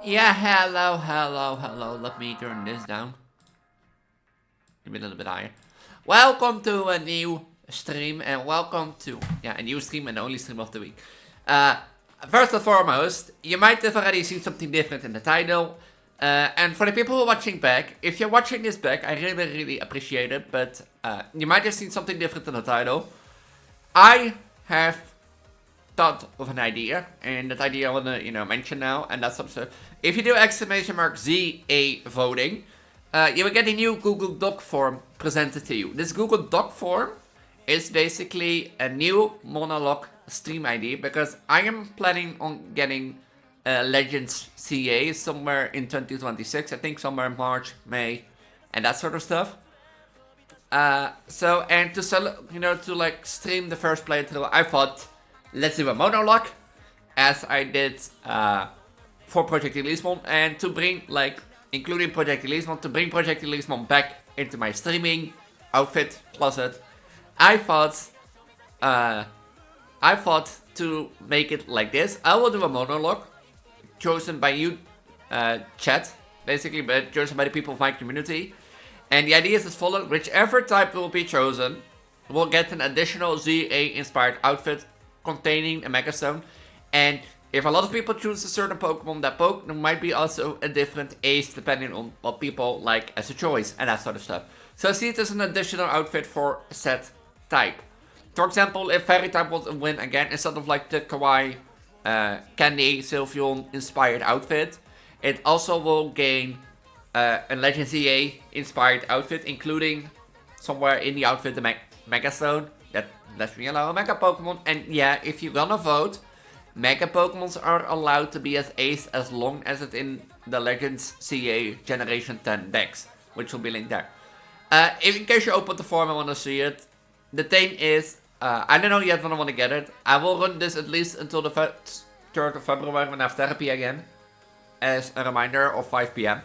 Yeah, hello. Let me turn this down. Maybe a little bit higher. Welcome to a new stream, and welcome to, a new stream and the only stream of the week. First and foremost, you might have already seen something different in the title. And for the people who are watching back, if you're watching this back, I really appreciate it, but you might have seen something different in the title. I have thought of an idea, and that idea I want to, mention now, and that's some stuff. If you do !zavoting, you will get a new Google Doc form presented to you. This Google Doc form is basically a new monologue stream ID, because I am planning on getting Legends CA somewhere in 2026. I think somewhere in March, May, and that sort of stuff. To like stream the first playthrough, I thought, let's do a monologue, as I did for Project Elise, and to bring, including Project Elise, to bring Project Elise back into my streaming outfit closet, I thought to make it like this. I will do a monologue chosen by you, chat, basically, but chosen by the people of my community. And the idea is as follows: whichever type will be chosen will get an additional ZA inspired outfit containing a Megastone. And if a lot of people choose a certain Pokemon, that Pokemon might be also a different ace depending on what people like as a choice and that sort of stuff. So I see it as an additional outfit for a set type. For example, if Fairy type was a win again, instead of like the Kawaii Candy Sylveon inspired outfit, it also will gain a Legend ZA inspired outfit, including somewhere in the outfit the Megastone. That lets me allow a Mega Pokemon. And yeah, if you're gonna vote, Mega Pokemons are allowed to be as ace as long as it's in the Legends CA Generation 10 decks, which will be linked there. In case you open the form and want to see it, the thing is, I don't know yet when I want to get it. I will run this at least until the 3rd of February when I have therapy again, as a reminder of 5 PM.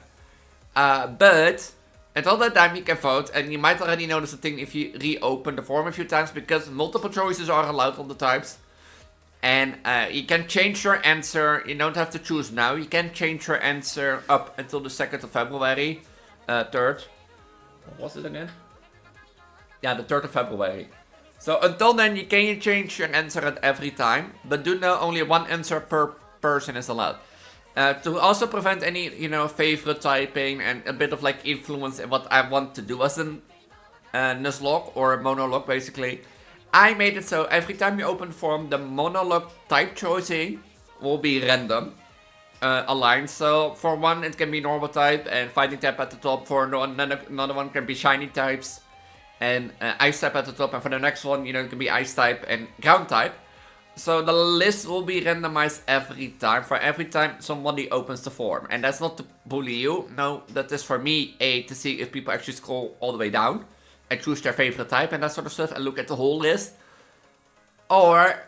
But until that time you can vote, and you might already notice a thing if you reopen the form a few times, because multiple choices are allowed on the types. And you can change your answer. You don't have to choose now. You can change your answer up until the 2nd of February. 3rd. What was it again? Yeah, the 3rd of February. So until then, you can change your answer at every time. But do know only one answer per person is allowed. To also prevent any, favorite typing and a bit of like influence in what I want to do as a Nuzlocke or a monologue basically. I made it so every time you open form, the monologue type choosing will be random aligned. So for one, it can be normal type and fighting type at the top. For another one can be shiny types and ice type at the top. And for the next one, it can be ice type and ground type. So the list will be randomized every time, for every time somebody opens the form. And that's not to bully you. No, that is for me, to see if people actually scroll all the way down and choose their favorite type and that sort of stuff and look at the whole list. Or,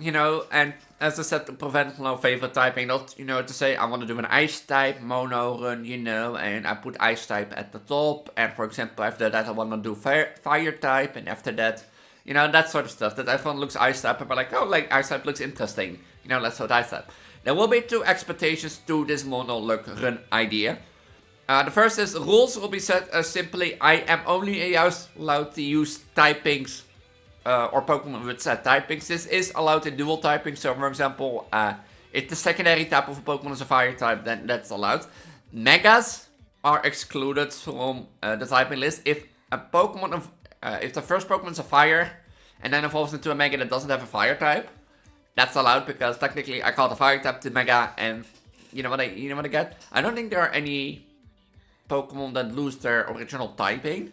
and as I said, to prevent favorite typing, not, to say I want to do an ice type mono run, and I put ice type at the top. And for example, after that I want to do fire type, and after that, that sort of stuff. That everyone looks ice type and we're like, oh, like ice type looks interesting. Let's vote ice type. There will be 2 expectations to this monologue run idea. The first is rules will be set as simply I am only allowed to use typings or Pokemon with set typings. This is allowed in dual typing. So for example, if the secondary type of a Pokemon is a fire type, then that's allowed. Megas are excluded from the typing list. If a Pokemon if the first Pokemon is a fire and then evolves into a Mega that doesn't have a fire type, that's allowed because technically I call the fire type to Mega, and you know what I get? I don't think there are any Pokemon that lose their original typing.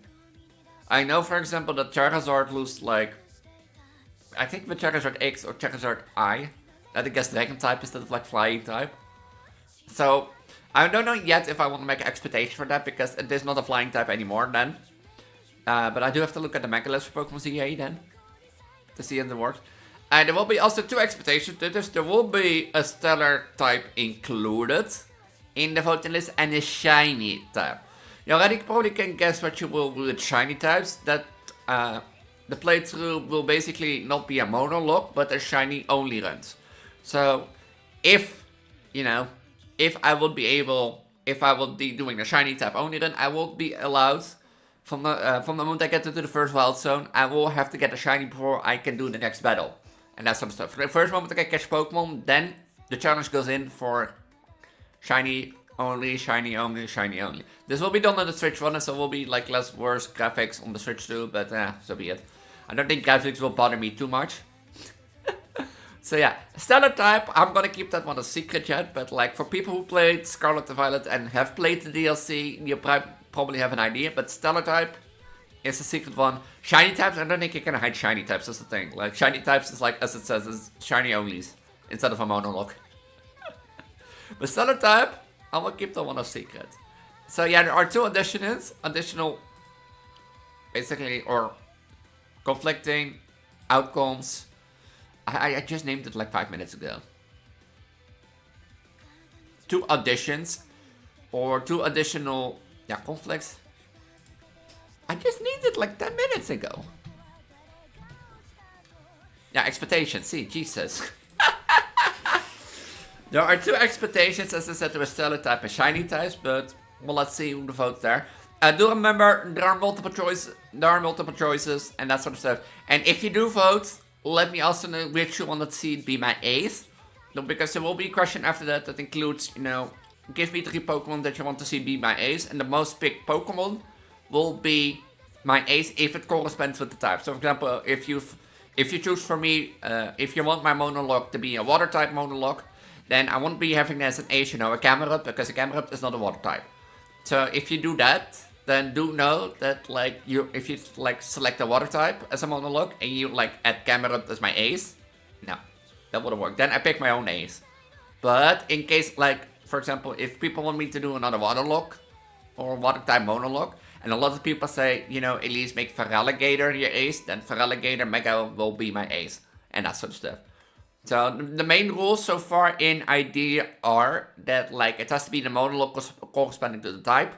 I know, for example, that Charizard lose I think with Charizard X or Charizard I, that it gets Dragon type instead of Flying type. So I don't know yet if I want to make an expectation for that because it is not a Flying type anymore then. But I do have to look at the Mega list for Pokemon ZA then to see if it works. And there will be also 2 expectations to this. There will be a Stellar type included in the voting list and a Shiny type. You already probably can guess what you will do with Shiny types. That the playthrough will basically not be a monologue, but a Shiny only runs. So if I would be doing a Shiny type only run, I will be allowed. From the moment I get into the first wild zone, I will have to get a shiny before I can do the next battle. And that sort of stuff. For the first moment I catch Pokemon, then the challenge goes in for shiny only, shiny only, shiny only. This will be done on the Switch one, so will be less worse graphics on the Switch too, but so be it. I don't think graphics will bother me too much. So yeah, Stellar type, I'm gonna keep that one a secret yet, but for people who played Scarlet and Violet and have played the DLC, you probably have an idea, but Stellar type is a secret one. Shiny types, I don't think you can hide shiny types, that's the thing. Shiny types is as it says, is shiny onlys, instead of a monologue. But Stellar type, I will keep that one a secret. So yeah, there are 2 additional, basically, or conflicting outcomes. I just named it 5 minutes ago. 2 additions, or 2 additional, conflicts. I just needed like 10 minutes ago. Yeah, expectations. See, Jesus. There are 2 expectations, as I said, there are stellar type and shiny types, but well, let's see who the vote there. Do remember there are multiple choices, and that sort of stuff. And if you do vote, let me also know which you want to see be my ace. Because there will be a question after that includes, you know, give me 3 Pokemon that you want to see be my ace, and the most picked Pokemon will be my ace if it corresponds with the type. So, for example, if you choose for me, if you want my monologue to be a water type monologue, then I won't be having as an ace, you know, a Camerupt, because a Camerupt is not a water type. So if you do that, then do know that like if you like select a water type as a monologue and you like add Camerupt as my ace, no, that wouldn't work. Then I pick my own ace. But in case like, for example, if people want me to do another waterlogue or water type monologue, and a lot of people say, you know, at least make Feraligatr your ace, then Feraligatr Mega will be my ace, and that sort of stuff. So the main rules so far in ID are that like it has to be the monologue corresponding to the type,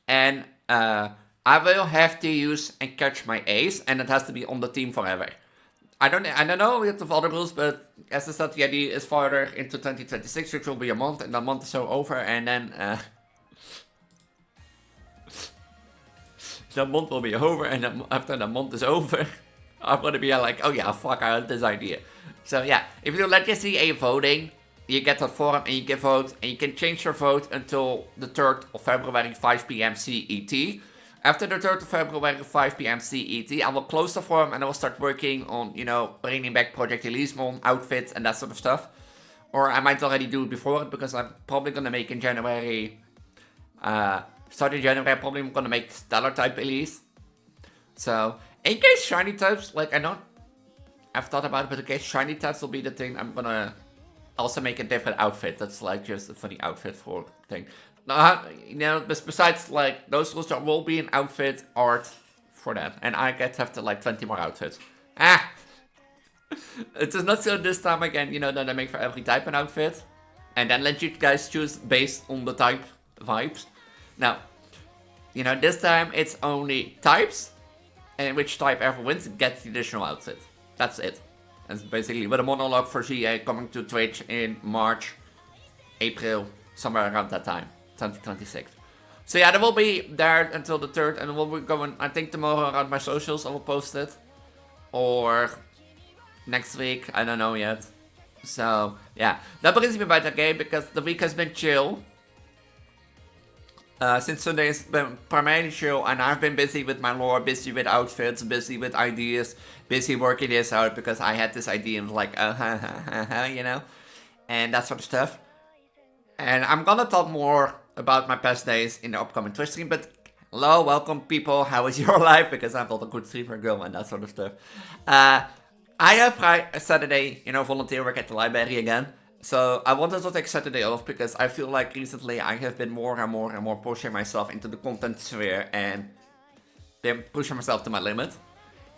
and I will have to use and catch my ace, and it has to be on the team forever. I don't know with the other rules, but as I said, the idea is farther into 2026, which will be a month, and the month is so over, and then the month will be over, and then after the month is over, I'm gonna be like, oh yeah, fuck, I had this idea. So yeah, if you let see a voting, you get that forum and you can vote, and you can change your vote until the 3rd of February, 5 p.m. CET. After the 3rd of February, 5 p.m. CET, I will close the forum and I will start working on, you know, bringing back Project Elismon, outfits, and that sort of stuff. Or I might already do it before it, because I'm probably gonna make in January, starting January, I'm probably gonna make Stellar type Elise. So, in case shiny types, like I've thought about it, but in case shiny types will be the thing, I'm gonna also make a different outfit. That's like just a funny outfit for thing. You know, besides like those rules, there will be an outfit art for that, and I get to have to like 20 more outfits. It is not so this time again, you know, that I make for every type an outfit, and then let you guys choose based on the type vibes. Now, you know, this time it's only types, and which type ever wins gets the additional outfit. That's it. That's basically with a monologue for GA coming to Twitch in March, April, somewhere around that time, 2026. So yeah, that will be there until the 3rd, and we'll be going, I think tomorrow around my socials I will post it. Or next week, I don't know yet. So yeah, that brings me by the game, because the week has been chill. Since Sunday has been primarily chill, and I've been busy with my lore, busy with outfits, busy with ideas, busy working this out, because I had this idea and was like, you know, and that sort of stuff. And I'm gonna talk more about my past days in the upcoming Twitch stream, but hello, welcome people, how is your life? Because I'm not a good streamer girl and that sort of stuff. I have Saturday, you know, volunteer work at the library again. So I wanted to take Saturday off, because I feel like recently I have been more and more pushing myself into the content sphere and been pushing myself to my limit.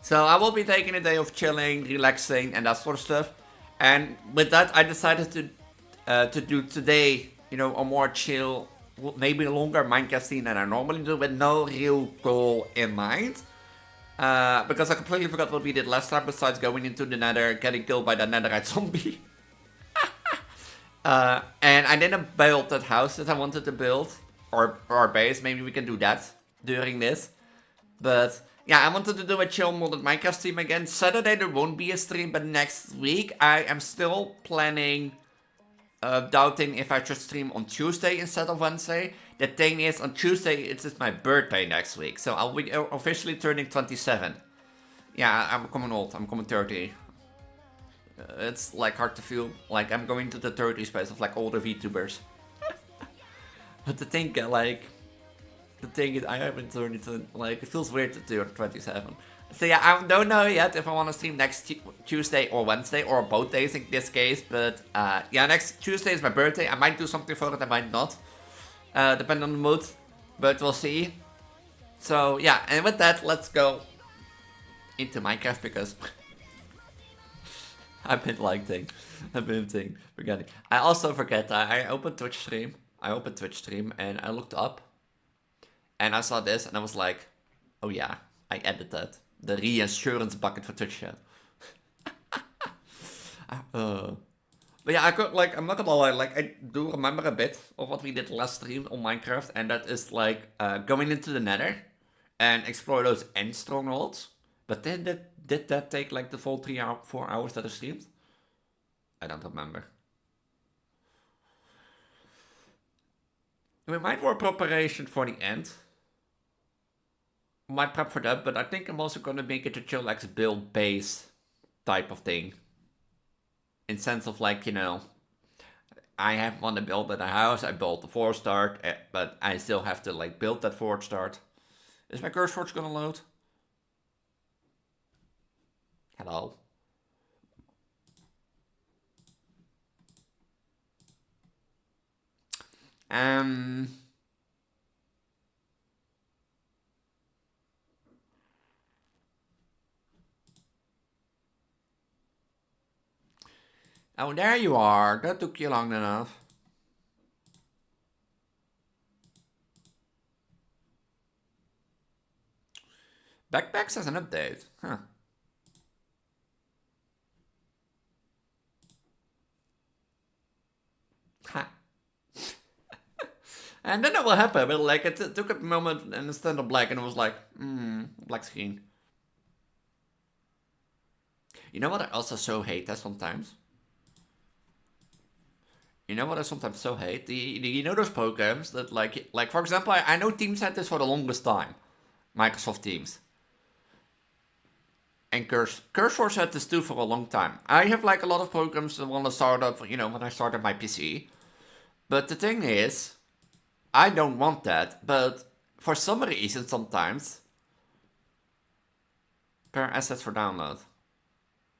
So I will be taking a day of chilling, relaxing, and that sort of stuff. And with that, I decided to do today, you know, a more chill, maybe longer Minecraft scene than I normally do, with no real goal in mind. Because I completely forgot what we did last time, besides going into the nether, getting killed by that netherite zombie. And I didn't build that house that I wanted to build, or base. Maybe we can do that during this. But yeah, I wanted to do a chill modded Minecraft stream again. Saturday there won't be a stream, but next week I am still planning, doubting if I should stream on Tuesday instead of Wednesday. The thing is, on Tuesday it's my birthday next week, so I'll be officially turning 27. Yeah, I'm becoming old. I'm becoming 30. It's like hard to feel like I'm going to the 30 space of like older VTubers. But the thing is, I haven't turned into, like, it feels weird to turn 27. So yeah, I don't know yet if I want to stream next Tuesday or Wednesday, or both days in this case. But yeah, next Tuesday is my birthday. I might do something for it, I might not. Depending on the mood, but we'll see. So yeah, and with that, let's go into Minecraft, because I've been forgetting. I also forget that I opened Twitch stream. And I looked up, and I saw this, and I was like, Oh yeah, I added that. The reassurance bucket for Twitch chat. But yeah, I could, like, I'm not gonna lie, like, I do remember a bit of what we did last stream on Minecraft, and that is, like, going into the nether and explore those end strongholds. But then did that take, like, the full 4 hours that I streamed? I don't remember. We might more preparation for the end. Might prep for that, but I think I'm also gonna make it a chillax build base type of thing. In sense of, like, you know, I have want to build at a house, I built the 4-star, but I still have to, like, build that 4-star. Is my curse forge gonna load? Hello? Oh, there you are. That took you long enough. Backpacks has an update. Huh. Ha. And then it will happen, but like it took a moment and it's turned to black and it was like, black screen. You know what I also so hate that sometimes? You know what I sometimes so hate? You know those programs that like for example, I know Teams had this for the longest time. Microsoft Teams. And Curseforce had this too for a long time. I have like a lot of programs that want to start up, you know, when I started my PC. But the thing is, I don't want that, but for some reason sometimes, prepare assets for download.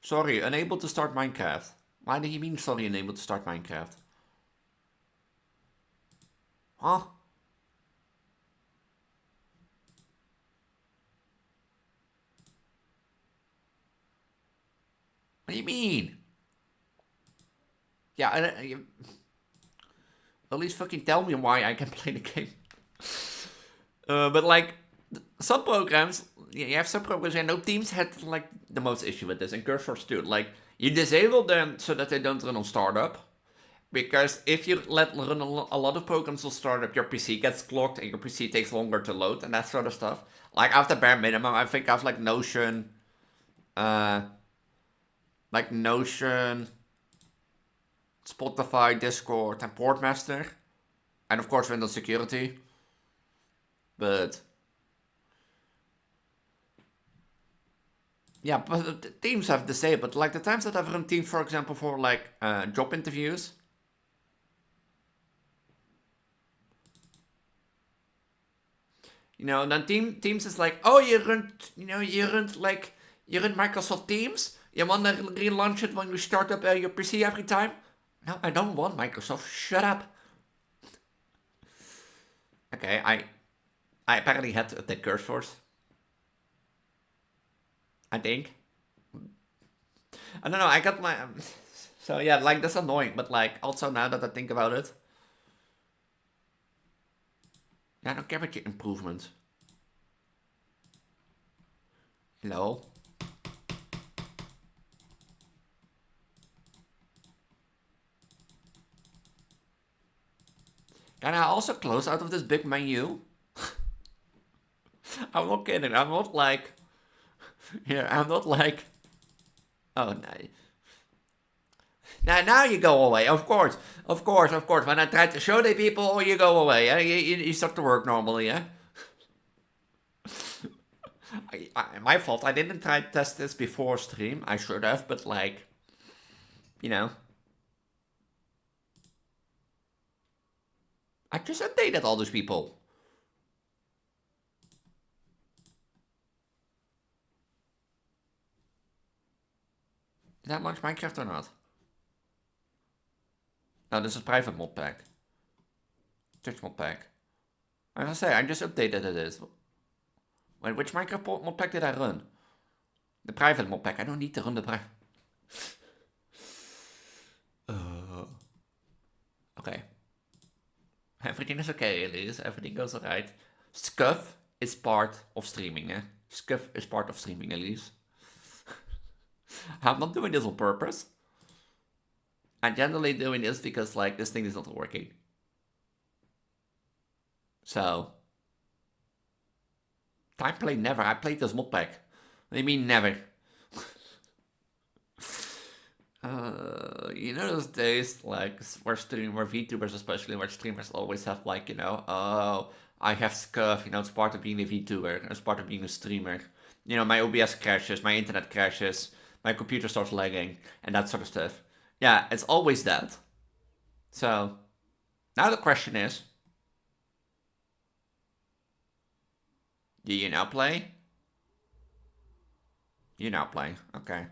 Sorry, unable to start Minecraft. Why do you mean sorry, unable to start Minecraft? Huh? What do you mean? Yeah, at least fucking tell me why I can play the game. But like, some programs, you have some programs, I know Teams had like the most issue with this, and Curseforce too. Like, you disable them so that they don't run on startup. Because if you let run a lot of programs on startup, your PC gets clocked and your PC takes longer to load and that sort of stuff. Like, after bare minimum, I think I have like Notion, Spotify, Discord, and Portmaster. And of course Windows Security. But yeah, but Teams have disabled. Like the times that I've run Teams, for example, for like job interviews. You know, and then Teams is like, oh, you run Microsoft Teams. You want to relaunch it when you start up your PC every time? No, I don't want Microsoft. Shut up. Okay, I apparently had to update Curseforce. I think. I don't know. I got my. So yeah, like that's annoying, but like also now that I think about it, yeah, I don't care about your improvements. Hello. Can I also close out of this big menu? I'm not kidding. I'm not like. Here, I'm not like. Oh, no. Now you go away. Of course. When I try to show the people, you go away. Yeah? You start to work normally, yeah? My fault. I didn't try to test this before stream. I should have, but like, you know. I just updated all those people. Did that launch Minecraft or not? No, this is private mod pack. Twitch mod pack. I was gonna say, I just updated it. Wait, which Minecraft mod pack did I run? The private mod pack. I don't need to run the private. Okay. Everything is okay, Elise. Everything goes alright. Scuff. is part of streaming, eh? Scuff is part of streaming, at least. I'm not doing this on purpose. I'm generally doing this because, like, this thing is not working. So, time play never. I played this mod pack. What do you mean never? You know those days, like, where VTubers especially, where streamers always have, like, you know, oh, I have scuff, you know, it's part of being a VTuber, it's part of being a streamer. You know, my OBS crashes, my internet crashes, my computer starts lagging, and that sort of stuff. Yeah, it's always that. So, now the question is, do you now play? You now play, okay.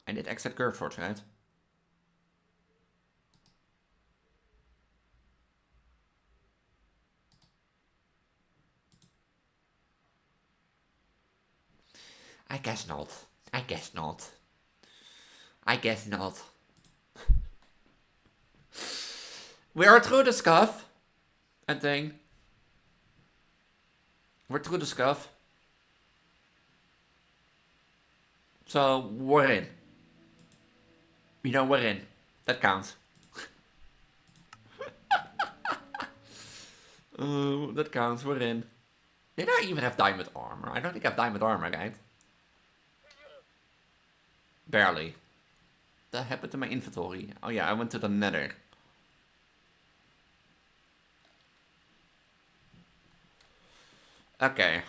I did exit curve shorts, right? I guess not. I guess not. I guess not. We are through the scuff, I think. We're through the scuff. So, we're in. You know, we're in. That counts. That counts, we're in. Did I even have diamond armor? I don't think I have diamond armor, right? Barely. That happened to my inventory. Oh yeah, I went to the nether. Okay.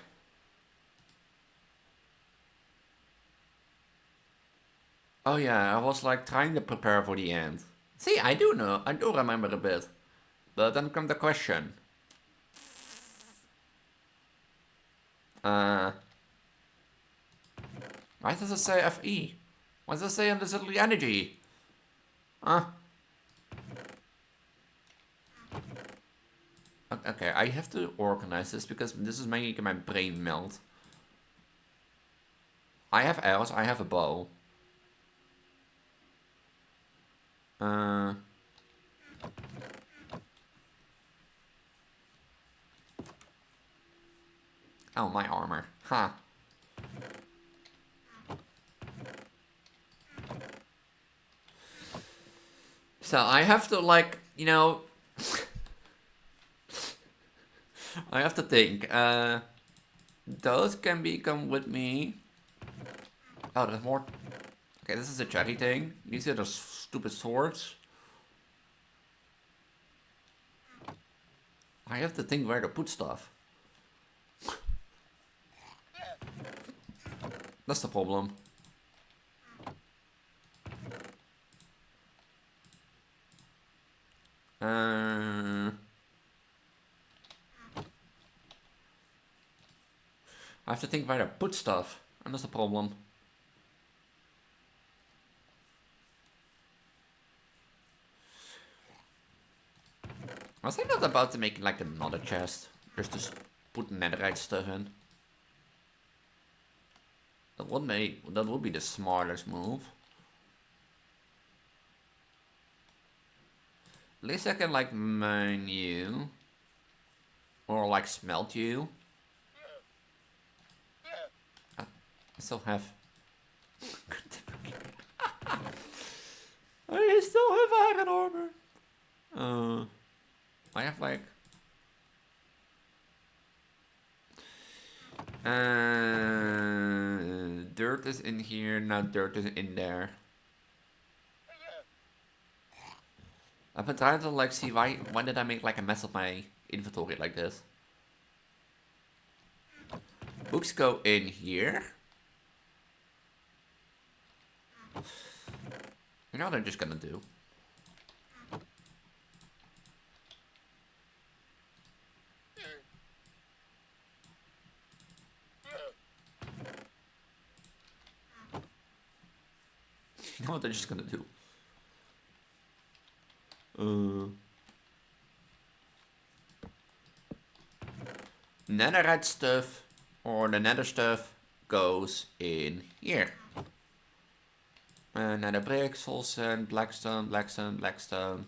Oh yeah, I was like trying to prepare for the end. See, I do know, I do remember a bit. But then comes the question. Why does it say FE? Why does it say undecidedly energy? Huh? Okay, I have to organize this because this is making my brain melt. I have arrows, I have a bow. Oh, my armor. Huh. So I have to, like, you know... I have to think. Those can come with me. Oh, there's more. Okay, this is a cherry thing. These are the stupid swords. I have to think where to put stuff. That's the problem. I have to think where to put stuff. And that's the problem. Was I not about to make like another chest? Just to put netherite stuff in? That would be the smartest move. At least I can like mine you. Or like smelt you. I still have... I still have iron armor. I have like... dirt is in here, now dirt is in there. I've been trying to like see why did I make like a mess of my inventory like this. Books go in here. You know what I'm just gonna do? You know what I'm just gonna do? Netherite stuff or the nether stuff goes in here. Nether brick, soul sand, blackstone, blackstone, blackstone.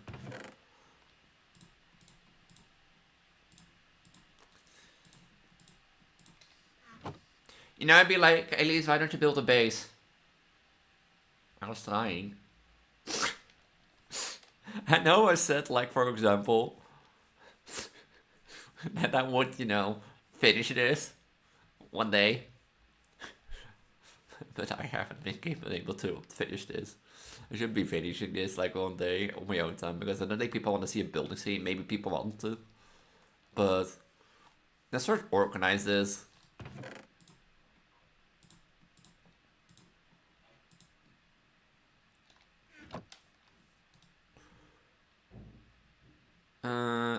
You know, I'd be like, Elise, why don't you build a base? I was trying. I know I said, like, for example, that I would, you know, finish this one day. But I haven't been able to finish this. I should be finishing this, like, one day on my own time, because I don't think people want to see a building scene. Maybe people want to. But let's sort of organize this.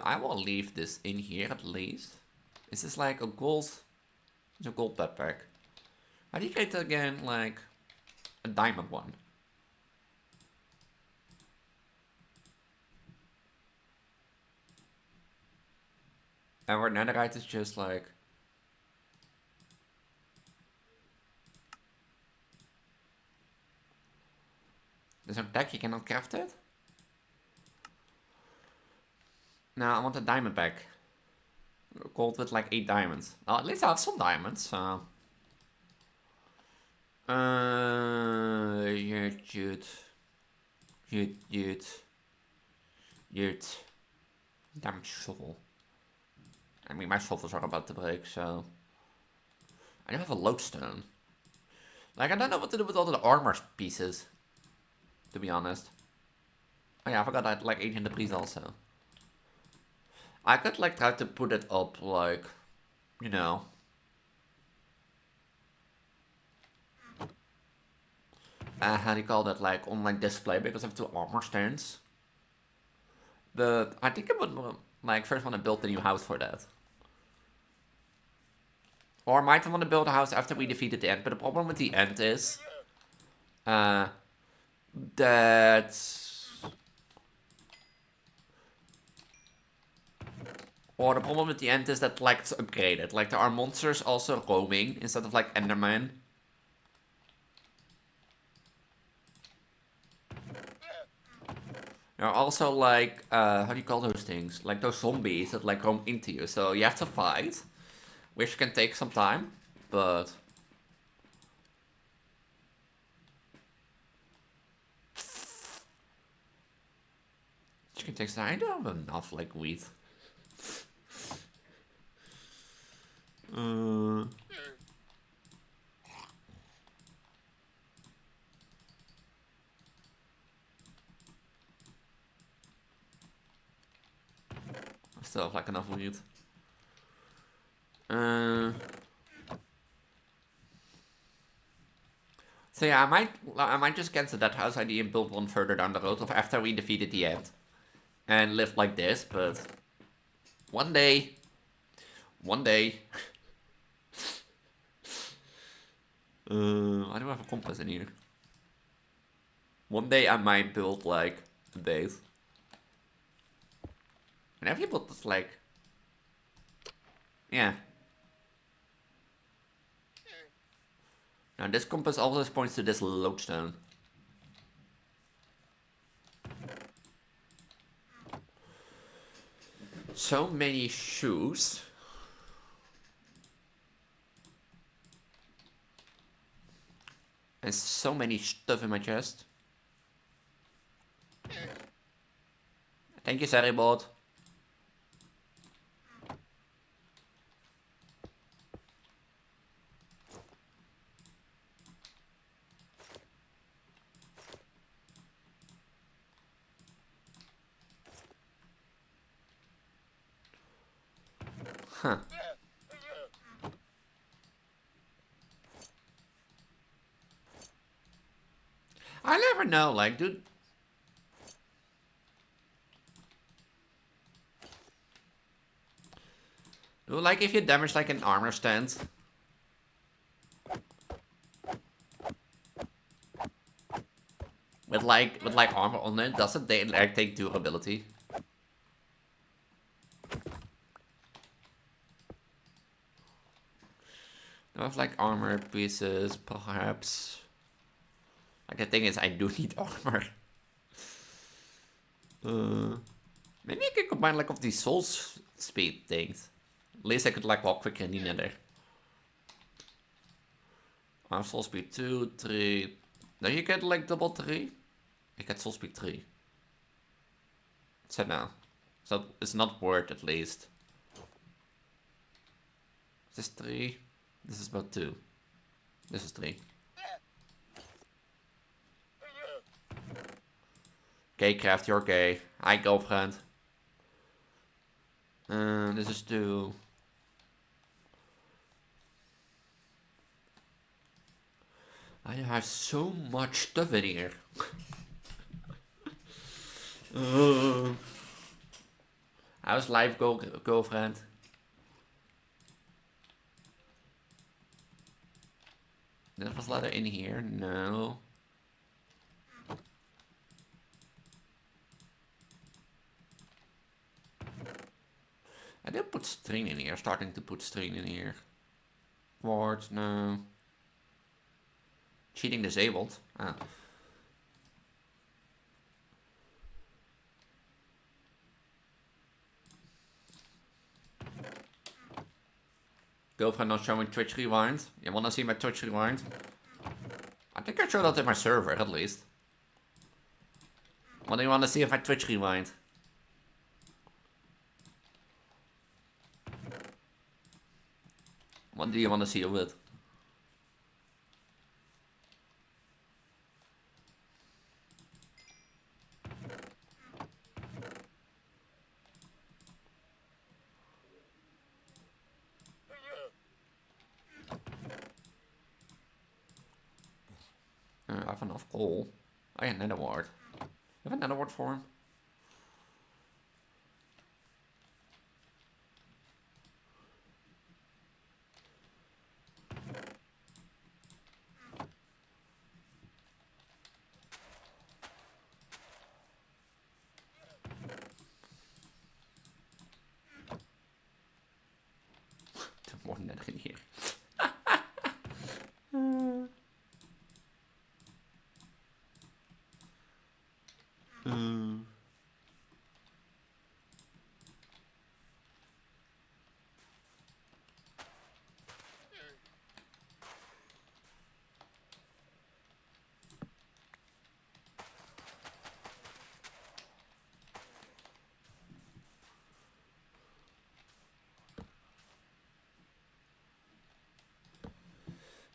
I will leave this in here at least. Is this like a gold? It's a gold backpack. How do you get again, like a diamond one? And where netherite is just like. There's no deck, you cannot craft it? No, I want a diamond back. Gold with like 8 diamonds. Well, at least I have some diamonds, so. Jut. Damn shovel. I mean, my shovels are about to break, so. I do have a lodestone. Like, I don't know what to do with all the armor pieces, to be honest. Oh yeah, I forgot I had like 800 trees also. I could like try to put it up like, you know. How do you call that? Like on like display because I have 2 armor stands. But I think I would like first want to build a new house for that. Or I might want to build a house after we defeated the end. But the problem with the end is that or the problem with the end is that like it's upgraded. Like there are monsters also roaming instead of like Enderman. There are also like how do you call those things? Like those zombies that like roam into you. So you have to fight, which can take some time, but which can take some time. I don't have enough like wheat. I still have like enough wheat. So yeah, I might just cancel that house idea and build one further down the road of after we defeated the end, and live like this. But one day, I don't have a compass in here. One day I might build like a base. And have you built this like, yeah. Now this compass always points to this lodestone. So many shoes. And so many stuff in my chest. Thank you, Saribot. Huh. I never know, like, dude. Like, if you damage, like, an armor stand. With like armor on it, doesn't they, like, take durability? I have, like, armor pieces, perhaps. Like, the thing is, I do need armor. Maybe I can combine, like, of these soul speed things. At least I could, like, walk quicker in the nether. Soul speed 2, 3. Now you get, like, double 3? I get soul speed 3. So no. So it's not worth, at least. This is 3. This is about 2. This is 3. Gay craft, you're gay. Hi, girlfriend. This is 2. I have so much stuff in here. How's life, girlfriend? There was ladder in here? No. I did put string in here, starting to put string in here. Quartz, no. Cheating disabled. Ah. Girlfriend not showing Twitch Rewind. You wanna see my Twitch Rewind? I think I showed that in my server, at least. What do you wanna see if I Twitch Rewind? What do you wanna see of it? I have enough coal. I have another ward. You have another ward for him? More than that in here.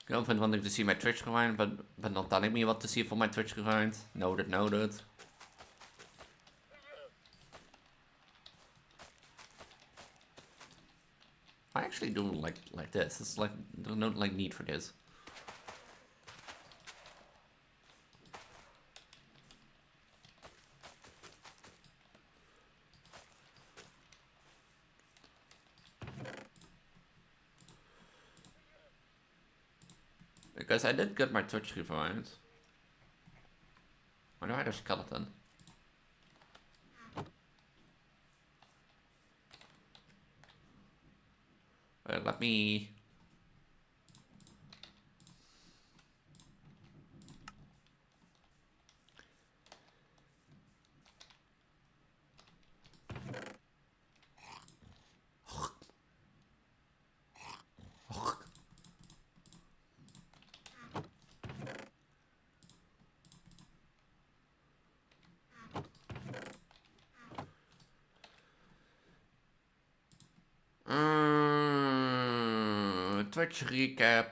Girlfriend wanting to see my Twitch rewind, but not telling me what to see for my Twitch rewind. Noted, noted. I actually do like this. It's like there's no like need for this. Because I did get my Twitch rewind. Why do I have a skeleton? Let me... Twitch recap.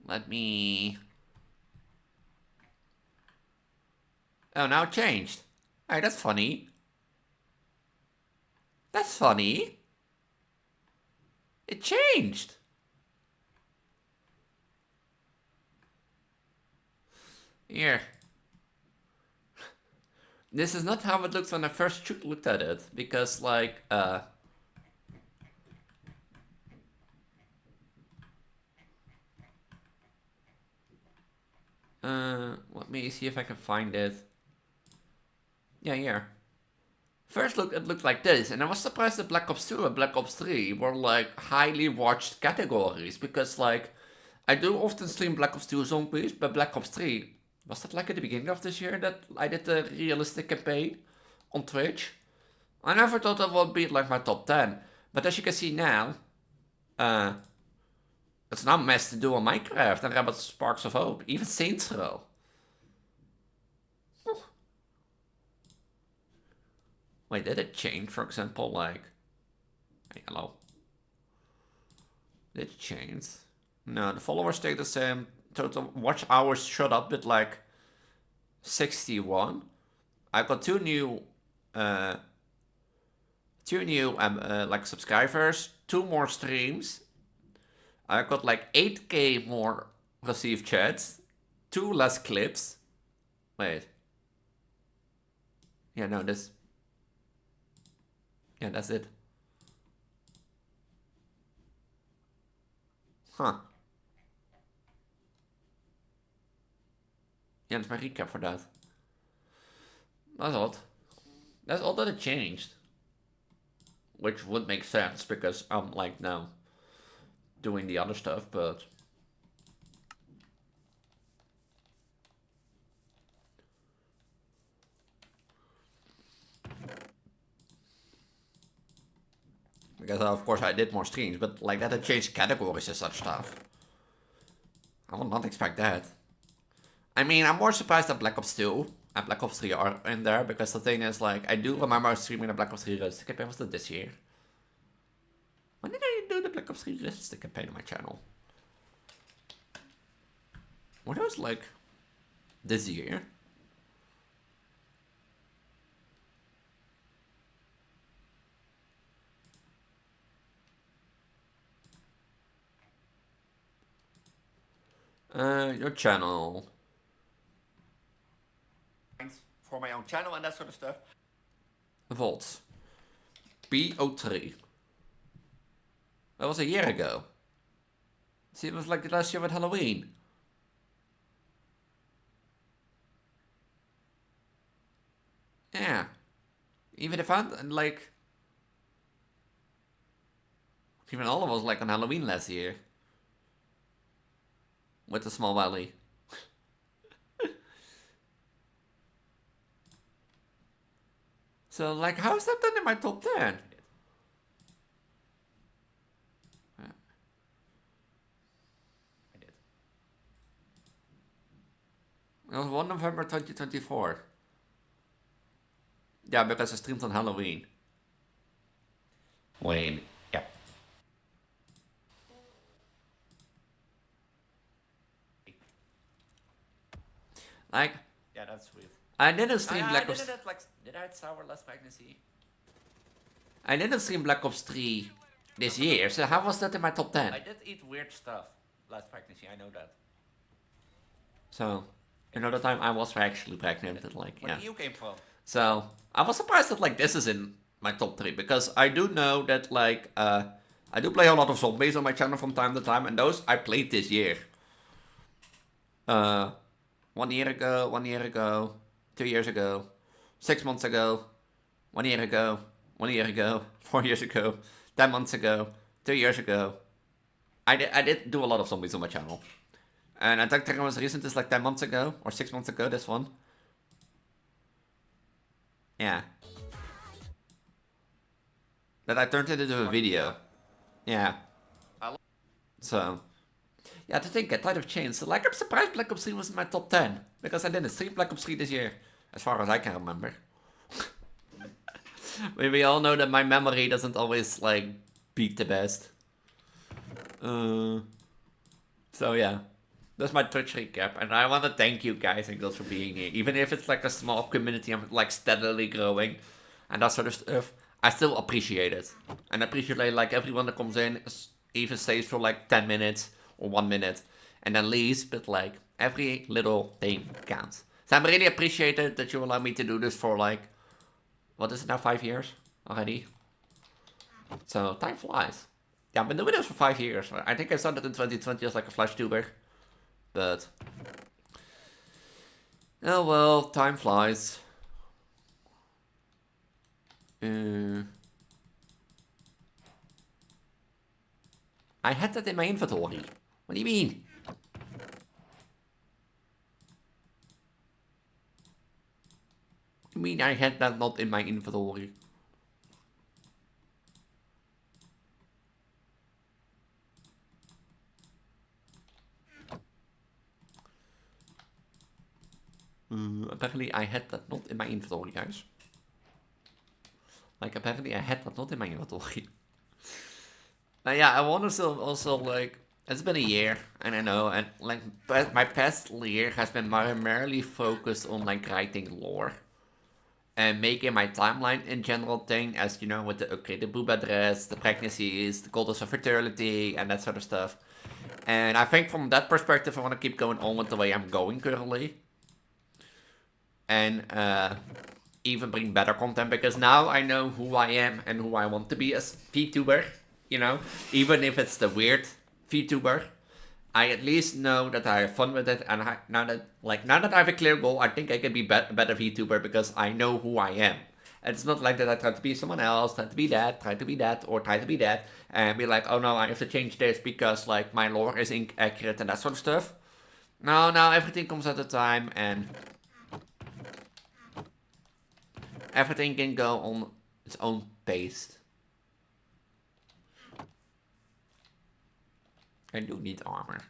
Let me... Oh, now it changed. Hey, that's funny. That's funny. It changed. Here. This is not how it looked when I first looked at it, because like Let me see if I can find it. Yeah, here. First look, it looked like this, and I was surprised that Black Ops 2 and Black Ops 3 were like highly watched categories, because like, I do often stream Black Ops 2 zombies, but Black Ops 3, was that like at the beginning of this year that I did the realistic campaign on Twitch? I never thought that would be like my top 10, but as you can see now, it's now mess to do on Minecraft and Rabbit Sparks of Hope, even Saints Row. Wait, did it change, for example, like... Hey, hello. Did it change? No, the followers stay the same. Total watch hours shot up with like 61. I got two new like subscribers, 2 more streams. I got like 8k more received chats, 2 less clips. Wait. Yeah, no, this... Yeah, that's it. Huh. Yeah, that's my recap for that. That's odd. That's odd that it changed. Which would make sense, because I'm like now doing the other stuff, but... Because of course I did more streams, but like that it changed categories and such stuff. I would not expect that. I mean, I'm more surprised that Black Ops 2 and Black Ops 3 are in there, because the thing is, like, I do remember streaming the Black Ops 3 realistic campaign. Was it this year? When did I do the Black Ops 3 realistic campaign on my channel? Were those like this year? Your channel. For my own channel and that sort of stuff. Vault. BO3. That was a year ago. See, it was like the last year with Halloween. Yeah. Even if I'm like... Even all of us like on Halloween last year. With the small valley. So, like, how is that then in my top 10? I did. It was 1 November 2024. Yeah, because I streamed on Halloween. Wait, yeah. Like, yeah, that's sweet. I didn't stream Black Ops. Did I have sour last pregnancy? I didn't stream Black Ops 3 this year, so how was that in my top 10? I did eat weird stuff last pregnancy, I know that. So, another time I was actually pregnant, and like, yeah. Where you came from? So, I was surprised that like this is in my top 3, because I do know that like, I do play a lot of zombies on my channel from time to time, and those I played this year. 1 year ago, 1 year ago, 2 years ago, 6 months ago, 1 year ago, 1 year ago, 4 years ago, 10 months ago, 2 years ago. I did do a lot of zombies on my channel. And I think the most recent is like 10 months ago, or 6 months ago, this one. Yeah. That I turned it into a video. Yeah. So... Yeah, to think it might have changed. So, like, I'm surprised Black Ops 3 was in my top 10. Because I didn't stream Black Ops 3 this year. As far as I can remember. We all know that my memory doesn't always, like, beat the best. So, yeah. That's my Twitch recap. And I want to thank you guys and girls for being here. Even if it's, like, a small community, I'm, like, steadily growing. And that sort of stuff. I still appreciate it. And I appreciate, like, everyone that comes in, even stays for, like, 10 minutes. Or 1 minute, and then leaves, but like, every little thing counts. So I'm really appreciated that you allow me to do this for like, what is it now, 5 years already? So, time flies. Yeah, I've been doing this for 5 years. I think I started in 2020 as like a Vtuber, but Oh well, time flies. I had that in my inventory. What do you mean? What do you mean I had that not in my inventory? Apparently I had that not in my inventory, guys. Like, apparently I had that not in my inventory. But yeah, I want to also, like, it's been a year, and I know, and, like, my past year has been primarily focused on, like, writing lore. And making my timeline in general thing, as you know, with the upgraded boob address, the pregnancies, the goddess of fertility, and that sort of stuff. And I think from that perspective, I want to keep going on with the way I'm going currently. And even bring better content, because now I know who I am and who I want to be as Vtuber, you know? Even if it's the weird Vtuber, I at least know that I have fun with it, and now that I have a clear goal, I think I can be a better VTuber because I know who I am. And it's not like that I try to be someone else, try to be that, or try to be that, and be like, oh no, I have to change this because like my lore is inaccurate and that sort of stuff. No, now everything comes at a time, and everything can go on its own pace. I do need armor.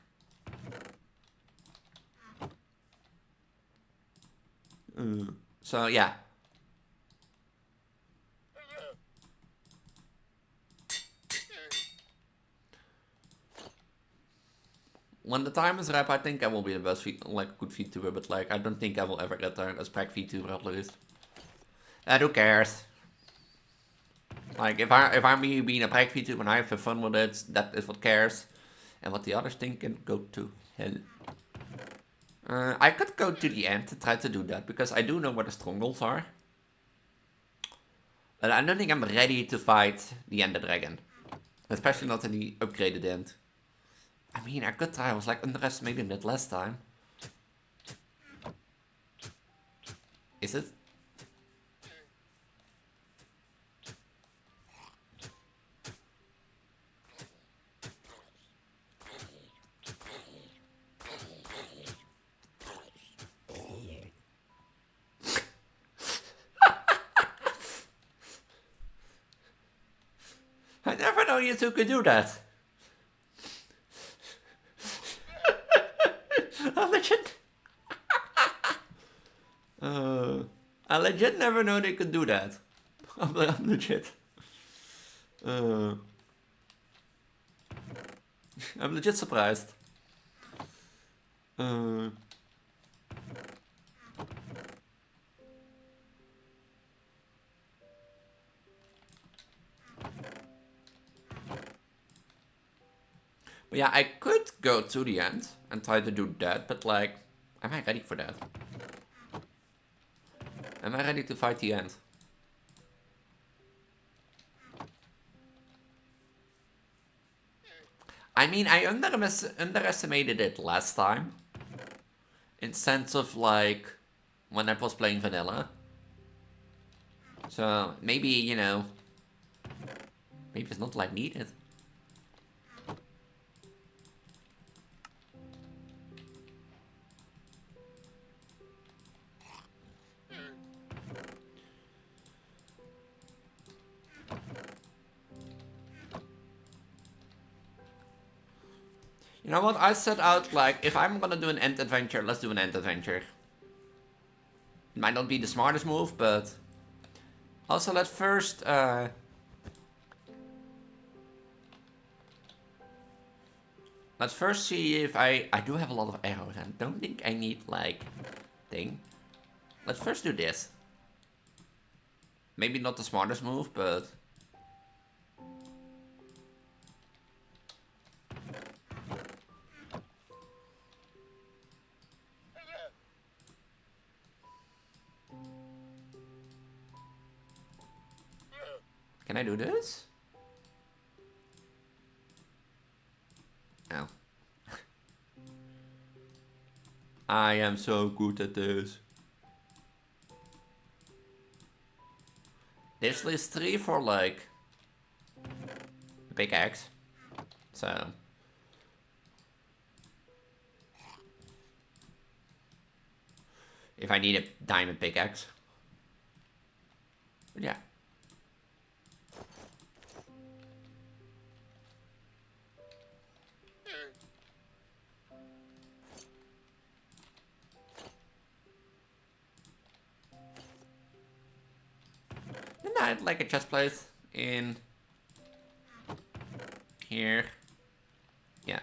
So yeah. When the time is ripe, I think I will be the best good VTuber, but like I don't think I will ever get there as pack VTuber at least. And who cares? Like if I'm me being a pack VTuber and I have fun with it, that is what cares. And what the others think can go to hell. I could go to the end to try to do that because I do know where the strongholds are. But I don't think I'm ready to fight the Ender Dragon. Especially not in the upgraded end. I mean, I could try. I was like underestimating it last time. Is it? I never know you two could do that. I legit never know they could do that. I'm legit. I'm legit surprised. But yeah, I could go to the end and try to do that, but like, am I ready for that? Am I ready to fight the end? I mean, I underestimated it last time. In sense of like, when I was playing vanilla. So, maybe, you know, maybe it's not like needed. You know what, I set out like, if I'm gonna do an end adventure, let's do an end adventure. It might not be the smartest move, but... Also, let's first, let's first see if I do have a lot of arrows, and I don't think I need, like, thing. Let's first do this. Maybe not the smartest move, but... Can I do this? No. I am so good at this. This leaves 3 for like the pickaxe. So if I need a diamond pickaxe. But yeah. Then I'd like a chest plate in here. Yeah.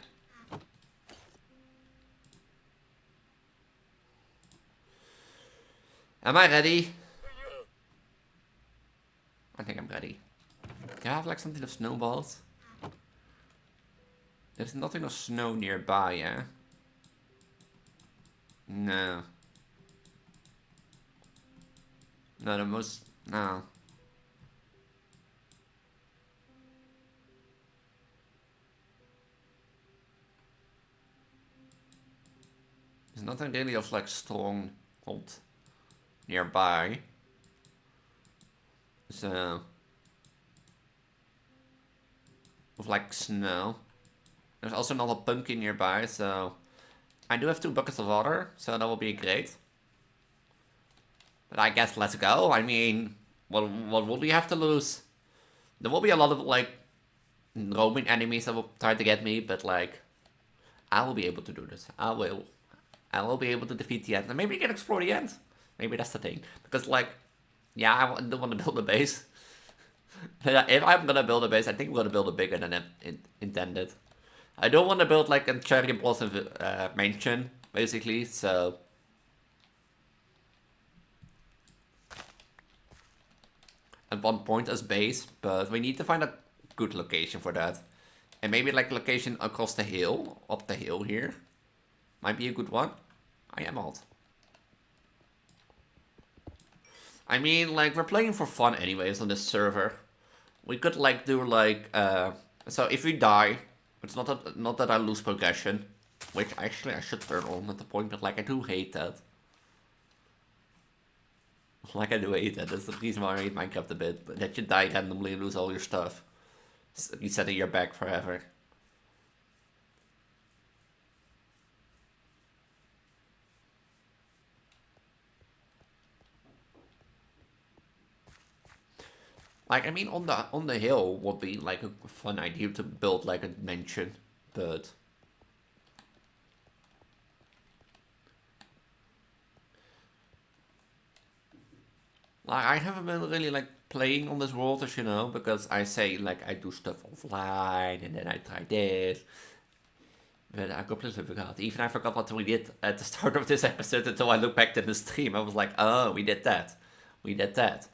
Am I ready? I think I'm ready. Do I have like something of snowballs? There's nothing of snow nearby, yeah? No. No, the most... No. There's nothing really of like strong hold nearby. So... Of like snow. There's also not a pumpkin nearby, so... I do have 2 buckets of water, so that will be great. But I guess let's go. I mean, what will we have to lose? There will be a lot of like roaming enemies that will try to get me, but like I will be able to do this. I will be able to defeat the end, and maybe we can explore the end. Maybe that's the thing, because like, yeah, I do want to build a base. But if I'm gonna build a base, I think I'm gonna build it bigger than intended. I don't want to build like a cherry blossom mansion, basically. So at one point as base, but we need to find a good location for that. And maybe like location across the hill, up the hill here. Might be a good one. I am alt. I mean, like, we're playing for fun anyways on this server. We could like do like, so if we die, it's not that I lose progression. Which actually I should turn on at the point, but like I do hate that. Like I do hate that. That's the reason why I hate Minecraft a bit. That you die randomly and lose all your stuff. You set it your back forever. Like I mean, on the hill would be like a fun idea to build like a mansion, but like I haven't been really like playing on this world, as you know, because I say like I do stuff offline and then I try this. But I completely forgot. Even I forgot what we did at the start of this episode until I looked back to the stream. I was like, oh, we did that. We did that.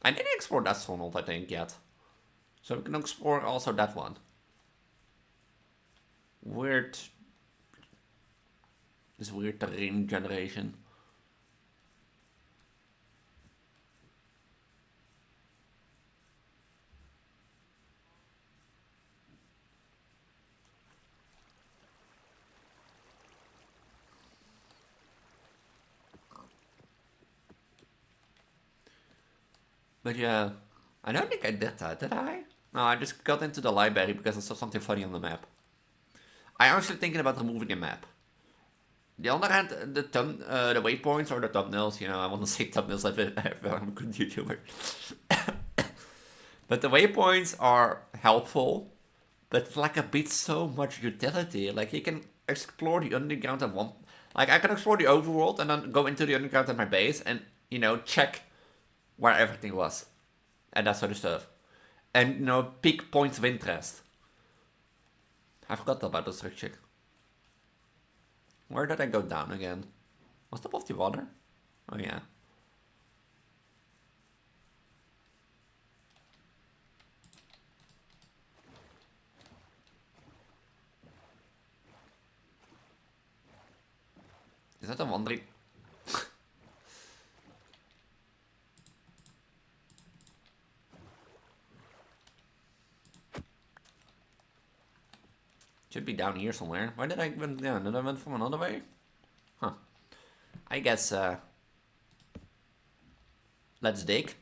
I didn't explore that tunnel, I think, yet. So we can explore also that one. Weird. This weird terrain generation. But yeah, I don't think I did that, did I? No, I just got into the library because I saw something funny on the map. I'm actually thinking about removing the map. The other hand, the waypoints or the thumbnails, you know, I want to say thumbnails if I'm a good YouTuber. But the waypoints are helpful, but it's like a bit so much utility. Like you can explore the underground at one, like I can explore the overworld and then go into the underground at my base and, you know, check where everything was. And that sort of stuff. And, you know, pick points of interest. I forgot about the structure. Where did I go down again? Was that above the water? Oh yeah. Is that a wandering? Should be down here somewhere. Why did I went down? Did I went from another way? Huh. I guess, let's dig.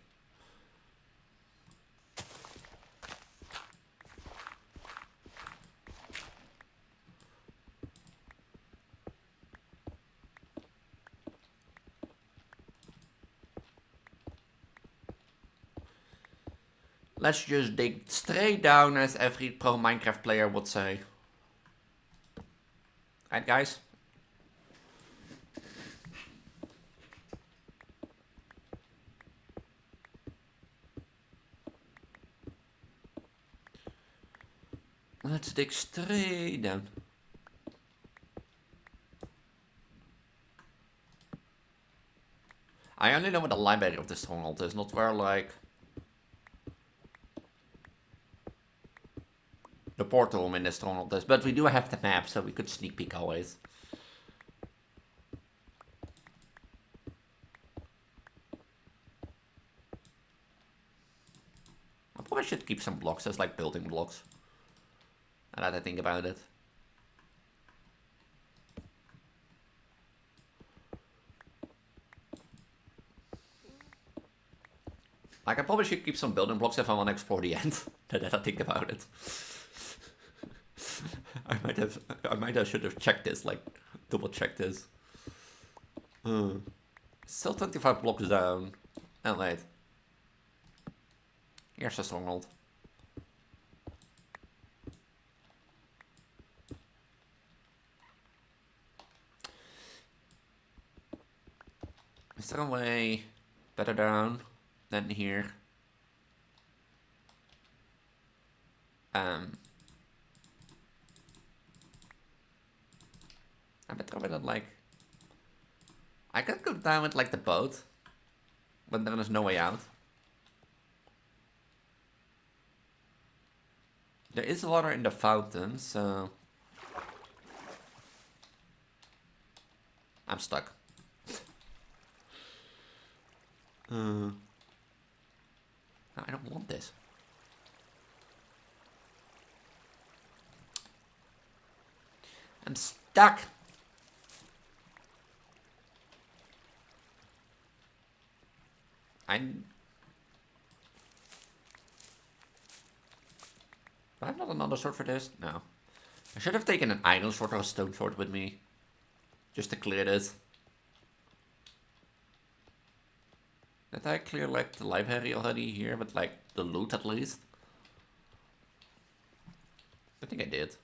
Let's just dig straight down, as every pro Minecraft player would say. Right, guys? Let's dig straight down. I only know what the library of the stronghold is, not where, like, the portal room in the stronghold is. But we do have the map, so we could sneak peek always. I probably should keep some blocks as, like, building blocks. Now that I think about it. Like, I probably should keep some building blocks if I want to explore the end. Now that I think about it. I might have should have checked this, like, double check this. Still 25 blocks down. Oh, wait. Here's the stronghold. Is there a way better down than here? I bet over that, like, I could go down with, like, the boat, but then there's no way out. There is water in the fountain, so I'm stuck. No, I don't want this. I'm stuck. Do I have not another sword for this? No. I should have taken an iron sword or a stone sword with me. Just to clear this. Did I clear, like, the library already here? With, like, the loot at least? I think I did.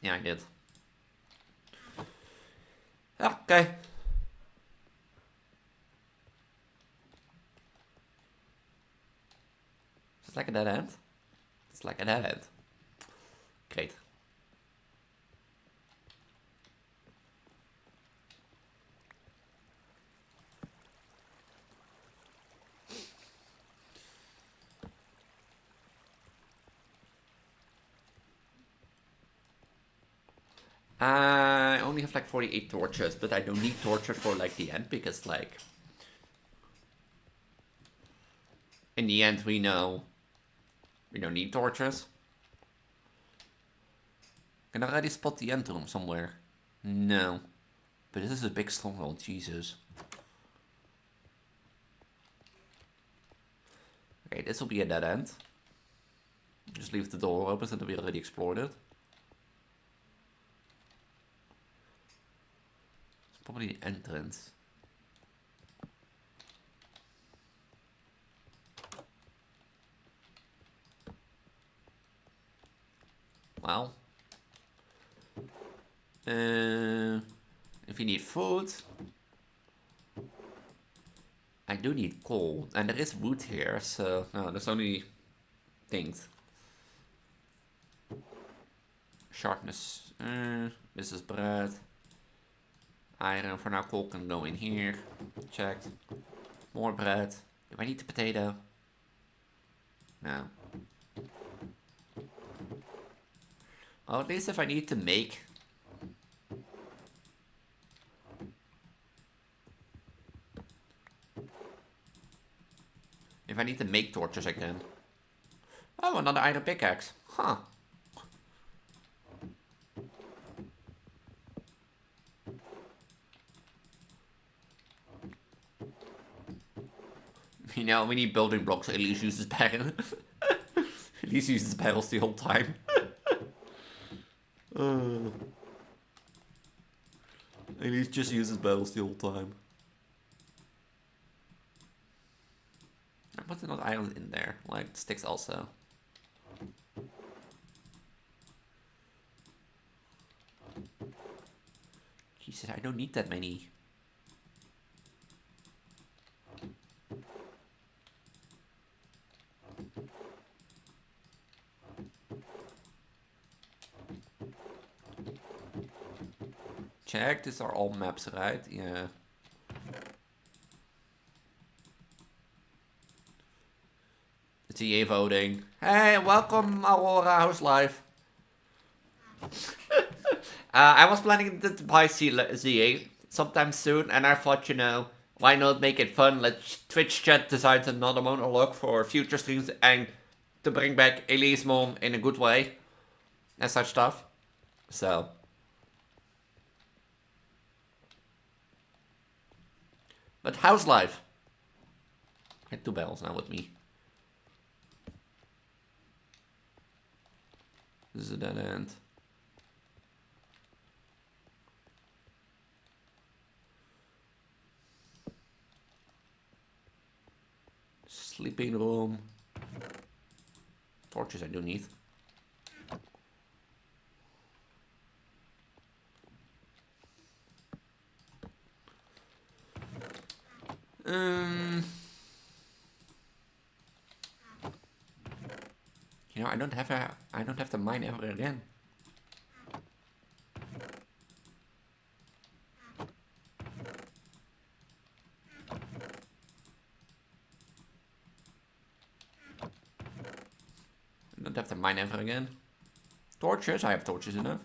Yeah, I did. Okay. It's like a dead end. It's like a dead end. Great. I only have like 48 torches, but I don't need torches for like the end because like in the end we know we don't need torches. Can I already spot the end room somewhere? No. But this is a big stronghold, Jesus. Okay, this will be a dead end. Just leave the door open so that we already explored it. It's probably the entrance. Well. If you need food, I do need coal, and there is wood here, so no, there's only things. Sharpness, this is bread. Iron, for now coal can go in here. Checked. More bread. Do I need the potato? No. Well, at least if I need to make... If I need to make torches, I can. Oh, another iron pickaxe. Huh. You know, we need building blocks. At least uses barrel. At least uses barrels the whole time. At least just uses barrels the whole time. What's another iron in there? Like sticks also. Jesus, I don't need that many. Check, these are all maps, right? Yeah. It's EA voting. Hey, welcome, Aurora. How's life? I was planning to buy ZA sometime soon, and I thought, you know, why not make it fun? Let Twitch chat decide another monologue for future streams and to bring back Elise mom in a good way and such stuff. So. But how's life? I had 2 barrels now with me. This is a dead end. Sleeping room. Torches I do need. You know, I don't have to mine ever again. I don't have to mine ever again. Torches? I have torches enough.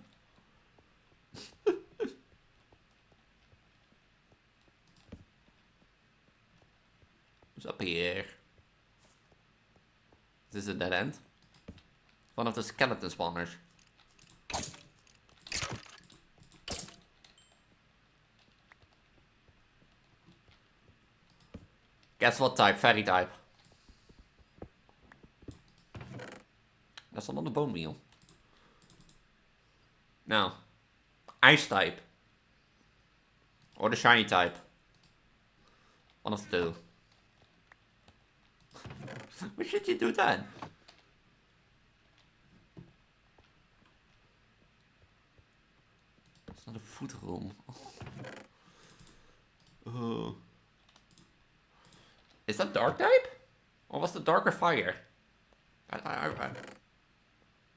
What's up here? This is a dead end. One of the skeleton spawners. Guess what type? Fairy type. That's another bone meal. No. Ice type. Or the shiny type. One of the two. What should you do then? It's not a food room. Oh. Is that dark type? Or was the darker fire?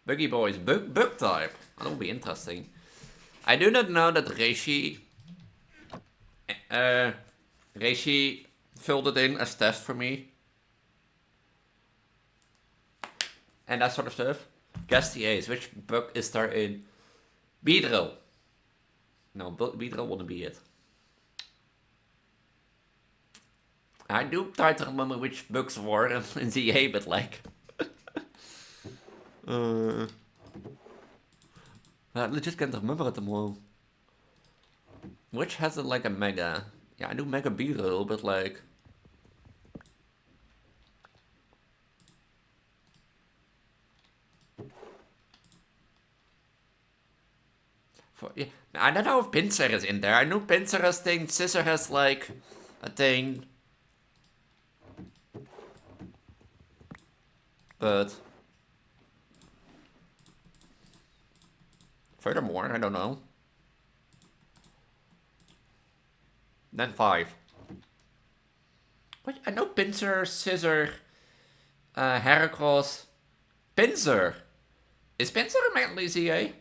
Buggy boys, bug type. That would be interesting. I do not know that Reishi filled it in as test for me. And that sort of stuff. Guess the A's. Which bug is there in Beedrill? No, Beedrill wouldn't be it. I do try to remember which bugs were in ZA, but like... I just can't remember it tomorrow. Which has like a mega? Yeah, I do mega Beedrill, but like... Yeah, I don't know if Pincer is in there. I know Pincer has thing, Scissor has like a thing. But furthermore, I don't know. Then 5. What? I know Pincer, Scissor, Heracross, Pincer. Is Pincer mainly ZA?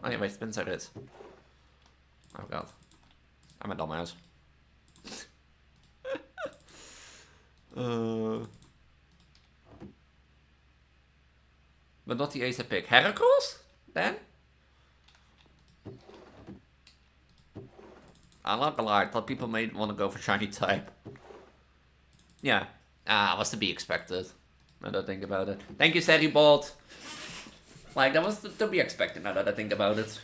Anyway, Pincer is. Oh god. I'm a dumbass. But not the ace I pick. Heracross? Then? I'm not gonna lie, I thought people may want to go for shiny type. Yeah. Was to be expected. Now that I think about it. Thank you, Seribot. Like, that was to be expected now that I think about it.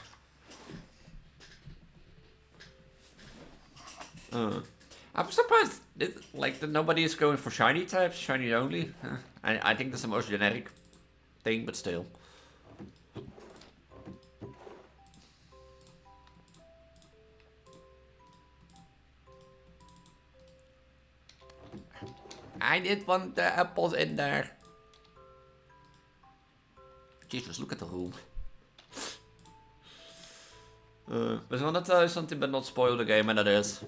I'm surprised that nobody is going for shiny types, shiny only. I think that's the most generic thing, but still. I did want the apples in there. Jesus, look at the room. But I want to tell you something but not spoil the game, and that is...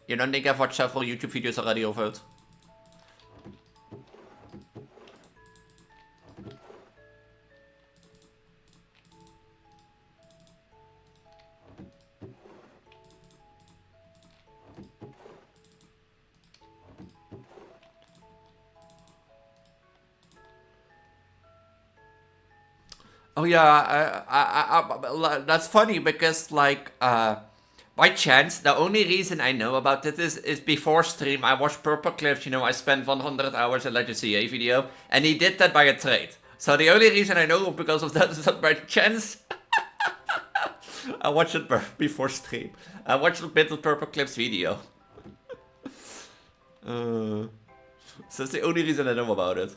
You don't think I've watched several YouTube videos already of it? Oh yeah, that's funny because like by chance the only reason I know about this is before stream I watched Purple Cliffs. You know, I spent 100 hours in Legend CA video, and he did that by a trade. So the only reason I know because of that is that by chance I watched it before stream. I watched a bit of Purple Cliffs video. So that's the only reason I know about it.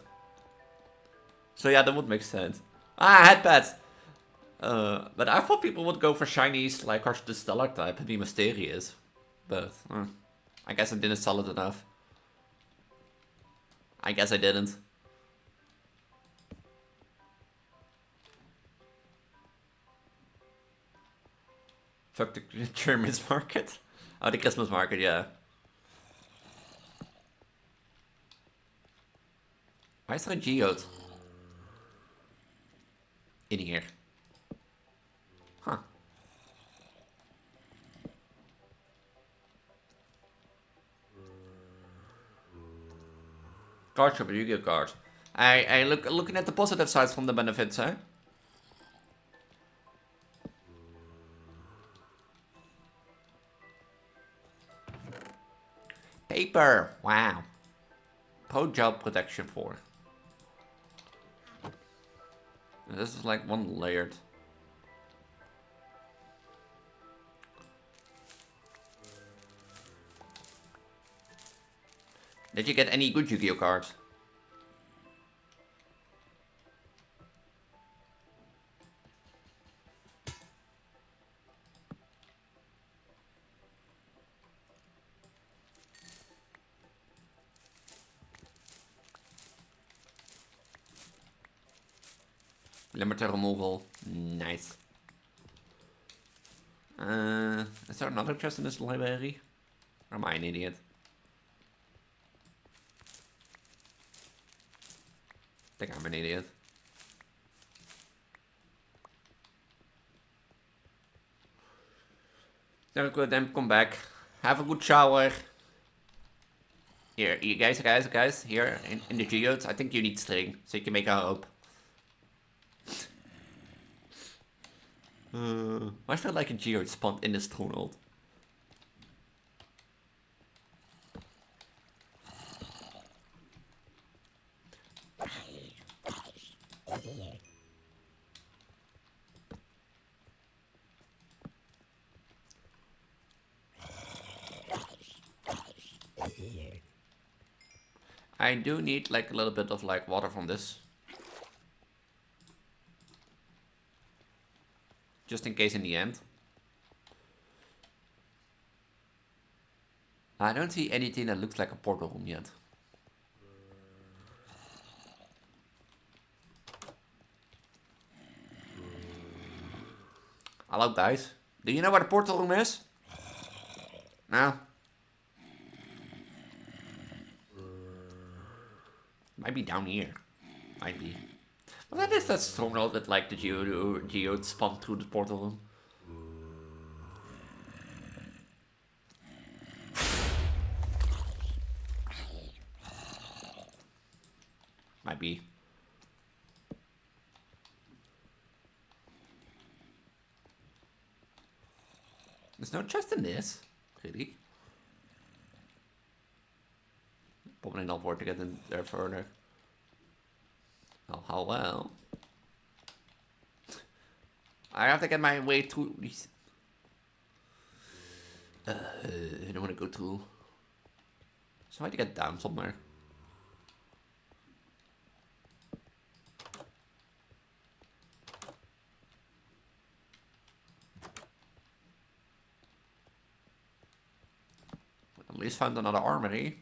So yeah, that would make sense. Ah, headpads! But I thought people would go for shinies like the Stellar type and be mysterious. But, I guess I didn't sell it enough. I guess I didn't. Fuck the German's market? Oh, the Christmas market, yeah. Why is there a geode? In here. Huh. Card shop, Yu-Gi-Oh cards. I looking at the positive sides from the benefits, eh? Paper! Wow. Pro job protection 4. This is like one layered. Did you get any good Yu-Gi-Oh cards? Limiter removal. Nice. Is there another chest in this library? Or am I an idiot? I think I'm an idiot. Then good, then come back. Have a good shower. Here, you guys, here in the geodes, I think you need string so you can make a rope. Why is there like a geode spawned in this stronghold? I do need like a little bit of like water from this. Just in case in the end. I don't see anything that looks like a portal room yet. Hello guys. Do you know where the portal room is? No? Might be down here. Might be. Well, that is that stronghold that like the geode spawned through the portal room. Might be. There's no chest in this, really. Probably not worth to get in there further. how well. I have to get my way through these. I don't want to go through. So I have to get down somewhere. At least found another armory.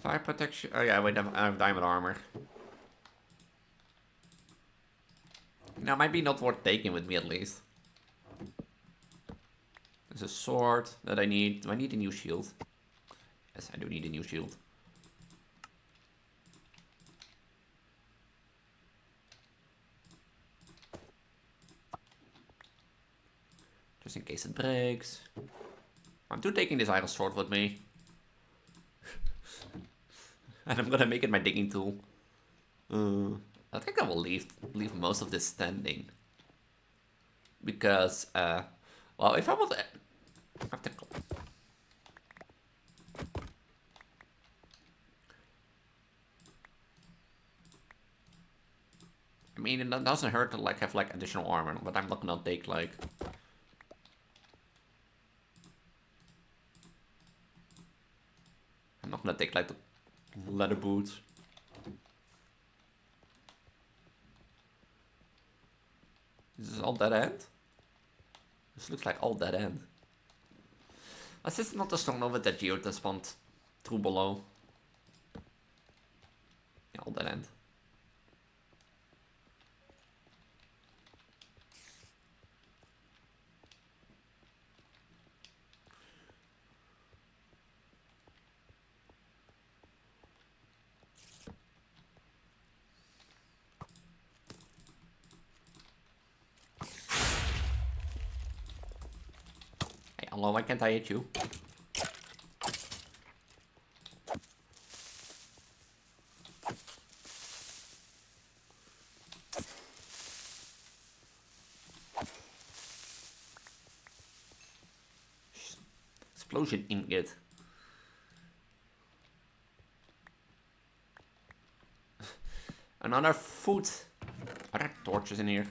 Fire protection. Oh yeah, wait, I have diamond armor. Now, might be not worth taking with me at least. There's a sword that I need. Do I need a new shield? Yes, I do need a new shield. Just in case it breaks. I'm too taking this iron sword with me. And I'm gonna make it my digging tool. I think I will leave most of this standing. Because, well, if I was... have to... I mean, it doesn't hurt to, like, have, like, additional armor, but I'm not gonna take, like... I'm not gonna take, like, the leather boots. Is this all dead end? This looks like all dead end. Is this not the strong enough with that geode that spawned through below? Yeah, all dead end. Hey, hello, why can't I hit you? Explosion ingot. Another food. Are there torches in here?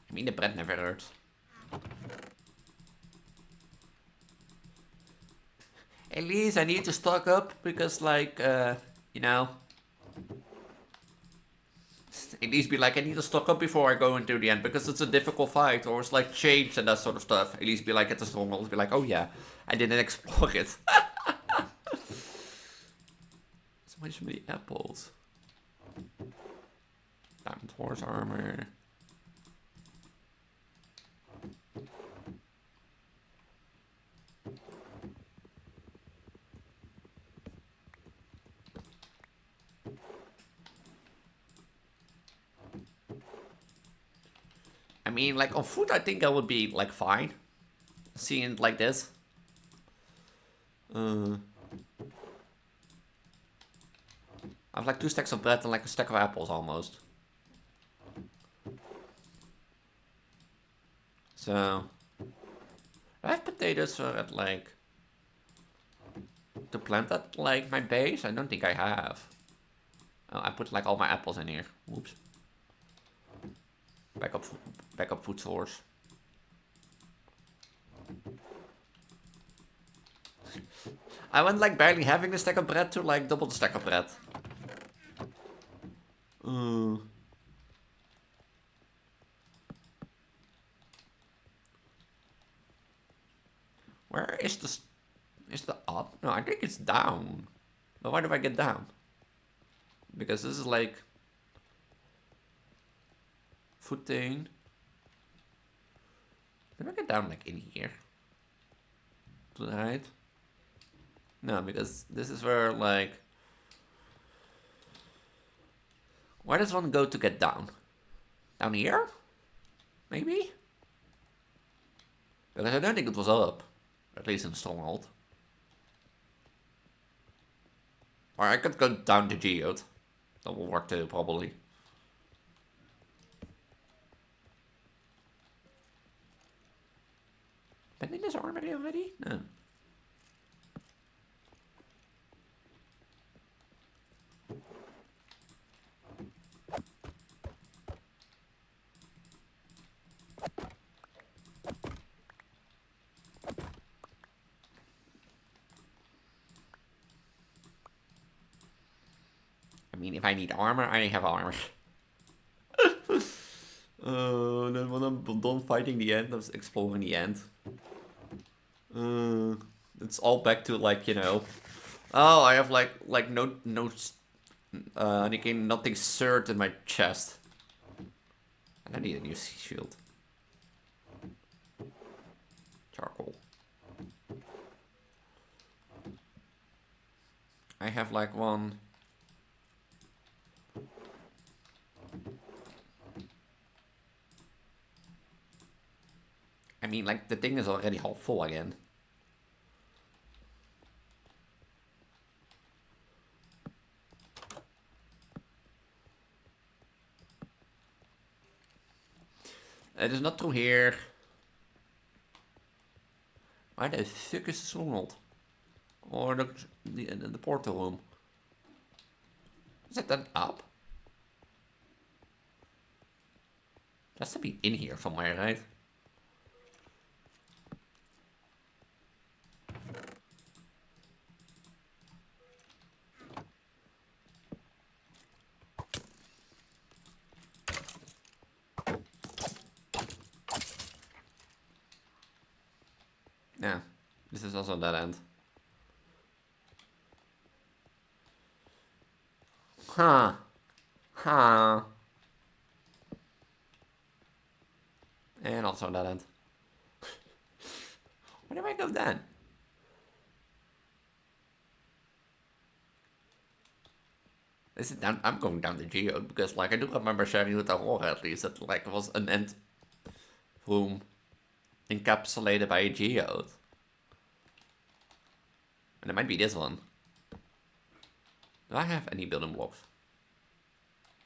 I mean, the bread never hurts. At least I need to stock up because, like, you know. At least be like, I need to stock up before I go into the end because it's a difficult fight or it's like changed and that sort of stuff. At least be like at the stronghold, be like, oh yeah, I didn't explore it. So many apples. Diamond horse armor. I mean, like, on foot, I think I would be, like, fine. Seeing it like this. I have, like, 2 stacks of bread and, like, a stack of apples, almost. So... I have potatoes at, like... to plant at, like, my base? I don't think I have. Oh, I put, like, all my apples in here. Oops. Backup food source. I went like barely having a stack of bread to like double the stack of bread. Where is the... is the up? No, I think it's down. But why do I get down? Because this is like... footing. Did I get down like in here? To the right? No, because this is where like... where does one go to get down? Down here? Maybe? Because I don't think it was up. At least in Stronghold. Or I could go down to Geode. That will work too, probably. Been in this armory already? No. I need armor, I have armor. Then when I'm done fighting the end, I was exploring the end. It's all back to like, you know. Oh, I have like again, nothing surged in my chest. And I need a new shield. Charcoal. I have like one. I mean, like, the thing is already half full again. It is not through here. Where the fuck is the stronghold? Or the portal room? Is it then up? It has to be in here somewhere, right? Yeah, this is also that end. Huh. Huh. And also that end. Where do I go then? Is it down? I'm going down the geode because, like, I do remember sharing with Aurora at least that, like, it was an end room encapsulated by a geode. And it might be this one. Do I have any building blocks?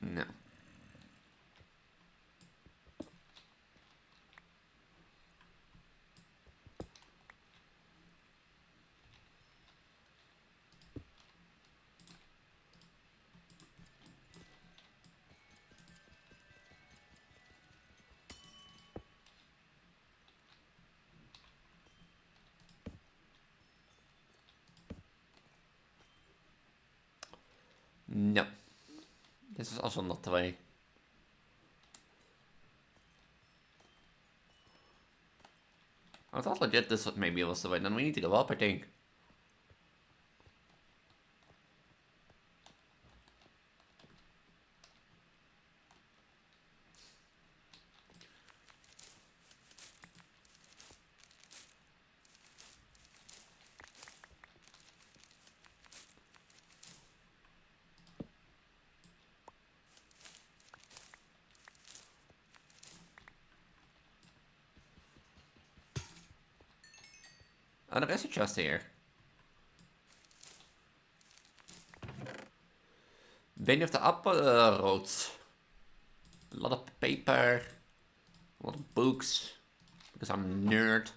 No. No. This is also not the way. I thought legit this maybe was the way. Then we need to go up, I think. Oh, there is a chest here. Many of the upper roads. A lot of paper. A lot of books. Because I'm a nerd.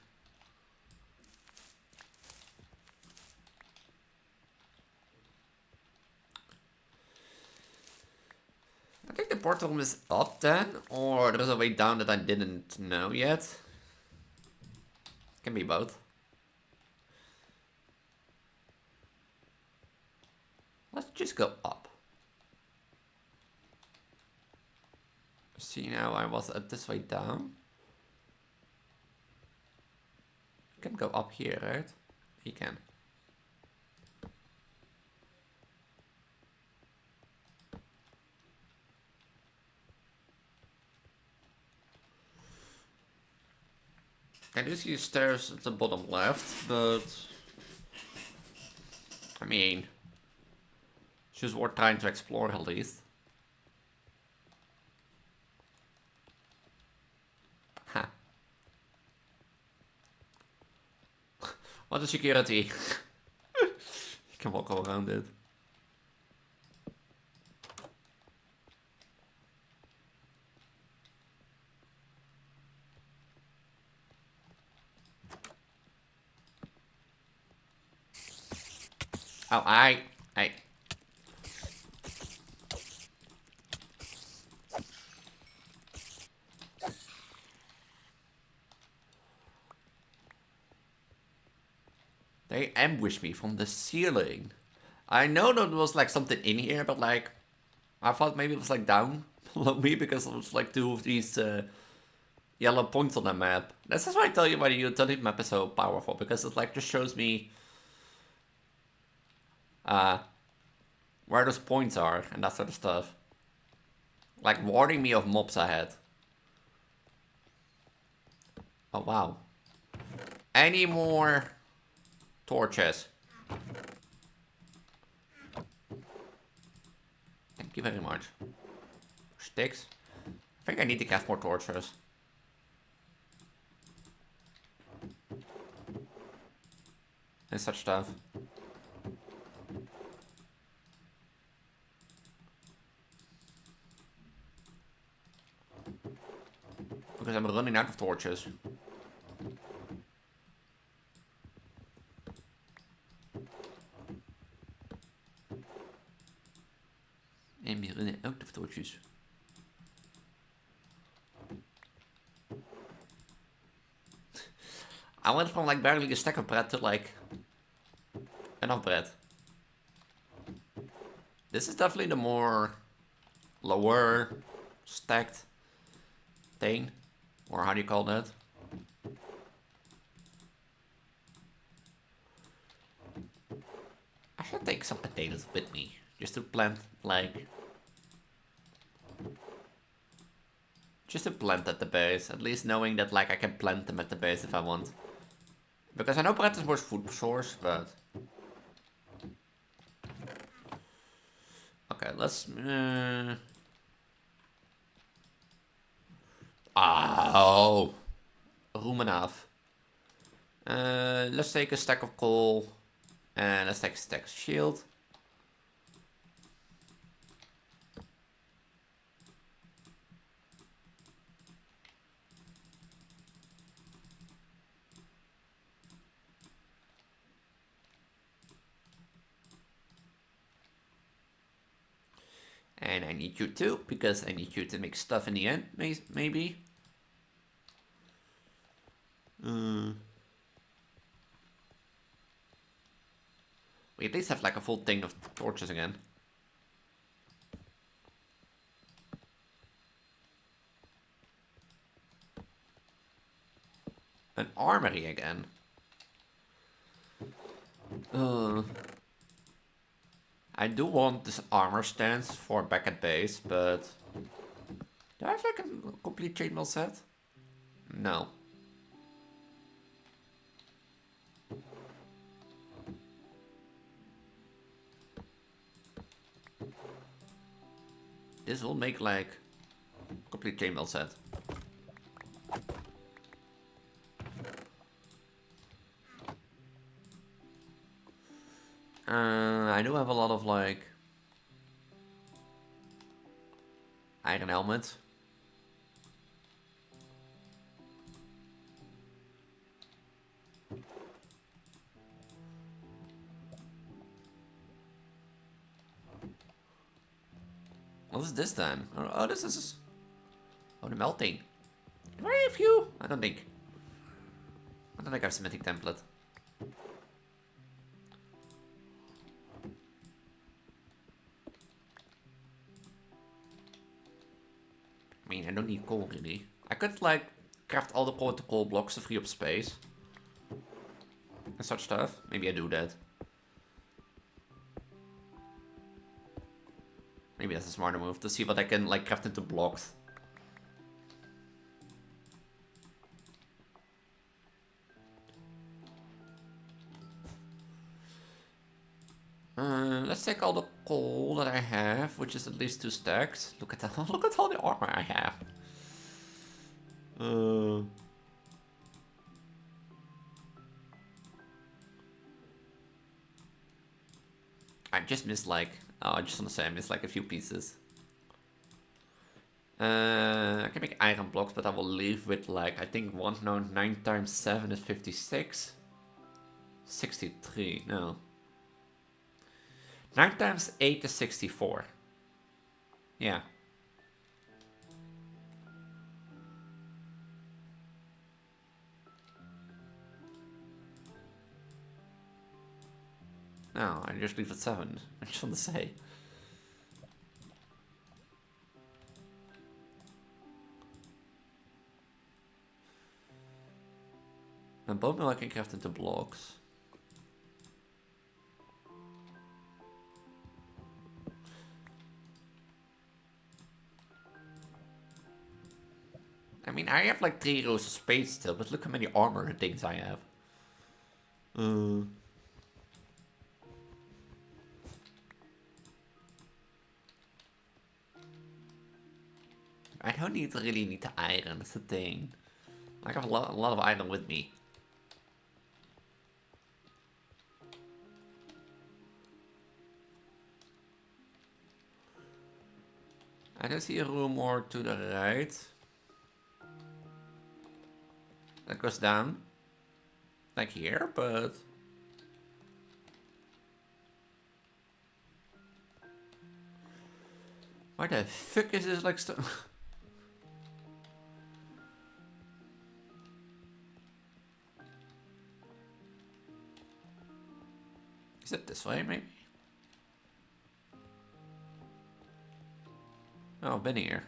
I think the portal room is up then. Or there's a way down that I didn't know yet. Can be both. Let's just go up. See, now I was at this way down. You can go up here, right? You can. I do see stairs at the bottom left, but I mean, it's just worth trying to explore at least. Ha. What a security. You can walk all around it. Oh, I. They ambushed me from the ceiling. I know there was like something in here, but like, I thought maybe it was like down below me because it was like two of these yellow points on the map. This is why I tell you why the utility map is so powerful, because it like just shows me where those points are and that sort of stuff. Like warning me of mobs ahead. Oh wow. Any more torches? Thank you very much. Sticks? I think I need to craft more torches. And such stuff. Because I'm running out of torches. And we're running out of torches. I went from like barely a stack of bread to like enough bread. This is definitely the more lower stacked thing. Or how do you call that? I should take some potatoes with me. Just to plant like... Just to plant at the base. At least knowing that like I can plant them at the base if I want. Because I know bread is more food source, but... Okay, let's... Oh! Room enough. Let's take a stack of coal. And let's take a stack of shield. And I need you too, because I need you to make stuff in the end, maybe. We at least have like a full thing of torches again. An armory again. I do want this armor stance for back at base, but... Do I have like a complete chainmail set? No. This will make like complete chainmail set. I do have a lot of like iron helmet. What is this then? Oh, this is... Oh, the melting. Do I have you? I don't think I have a Semitic template. I mean, I don't need coal really. I could like craft all the protocol blocks to free up space. And such stuff. Maybe I do that. Maybe that's a smarter move, to see what I can like craft into blocks. Let's take all the coal that I have, which is at least 2 stacks. Look at that! Look at all the armor I have. I just missed like... Oh, I just want to say I missed like a few pieces. I can make iron blocks, but I will leave with like... I think 9 times 7 is 56. 63, no. 9 times 8 is 64. Yeah. No, I just leave at 7. I just want to say. And bone meal I can craft into blocks. I mean, I have like 3 rows of spades still, but look how many armor things I have. I don't really need the iron, that's the thing. I have a lot of iron with me. I don't see a room more to the right. That goes down. Like here, but... Why the fuck is this like stone? Is it this way, maybe? Oh, I've been here.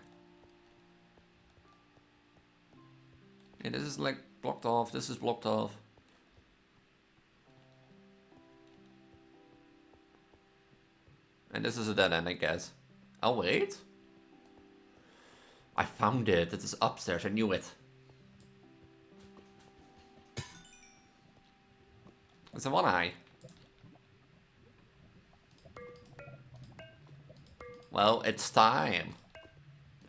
Yeah, this is like blocked off, this is blocked off. And this is a dead end, I guess. Oh, wait. I found it. It is upstairs. I knew it. It's a one eye. Well, it's time.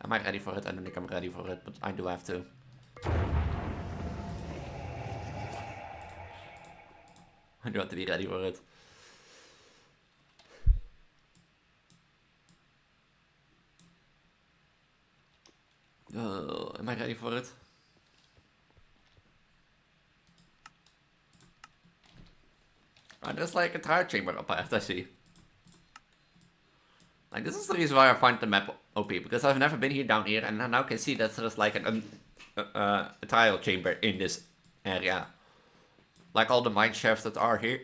Am I ready for it? I don't think I'm ready for it, but I do have to. I do have to be ready for it. Am I ready for it? Oh, there's like a trial chamber up ahead, I see. Like, this is the reason why I find the map OP, because I've never been here down here, and I now can see that there's like a trial chamber in this area. Like all the mine shafts that are here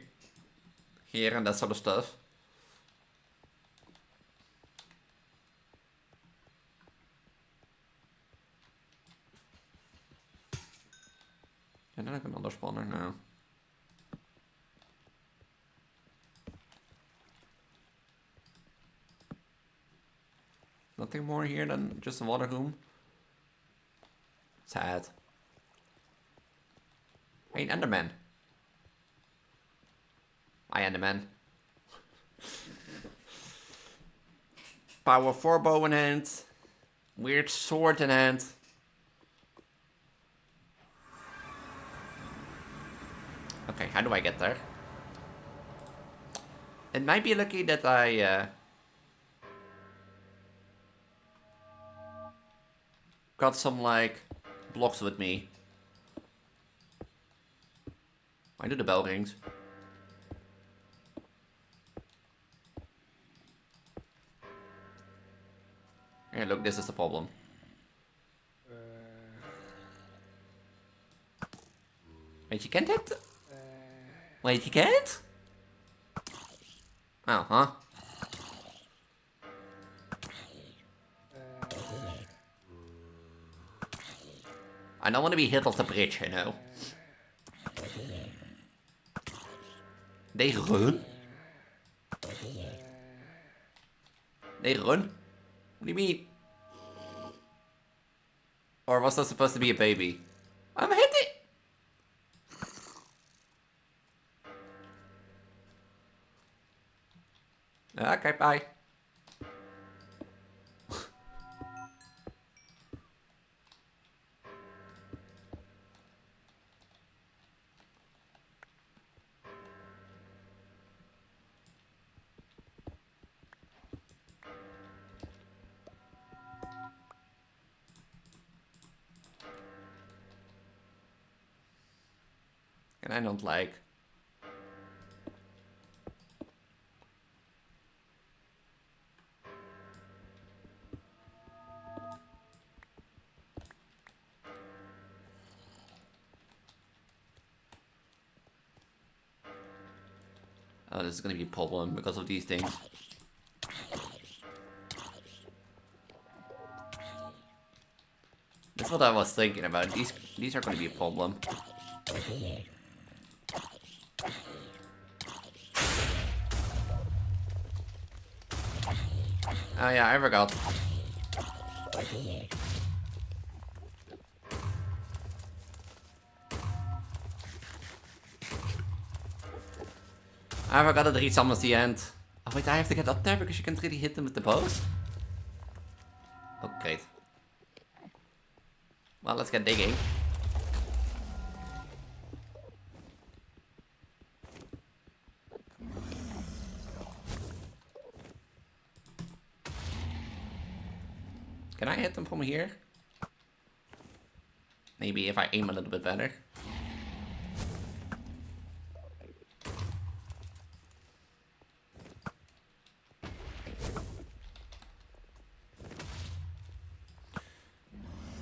and that sort of stuff. And then I have another spawner now. Nothing more here than just a water room. Sad. Hey, an Enderman. Hi, Enderman. Power 4 bow in hand. Weird sword in hand. Okay, how do I get there? It might be lucky that I got some like blocks with me. Why do the bell rings? Here, look, this is the problem. Wait, you can't hit? Wait, you can't? Oh, huh? I don't want to be hit off the bridge, you know. They run? They run? What do you mean? Or was that supposed to be a baby? I'm hitting! Okay, bye. And I don't like. Oh, this is gonna be a problem because of these things. That's what I was thinking about. These are gonna be a problem. Oh yeah, I forgot. I forgot that he summons the end. Oh wait, I have to get up there because you can't really hit them with the bows? Oh great. Well, let's get digging. Can I hit them from here? Maybe if I aim a little bit better.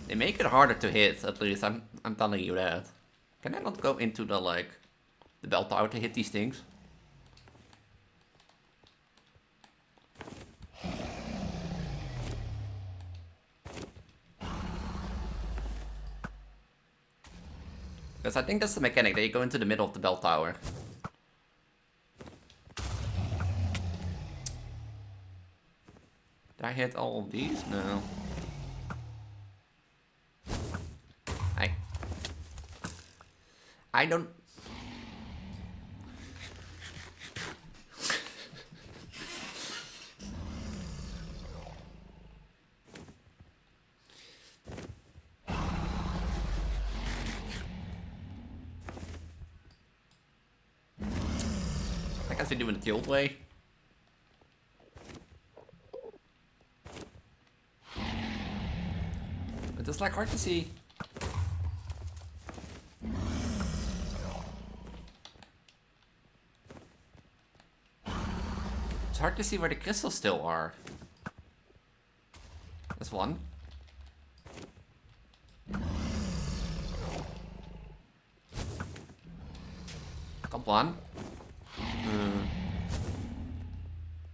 They make it harder to hit, at least. I'm telling you that. Can I not go into the the bell tower to hit these things? Because I think that's the mechanic, that you go into the middle of the bell tower. Did I hit all of these? No. I don't... I guess they do it the old way. But it's like hard to see. It's hard to see where the crystals still are. That's one. Got one.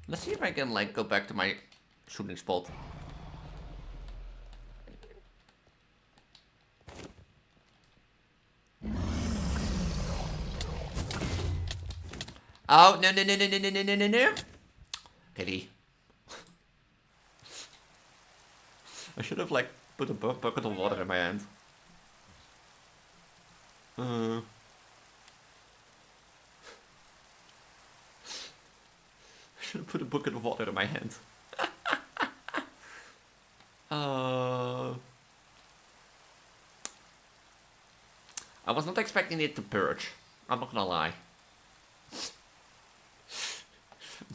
Let's see if I can go back to my shooting spot. Oh, no, no, no, no, no, no, no, no, no, no. Pity. I should have, put a bucket of water in my hand. I should have put a bucket of water in my hand. I was not expecting it to purge. I'm not gonna lie.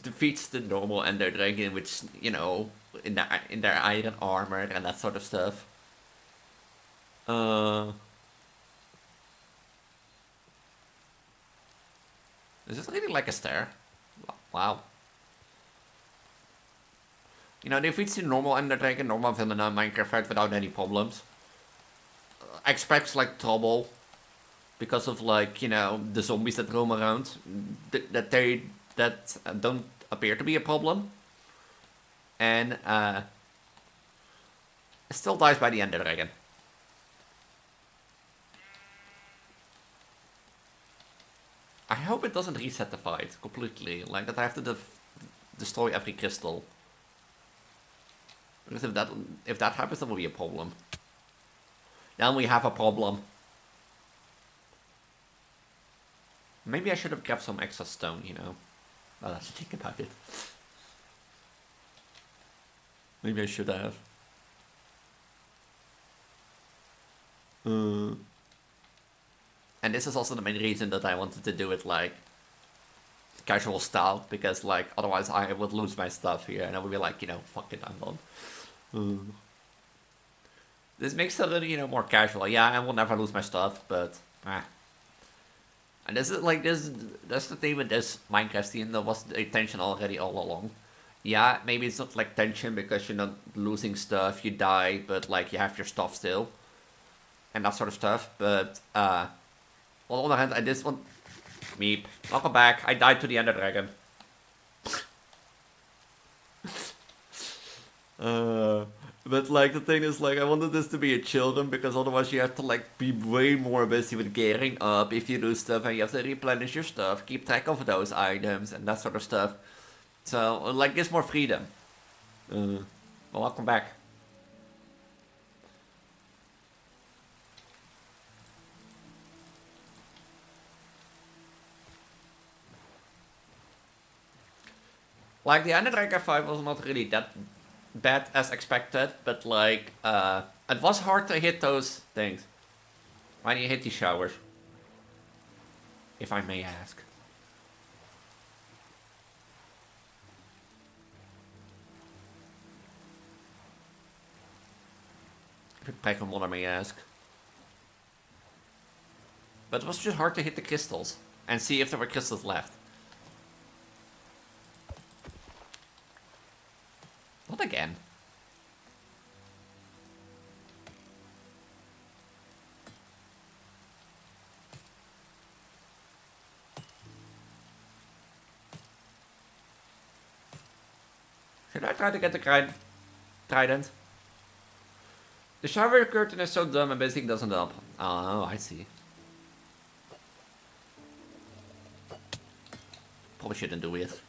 Defeats the normal Ender Dragon, which, you know, in their iron armor and that sort of stuff. Is this really like a stair? Wow. You know, defeats the normal Ender Dragon, normal villain in Minecraft fight without any problems. Expects trouble because of you know, the zombies that roam around. That don't appear to be a problem. And still dies by the Ender Dragon. I hope it doesn't reset the fight completely, that I have to destroy every crystal. Because if that happens, that will be a problem. Then we have a problem. Maybe I should have kept some extra stone, you know. Now that I think about it. Maybe I should have. And this is also the main reason that I wanted to do it casual style, because otherwise I would lose my stuff here and I would be you know, fuck it, I'm done. This makes it a little, you know, more casual. Yeah, I will never lose my stuff, but and this is that's the thing with this Minecraft scene. That was the intention already all along. Yeah, maybe it's not tension because you're not losing stuff, you die, but you have your stuff still. And that sort of stuff, but on the other hand, I just want... Meep. Welcome back. I died to the Ender Dragon. But like the thing is like I wanted this to be a children because otherwise you have to like be way more busy with gearing up if you lose stuff and you have to replenish your stuff, keep track of those items and that sort of stuff. So like gives more freedom. Well, welcome back. Like the Underdragon 5 was not really that bad as expected, but like it was hard to hit those things. Why do you hit these showers? If I may ask. If Pokemon may ask. But it was just hard to hit the crystals and see if there were crystals left. Not again. Should I try to get the trident? The shower curtain is so dumb and basically doesn't help. Oh, I see. Probably shouldn't do it.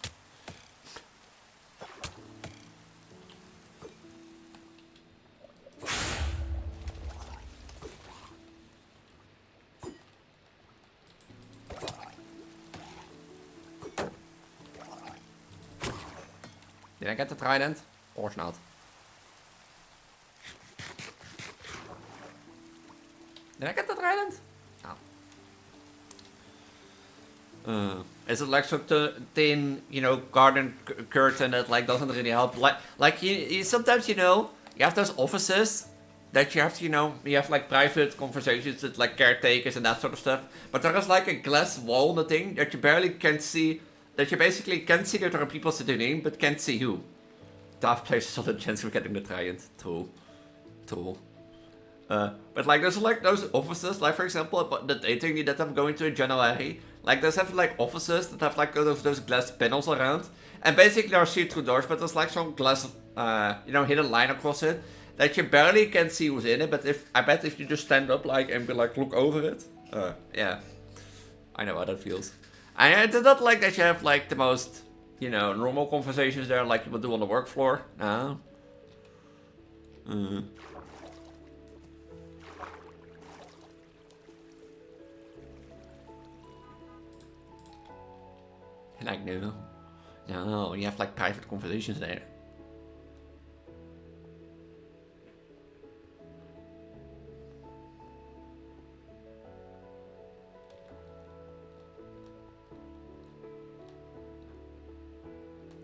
Did I get the trident? Of course not. Did I get the trident? Oh. Is it like some thin, you know, garden curtain that like doesn't really help? Like you sometimes, you know, you have those offices that you have to, you know, you have like private conversations with like caretakers and that sort of stuff. But there is like a glass wall in the thing that you barely can see, that you basically can see that there are people sitting in, but can't see who. Daft places on the chance of getting the trident. True. But like there's like those offices, like for example the dating that I'm going to in January, like there's have like offices that have like those glass panels around, and basically there are see-through doors, but there's like some glass, you know, hidden line across it that you barely can see who's in it. But I bet if you just stand up like and be like look over it, yeah, I know how that feels. I do not like that you have like the most, you know, normal conversations there like you would do on the work floor. No. Like, no, you have like private conversations there.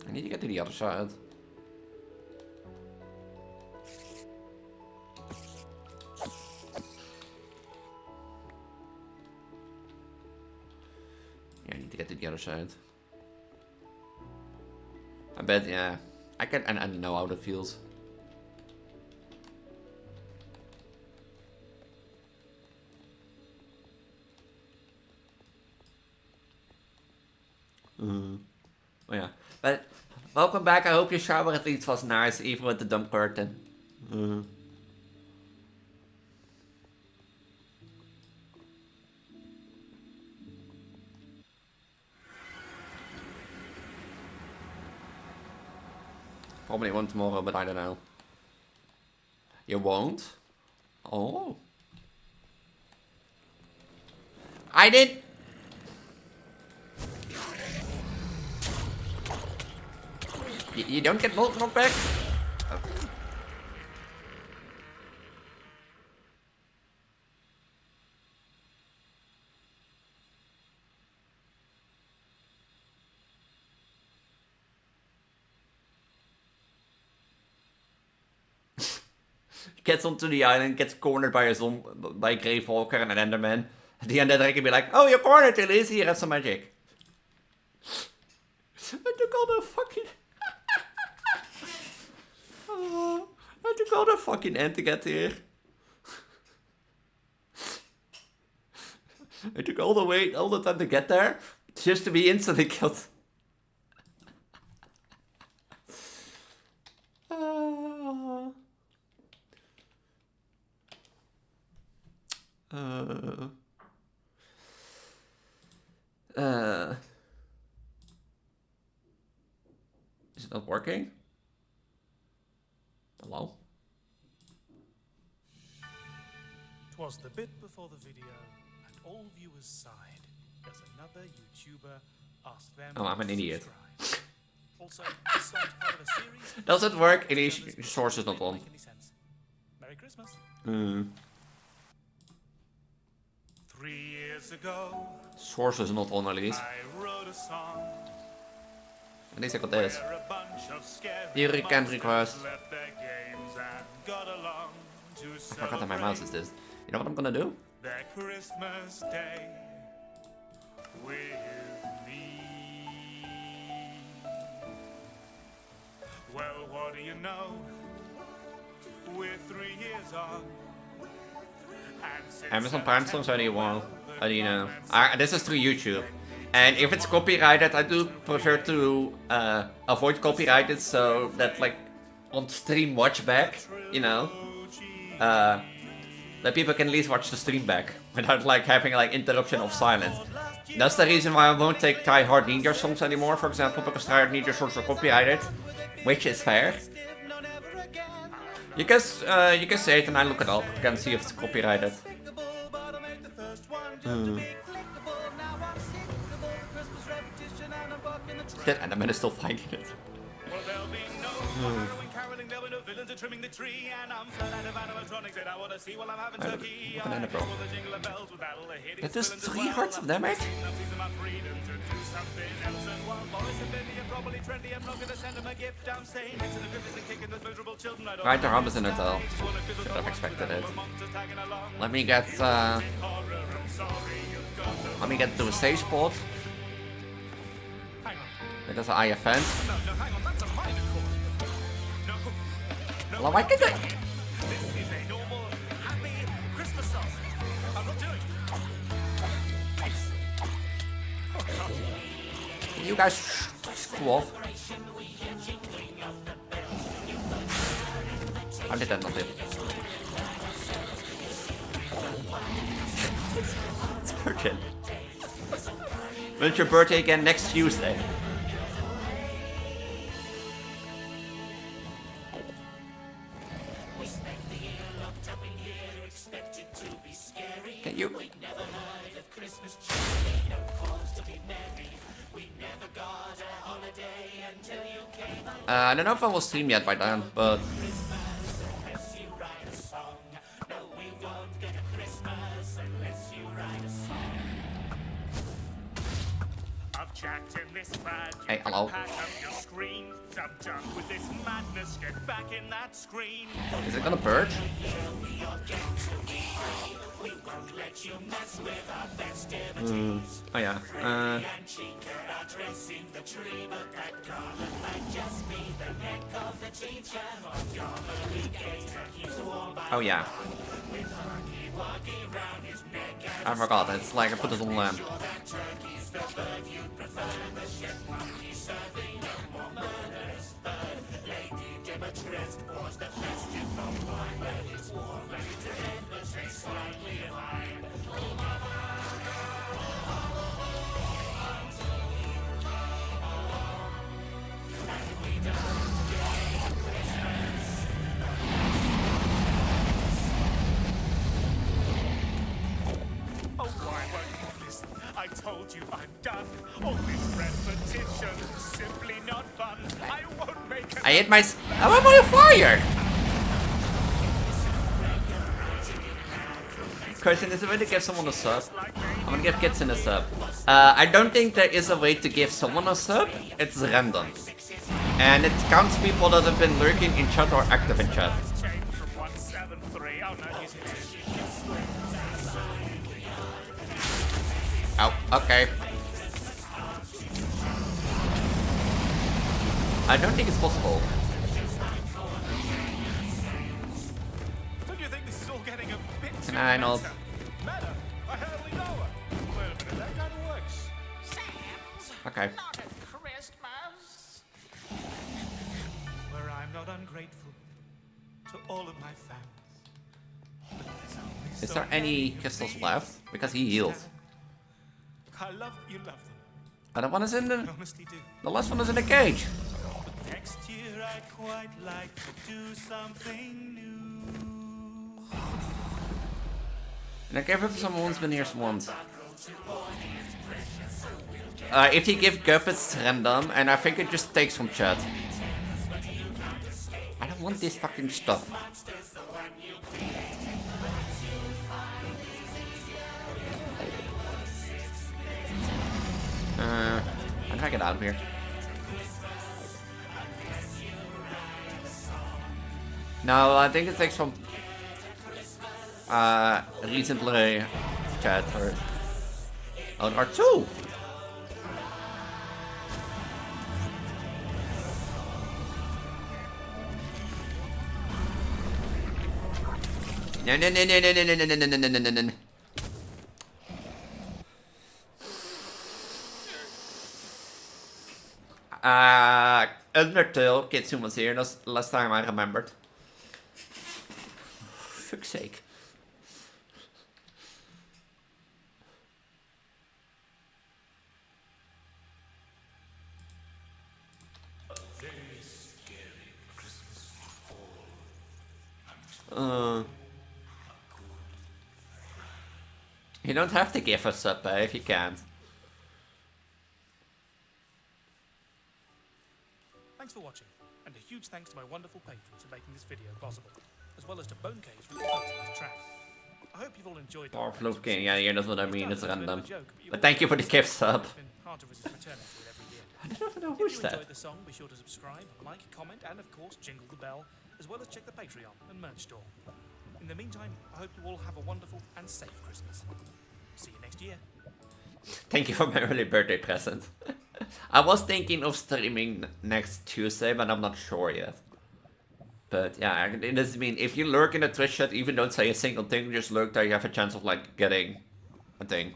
I need to get to the other side. Yeah, I need to get to the other side. I bet, yeah. I know how that feels. Oh yeah. But welcome back. I hope your shower at least was nice, even with the dumb curtain. Probably won't tomorrow, but I don't know. You won't? Oh. I did. You don't get knocked back? Gets onto the island, gets cornered by by a Grave Walker and an Enderman. At the end, they can be like, "Oh, you're cornered, Elise. Here, have some magic." I took all the fucking. I took all the fucking end to get here. I took all the time to get there, just to be instantly killed. not working? Hello? Twas the bit before the video, and all viewers sighed as another YouTuber asked them. Oh, I'm an to idiot. subscribe. Also, this song's part of a series. Does it work? It is source is not on. Make any sense. Merry Christmas. 3 years ago, Source is not on at least. I wrote a song. At least I got this. where a bunch of scary You can monsters request. left their games and got along to I forgot that my mouse is celebrate this. You know what I'm gonna do? their Christmas day with me. Well, what do you know? We're 3 years on. And since Amazon Prime songs only one. How do you know? This is through YouTube. And if it's copyrighted, I do prefer to avoid copyrighted so that like on stream watch back, you know, that people can at least watch the stream back without like having like interruption of silence. That's the reason why I won't take Try Hard Ninja songs anymore, for example, because Try Hard Ninja songs are copyrighted, which is fair. You can say it and I look it up. You can see if it's copyrighted. That anime is still finding it. well, there'll be no harrowing caroling, there'll be no villains are trimming the tree, and I'm flat out of animatronics that I want to see while I'm having turkey. Banana bro. Will the jingle of bells with battle of hitting That does villains as 3 well. hearts of damage? I'm seizing my freedom to do something else, and while Boris and Benny are probably trendy, I'm not gonna send them a gift. I'm saying it's in the griffins and kicking those miserable children. I don't Right, the want hub is in it though. to wanna fiddle Should the have ones expected without it. the monsters tagging along. Let me get Horror, I'm sorry, you've got the let me get to a safe spot. hang on. Because I offend. No, hang on, that's a minor chord. No, Well, why can't I? this is a normal, happy Christmas song. I'm not doing it. Oh, God. Can you guys screw off? How did that not hit? It's virgin. When's your birthday again? Next Tuesday. Can you? I don't know if I will stream yet by then, but I've jacked in this bad. You Hey, can hello. pack up your screen. I'm done with this madness. Get back in that screen. is it gonna purge? Oh yeah. Oh yeah. I forgot. It's like I put it on lamp. Oh, why won't you listen? I told you I'm done. All this repetition, simply not fun. I won't make it. I hit my. I'm on fire. Question is, a way to give someone a sub? I'm gonna give Kitson a sub. I don't think there is a way to give someone a sub. It's random. And it counts people that have been lurking in chat or active in chat. Change from 173. Oh, no, he's Oh, okay. I don't think it's possible. Don't you think this is all getting a bit Can too I not? meta? Meta? I hardly know her. Wait a minute, that kind of works. Okay. Not at Christmas. Where I'm not ungrateful to all of my fans. But there's only Is so there any many crystals of left? these. Because he healed. I love you, love them. Other one is in the. I honestly do. The last one is in the cage. But Next year I'd quite like to do something new. And I gave him some once veneers once. If you give Guppets random, and I think it just takes from chat. I don't want this fucking stuff. How do I get out of here? No, I think it takes from recently chat or two. No. Undertale Kitsune was here last time I remembered. Fuck's sake. You don't have to give us up if you can't. Thanks for watching, and a huge thanks to my wonderful patrons for making this video possible, as well as to Bonecage for posting this track. I hope you've all enjoyed Powerful game, yeah, that's what I mean, it's random. But thank you for the gift sub. I don't know If who's you that. enjoyed the song, be sure to subscribe, like, comment, and of course jingle the bell, as well as check the Patreon and merch store. In the meantime, I hope you all have a wonderful and safe Christmas. See you next year. Thank you for my early birthday present. I was thinking of streaming next Tuesday, but I'm not sure yet. But yeah, it doesn't mean if you lurk in the Twitch chat, even don't say a single thing, just lurk there, you have a chance of like getting a thing.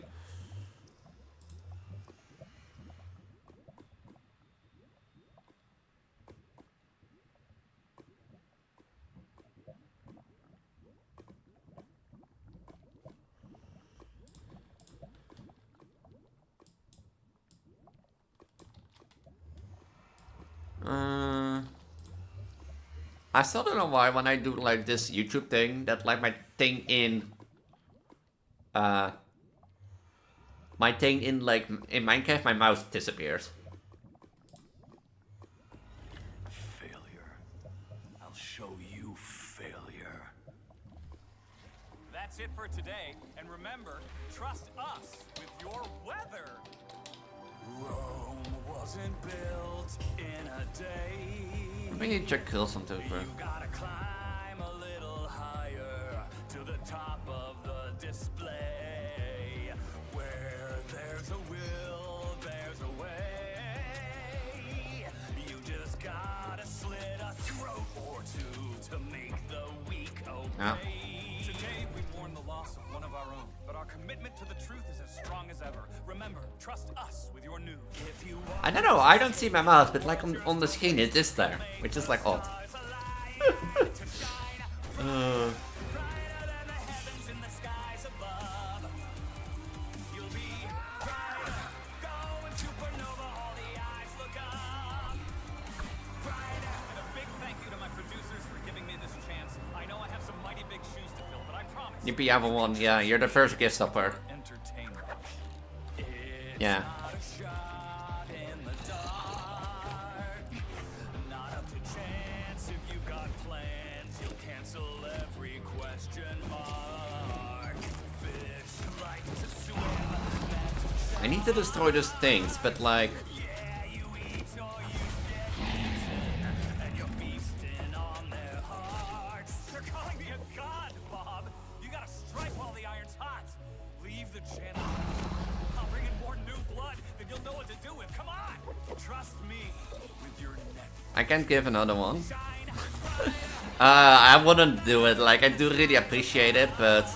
I still don't know why when I do like this YouTube thing, that like my thing in like in Minecraft, my mouse disappears. Failure. I'll show you failure. That's it for today, and remember, trust us with your weather. Rome wasn't built in a day. We need to check kills on Vtuber. You gotta climb a little higher to the top of the display. Where there's a will, there's a way. You just gotta slit a throat or two to make the weak obey. Yeah. Today, we mourn the loss of one of our own, but our commitment to the truth is as strong as ever. Remember, trust us with your news. If you I don't know, I don't see my mouse, but like on the screen it is there, which is like odd. Yippee, everyone, yeah, you're the first gift stopper. Yeah. I need to destroy those things, but like... I can't give another one. I wouldn't do it, like I do really appreciate it, but...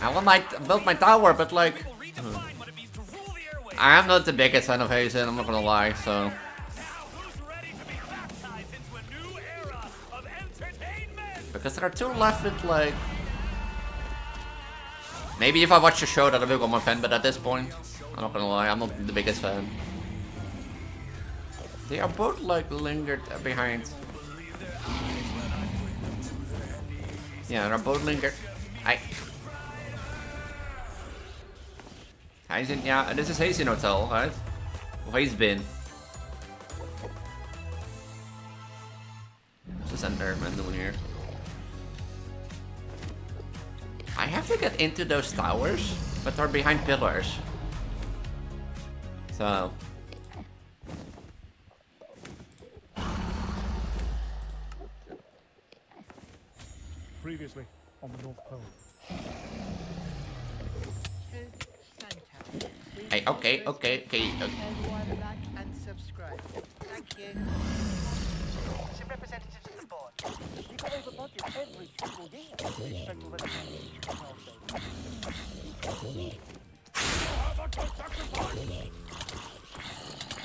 I want build my tower, but like... I'm not the biggest fan of Hazen, I'm not gonna lie, so... Because there are two left with like... Maybe if I watch the show that I will become a fan, but at this point, I'm not gonna lie, I'm not the biggest fan. They are both like lingered behind. Yeah, they're both lingered. Hij is in, ja, dit is Hayes in hotel, right? Of he's been. Wat is de Enderman doen hier? I have to get into those towers, but they're behind pillars. So. Previously on the North Pole. Hey, okay. And subscribe. Thank you. Some representatives of the board. You go over budget every single year.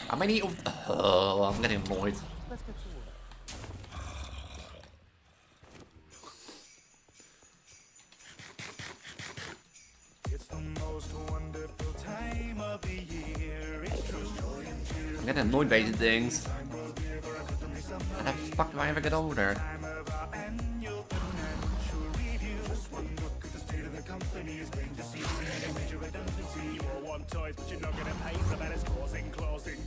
How many of... Oh, I'm getting annoyed. Let's get to work. It's the most wonderful time of the year. It's true. I'm getting annoyed by these things. How the fuck do I ever get over there? Toys, but you're not gonna pay for that. It's causing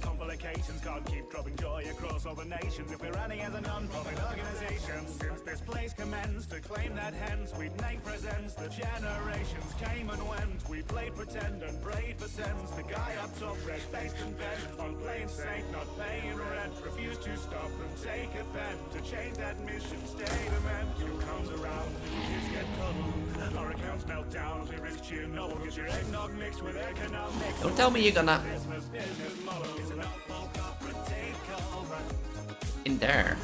complications. Can't keep dropping joy across all the nations if we're running as a non-profit organization. Since this place commenced to claim that hence we'd make presents. The generations came and went. We played pretend and prayed for sense. The guy up top red-faced and bent on plain sake, not paying rent. Refused to stop and take a pen to change that mission. Stay the man who comes around. Kids get cuddled. Our accounts melt down. We risk Chernobyl. Get your eggnog mixed with economics. Don't tell me you're gonna... In there.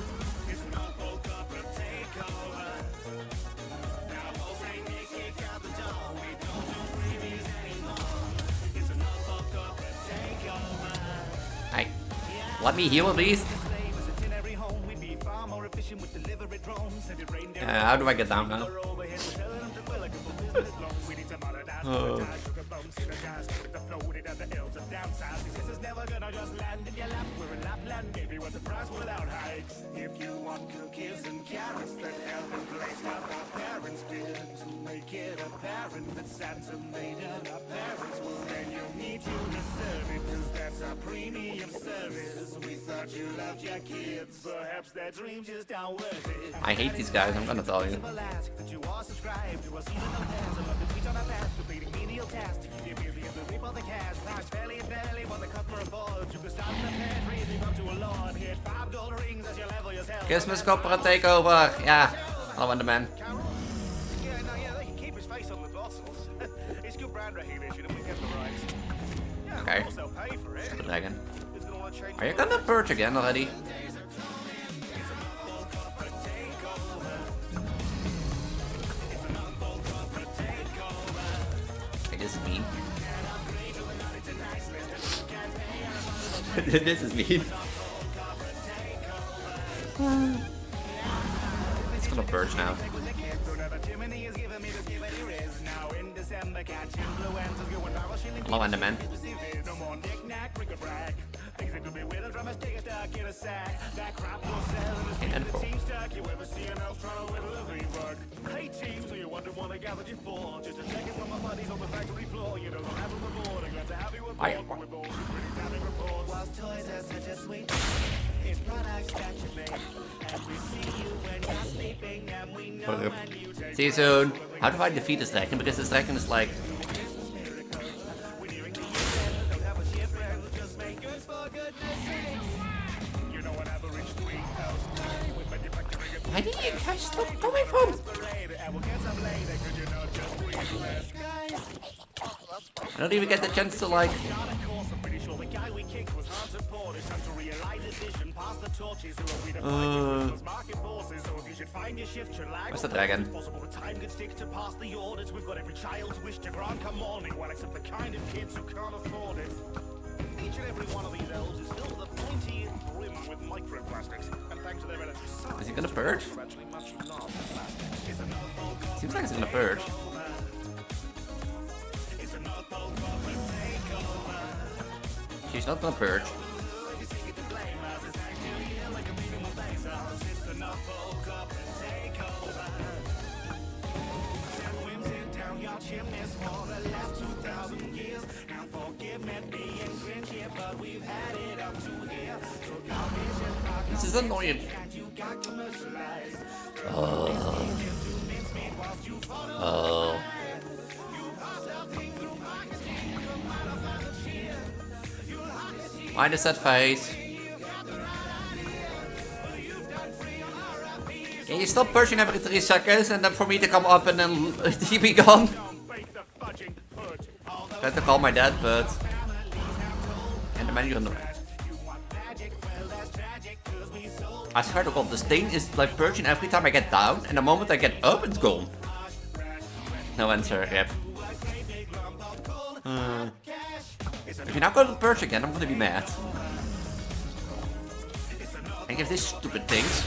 Hey, let me heal at least. How do I get down now? Oh. If you want cookies and carrots that have been placed out by parents' beards to make it apparent that Santa made an appearance, well then you need to reserve it, cause that's a premium service. We thought you loved your kids, perhaps their dreams just aren't worth it. I hate these guys, I'm gonna tell you. That you are subscribed to a season of ads, I love the tweet on a path, completing menial tasks to keep you busy and to reap all the cash. Price fairly and barely what the customer affords. You can start in the pantry and leave up to a lord. Here's 5 gold rings as you level yourself. Christmas corporate takeover. Yeah, hello Enderman. Yeah, no, yeah, they can keep his face on the bottles. It's good brand recognition if we get the rights. Yeah, Okay. of course they'll pay for it. Dragon. It's gonna want to change Are you gonna purge again already? Okay, this is mean. This is mean. It's gonna purge now. Hello Enderman. And info. Hey teams, so you wonder what I gathered you for? Just a check in from my buddies on the factory floor. You know, don't have a reward. I'm glad to have you aboard. We've all some pretty damning reports. Whilst toys are such a sweet it's products that you make. And we see you when you're sleeping, and we know when you take. See you soon. How do I defeat this dragon? Because this dragon is like... Where did you guys stop coming from? I don't even get the chance to like... Where's the dragon? Each and every one of these elves is filled with a pointy rim with microplastics, and thanks to their relative size, Is he gonna purge? are actually much larger. Seems like he's gonna purge. She's not gonna purge. This is annoying. Oh. Why does that face? Can you stop purging every 3 seconds and then for me to come up and then he be gone? Tried to call my dad, but... And the menu on the... I swear to God, the stain is like purging every time I get down, and the moment I get up, it's gone. No answer, yep. If you're not going to purge again, I'm gonna be mad. And give these stupid things.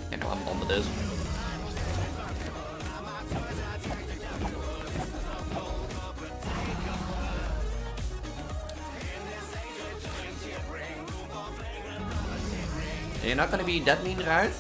You know, I'm done with this. You're not gonna be that mean, right?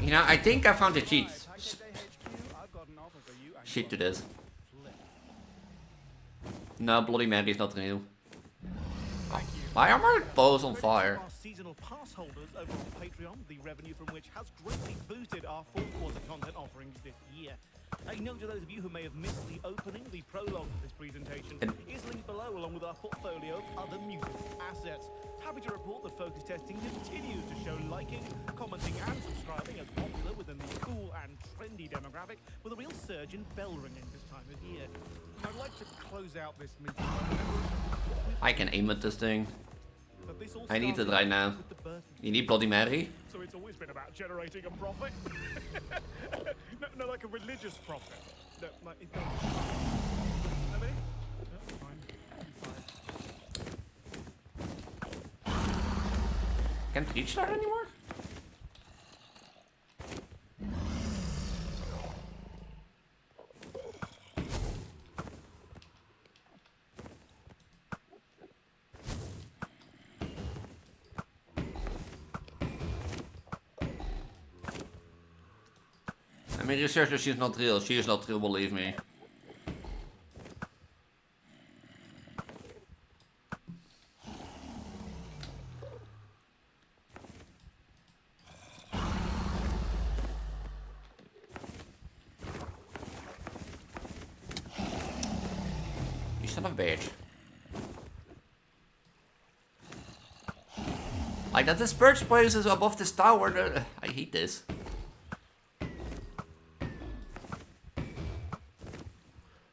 You know, I think I found the cheats. Shit to this. No, Bloody Mary is not real. Why are my balls on fire? Seasonal pass holders over on Patreon, the revenue from which has greatly boosted our fourth quarter content offerings this year. A note to those of you who may have missed the opening, the prologue of this presentation is linked below along with our portfolio of other music assets. Happy to report that focus testing continues to show liking, commenting and subscribing as popular within the cool and trendy demographic, with a real surge in bell ringing this time of year. I'd like to close out this meeting. I can aim at this thing. I need it right now. You need Bloody Mary? So it's always been about generating a profit? no, like a religious profit. No, like it doesn't. Nobody? No, fine. Can't reach that anymore? I mean, researcher, she's not real. She is not real, believe me. You son of a bitch. Like that this birch place is above this tower. I hate this.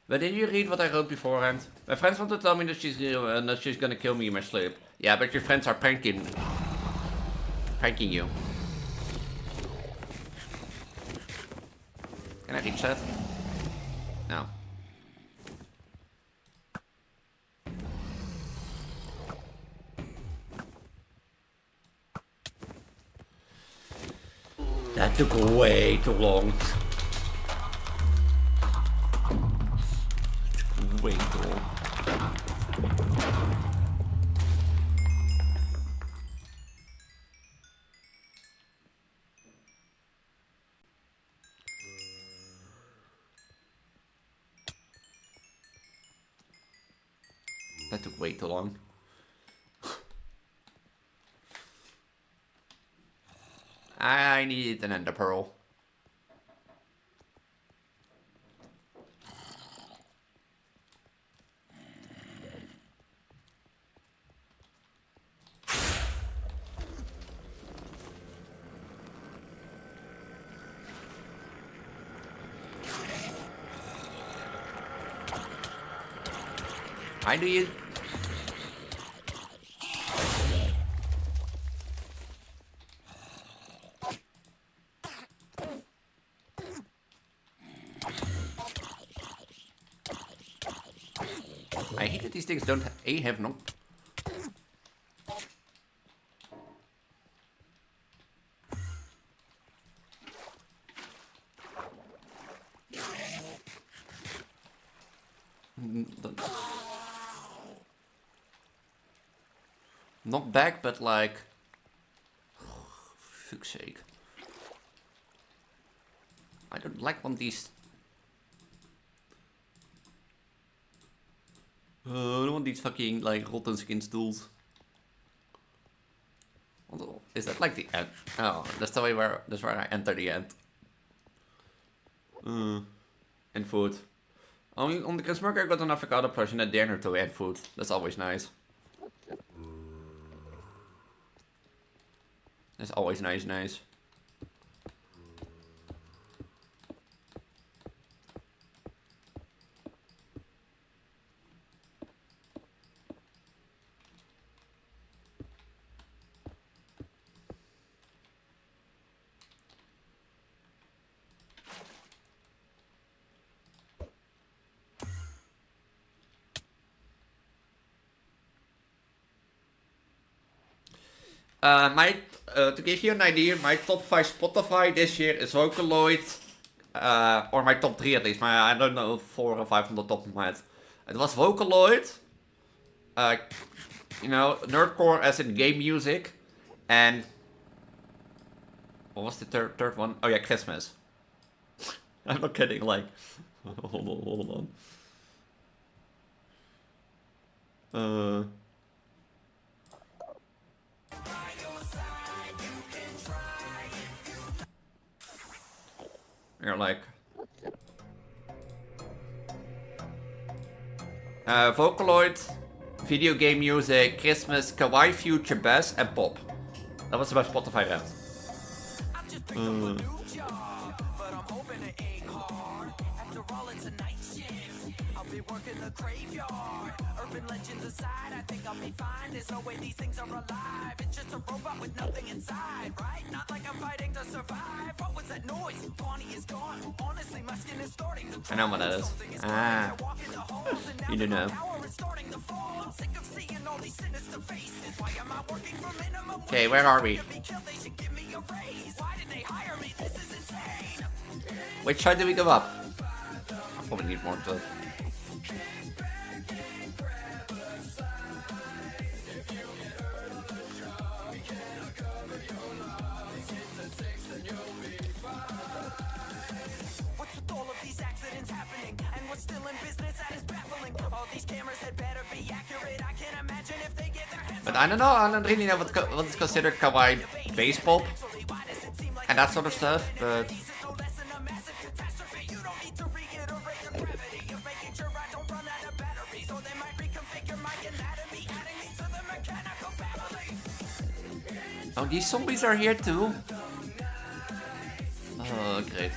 But did you read what I wrote beforehand? My friends want to tell me that she's real and that she's gonna kill me in my sleep. Yeah, but your friends are pranking you. Can I reach that? No. That took way too long. Way too long. That took way too long. I need an ender pearl. Why do you... I hate that these things don't have no... Not back, but like... Fuck's sake. I don't like one of these... I don't want these fucking like rotten skin stools. Is that like the end? Oh, that's the way where I enter the end. And food. Only on the Christmas I got an avocado plush and a dinner to add food. That's always nice. That's always nice. To give you an idea, my top 5 Spotify this year is Vocaloid, or my top 3 at least, I don't know 4 or 5 on the top of my head. It was Vocaloid, you know, nerdcore as in game music, and what was the third one? Oh yeah, Christmas. I'm not kidding, like, hold on. You're like... Vocaloid, video game music, Christmas, Kawaii Future Bass, and Pop. That was my Spotify rap. Working the graveyard. Urban legends aside, I think I'll be fine. There's no way these things are alive. It's just a robot with nothing inside, right? Not like I'm fighting to survive. What was that noise? Bonnie is gone. Honestly, my skin is starting to I know what that is. Ah. You do know. Okay, where are we? Which side did we go up? I probably need more to... But I don't know, I don't really know what is considered kawaii bass pop and that sort of stuff, but... Oh, these zombies are here too? Oh, great.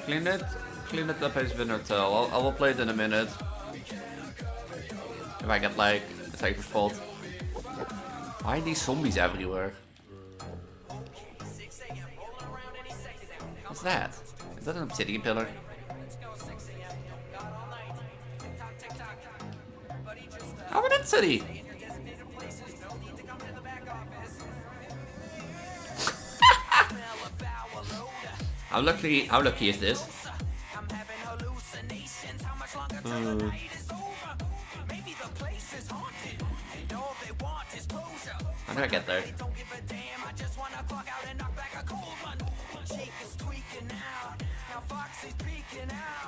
Clean it up as winner tell. I will play it in a minute. If I get like a safer spot. Why are these zombies everywhere? What's that? Is that an obsidian pillar? How about that city? How lucky is this? How do I get there?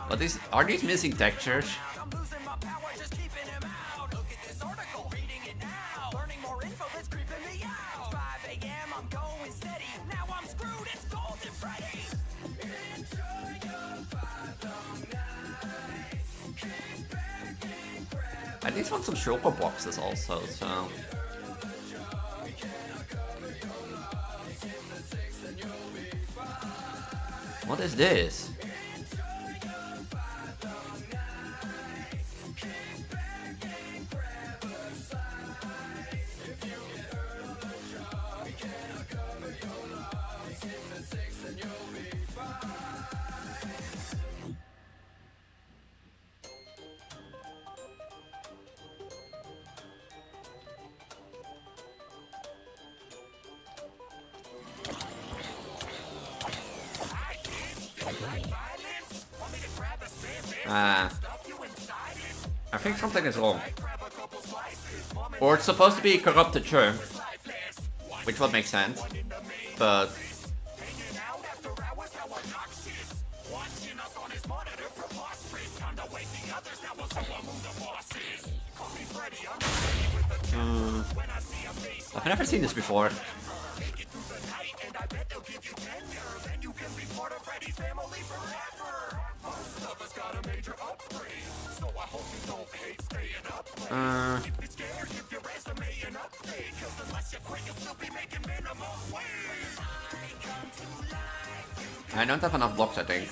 What is? Are these missing textures? I just want some shulker boxes also, so... What is this? I think something is wrong. Or it's supposed to be corrupted churn, which would make sense, but... I've never seen this before. I don't have enough blocks, I think.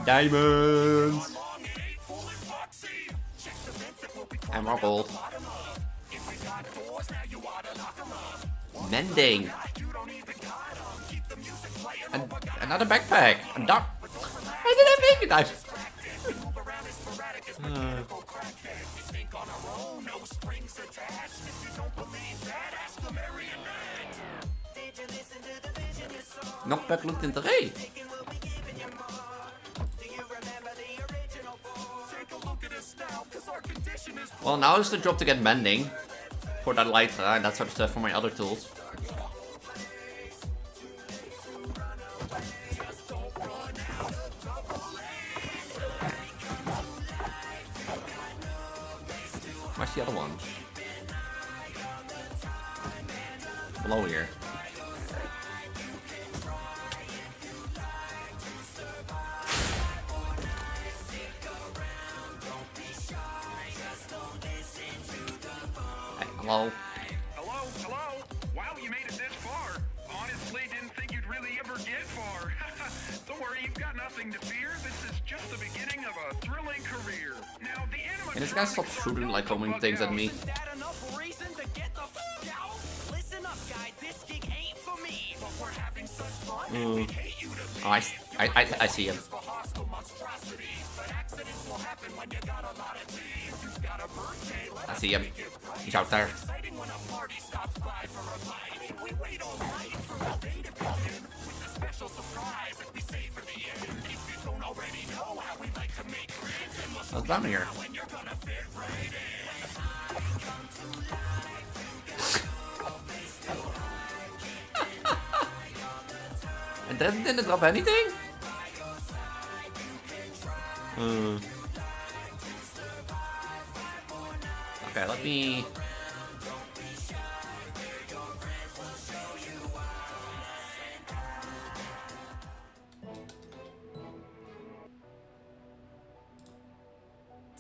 Diamonds! Emerald. Mending. Another backpack. A duck. Why did I make it? Knockback looked in the raid. Well, now is the job to get mending for that lighter and that sort of stuff for my other tools. Where's the other one? Below here. Hello? Hello? Hello? Wow, you made it this far. Honestly, didn't think you'd really ever get far. Don't worry, you've got nothing to fear. This is just the beginning of a thrilling career. Now, the animatronics... And this guy stops shooting like throwing things at me. I see him. I see him. He's out there. What's down here? And that didn't drop anything? Okay, let me...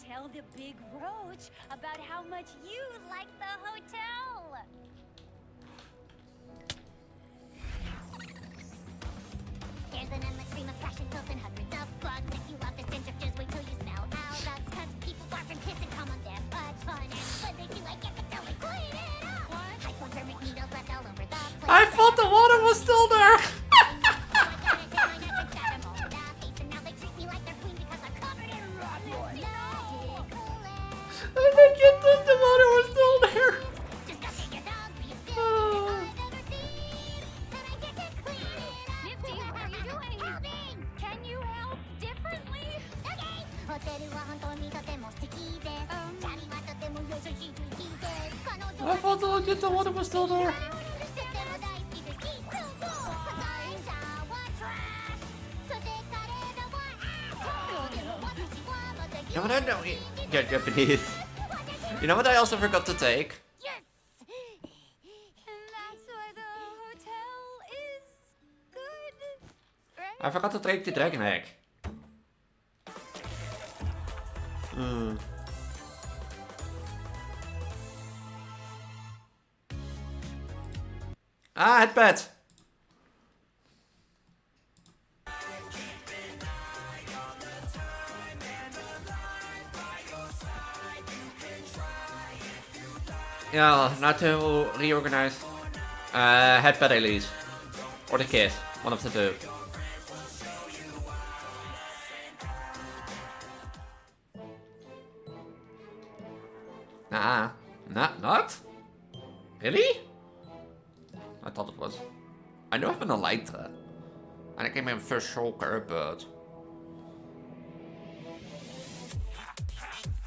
Tell the big roach about how much you like the hotel. There's an endless stream of passion filled and hundreds of bugs. If you want this stench, just wait till you smell our rugs. Cause people far from kiss and come on their butts. Fun and when they do, I get to tell me clean it up. Hypodermic needles left all over the place. I thought the water was still there! I think you thought the water was still there! Can you help differently? I thought the water was still there. You know what I don't get Japanese. You know what I also forgot to take? Yes! And that's why the hotel is good, right? I forgot to take the dragon egg. Ah, headband. Yeah, not to reorganize. Headband Elise. Or the kiss. One of the two. Nah. Not? Really? I thought it was. I know I've been a LINKTREE. And I came in first shulker, but...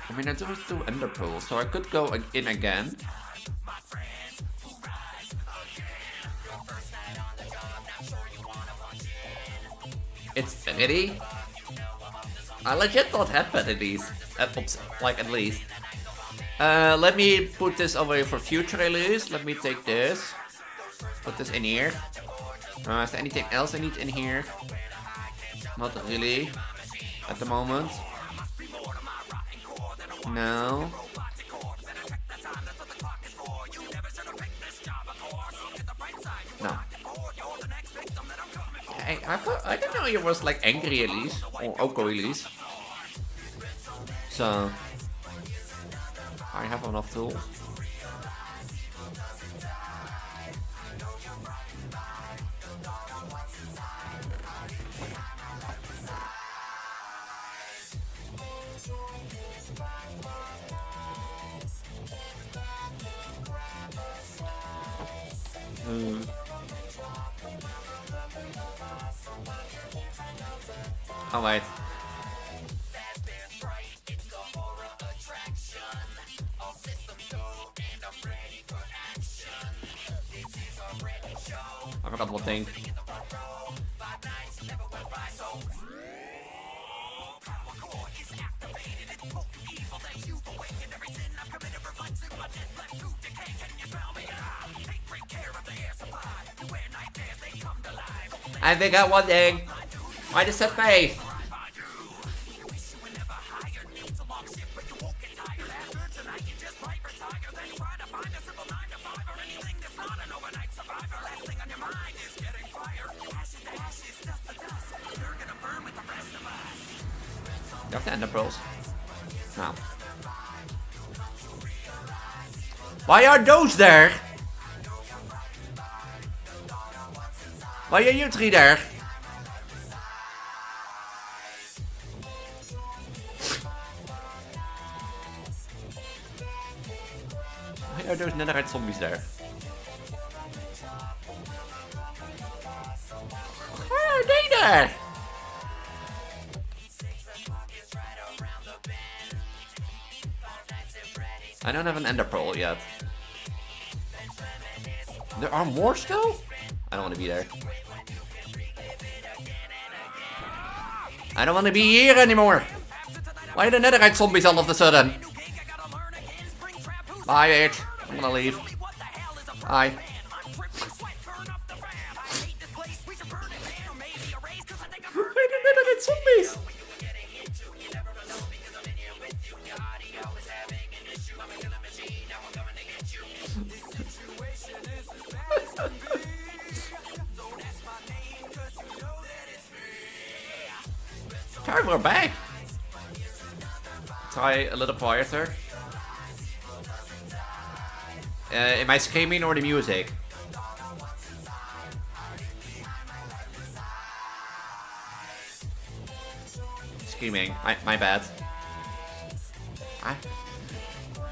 I mean, I do have 2 ender pearls, so I could go in again. It's ready. I legit thought headband at least. At least. Let me put this away for future release. Let me take this. Put this in here. Is there anything else I need in here? Not really. At the moment. No. No. I didn't know it was like angry Elise. Or Oko Elise. So... I have enough tools. Oh wait. I forgot one thing. I think I one thing. I just have faith. You have the ender pearls. No. Why are those there? Why are you 3 there? Why are those netherite zombies there? Why are they there? I don't have an ender pearl yet. There are more still? I don't want to be there. I don't want to be here anymore. Why are the netherite zombies all of a sudden? Bye, bitch. I'm gonna leave. Bye. Why the netherite zombies? Alright, we're back. Try a little quieter. Am I screaming or the music? Screaming. My bad.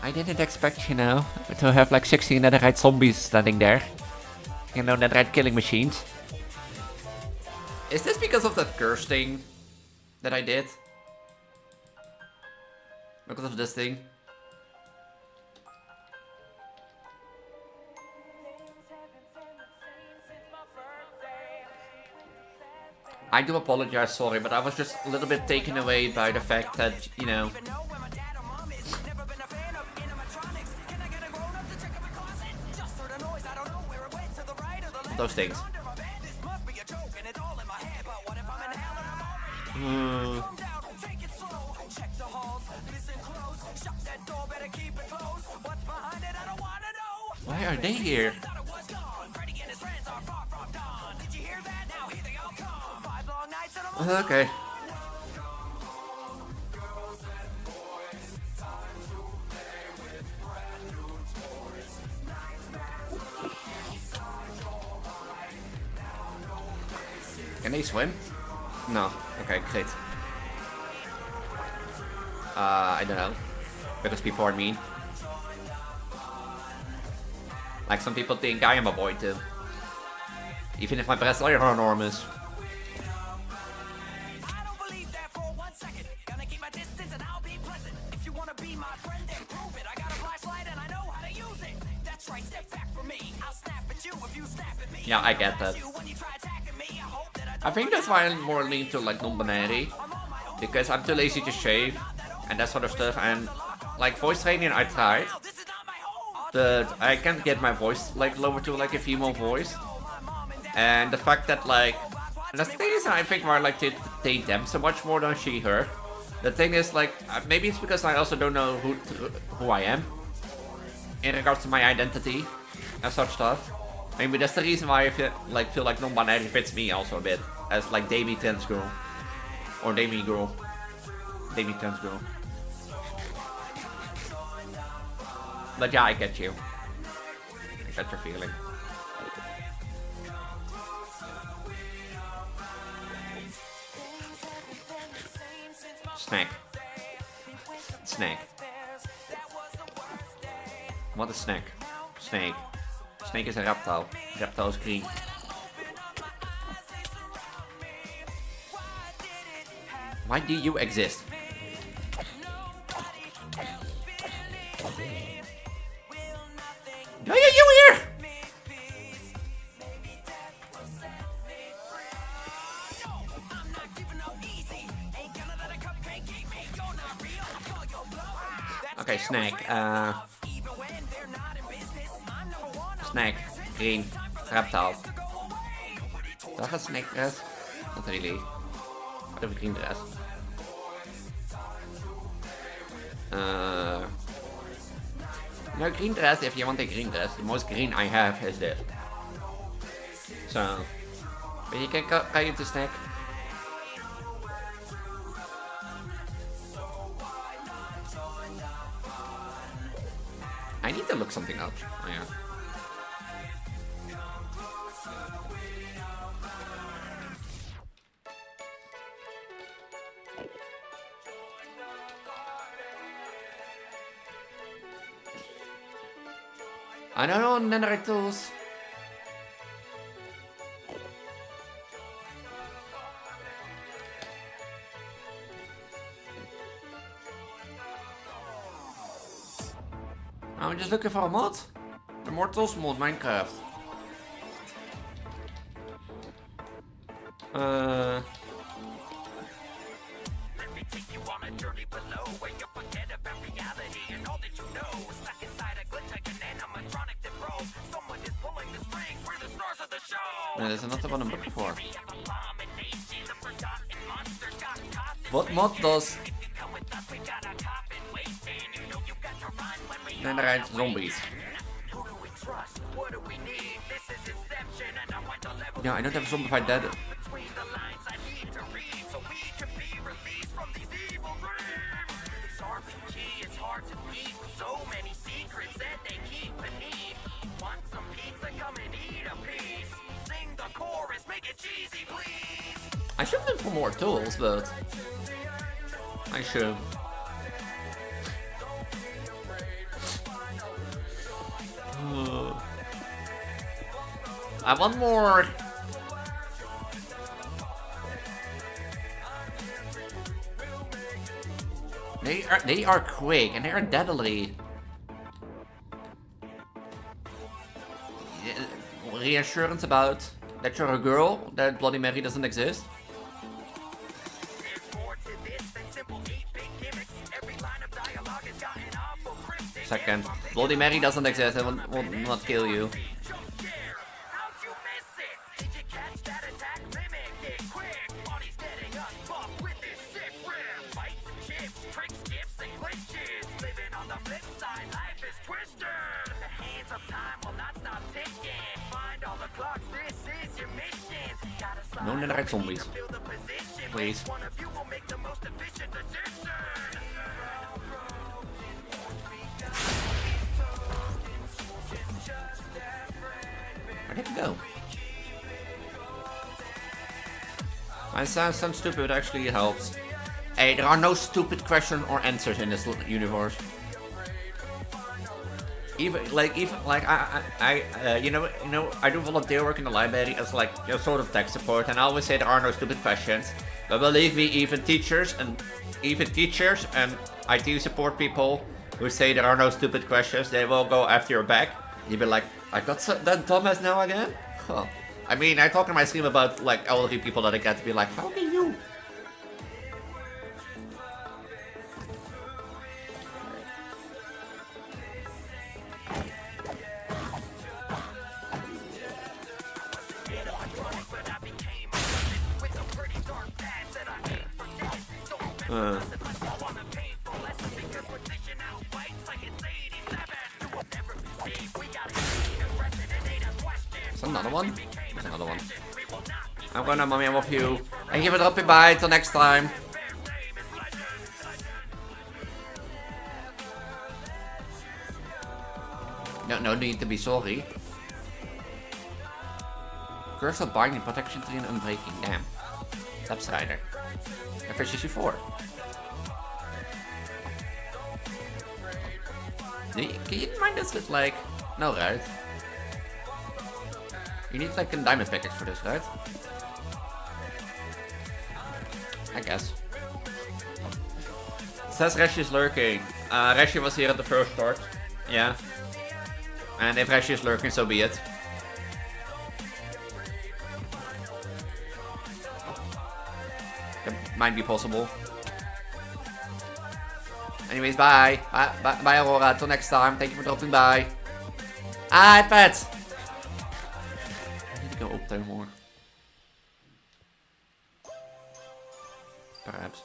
I didn't expect, you know, to have like 16 netherite zombies standing there. You know, netherite killing machines. Is this because of that curse thing that I did? Because of this thing? I do apologize, sorry, but I was just a little bit taken away by the fact that, you know... those things. Why are they here? hear that? Now here they all come. 5 long nights and I'm Okay. Can they swim? No. Okay, great. I don't know. Because people are mean. Like some people think I am a boy too. Even if my breasts are enormous. I don't believe that for 1 second. Gonna keep my distance and I'll be present. If you wanna be my friend, then prove it. I got a flashlight and I know how to use it. That's right, step back from me. I'll snap at you if you snap at me. Yeah, I get that. When you try attacking me, I hope that I think that's why I'm more lean to like non-binary. Because I'm too lazy to shave and that sort of stuff. And like voice training I tried. But I can't get my voice like lower to like a female voice. And the fact that like, and that's the thing is I think why I like to date them so much more than she her. The thing is like, maybe it's because I also don't know who I am in regards to my identity and such stuff. Maybe that's the reason why I feel like non-binary fits me also a bit as like Demi trans girl or Demi girl, Demi trans girl. But yeah, I get you. I get your feeling. Snack. Snack. What is snack? Snake. Snake is a reptile. Reptile is green. Why do you exist? Why are you here? Okay, snack. Snack. Green. Reptile. Do I have a snake dress? Not really. I have a green dress. No, green dress, if you want a green dress, the most green I have is this. So, but you can cut it to snack. I need to look something up. Oh, yeah. I don't know nether tools. I'm just looking for a mod. The Mortals mod Minecraft. No, there's another one I'm looking for. What mod does netherite zombies? Yeah, I don't have a zombified dead. I should look for more tools, but I should. I want more. They are quick and they are deadly. Reassurance about that you're a girl, that Bloody Mary doesn't exist. Second, Bloody Mary doesn't exist and will not kill you. No netherite zombies. Please. Where did it go? I sound stupid, but actually it helps. Hey, there are no stupid questions or answers in this universe. Even I you know, I do volunteer work in the library as like a sort of tech support, and I always say there are no stupid questions. But believe me, even teachers and IT support people who say there are no stupid questions, they will go after your back. You'll be like, I got that dumbass now again? Huh. I mean, I talk in my stream about like elderly people that I get to be like, how can you? Is another one? There's another one. I'm gonna mommy I'm off you. Thank you for dropping by. Till next time. No need to be sorry. Curse of binding, protection 3 and unbreaking. Damn. Substrider. Efficiency 4. Can you mind this with like... No, right? You need like a diamond package for this, right? I guess. It says Reshi is lurking. Reshi was here at the first start. Yeah. And if Reshi is lurking, so be it. That might be possible. Anyways, bye. Bye, Aurora. Till next time. Thank you for dropping by. Hi, pets. I need to go up there more. Perhaps.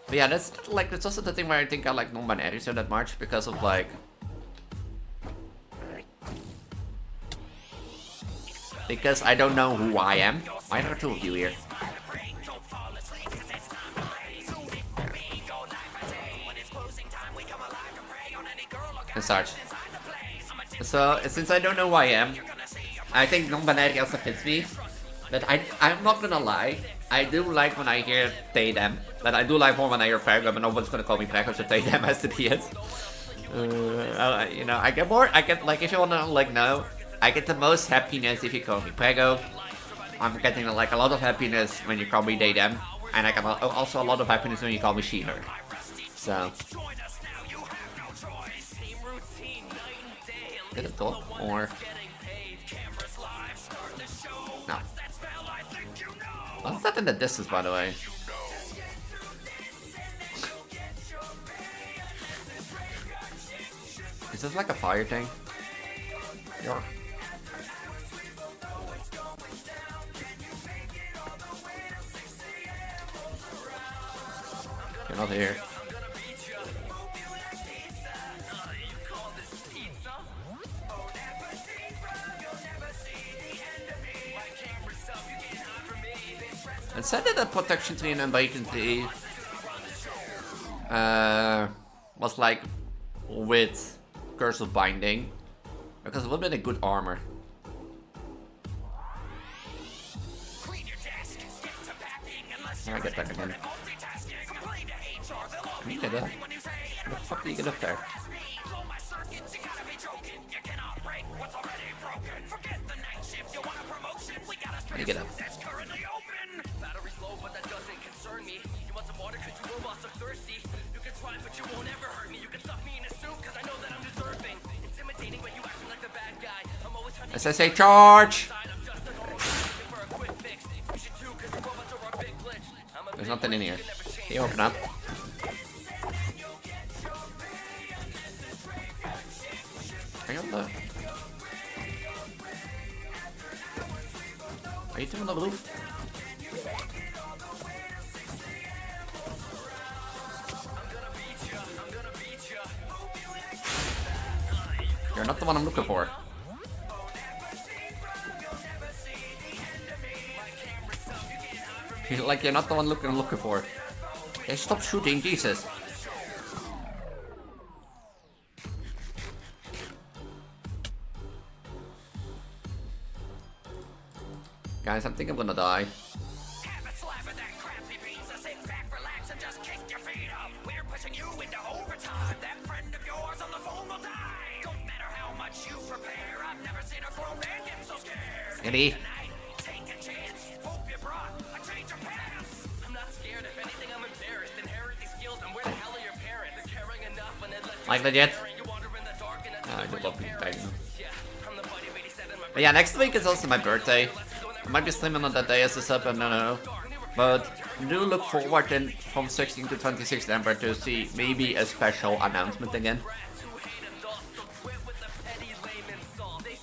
But yeah, that's also the thing where I think I like non-binary so that much because of like. Because I don't know who I am. Why are there two of you here? And such. So since I don't know who I am, I think non-binary also fits me. But I'm not gonna lie, I do like when I hear they them. But I do like more when I hear Prego, but nobody's gonna call me Prego, so they them has to be it. You know, I get like if you wanna like know, I get the most happiness if you call me Prego. I'm getting like a lot of happiness when you call me they them, and I get also a lot of happiness when you call me she her. So. Did it talk or no? What's that in the distance, by the way? Is this like a fire thing? Yeah. You're not here. It said that the protection 3 and unbreaking 3 was like with Curse of Binding, because it would have been a good armor. How do I get back again? How you get up? How the fuck do you get up there? How do you get up? As I say, charge! There's nothing in here. Can you open up? Hang on the... Are you two on the roof? You're not the one I'm looking for. Like you're not the one looking for. Hey, stop shooting, Jesus. Guys, I think I'm gonna die. Have a slab of that crappy pizza, sit back, relax, and just kick your feet up. We're pushing you into overtime. That friend of yours on the phone will die. Don't matter how much you prepare. I've never seen a grown man get so scared. Eddie. Tonight, take a chance. Hope you brought a change of pants. I'm not scared. If anything, I'm embarrassed. Inherit these skills, and where the hell are your parents? They're caring enough when they let you. Like legit. You wander in the dark and I do love being back. yeah, I'm the buddy of 87. But yeah, next week is also my birthday. I might be streaming on that day as a sub, I don't know. But do look forward then from 16 to 26 December to see maybe a special announcement again.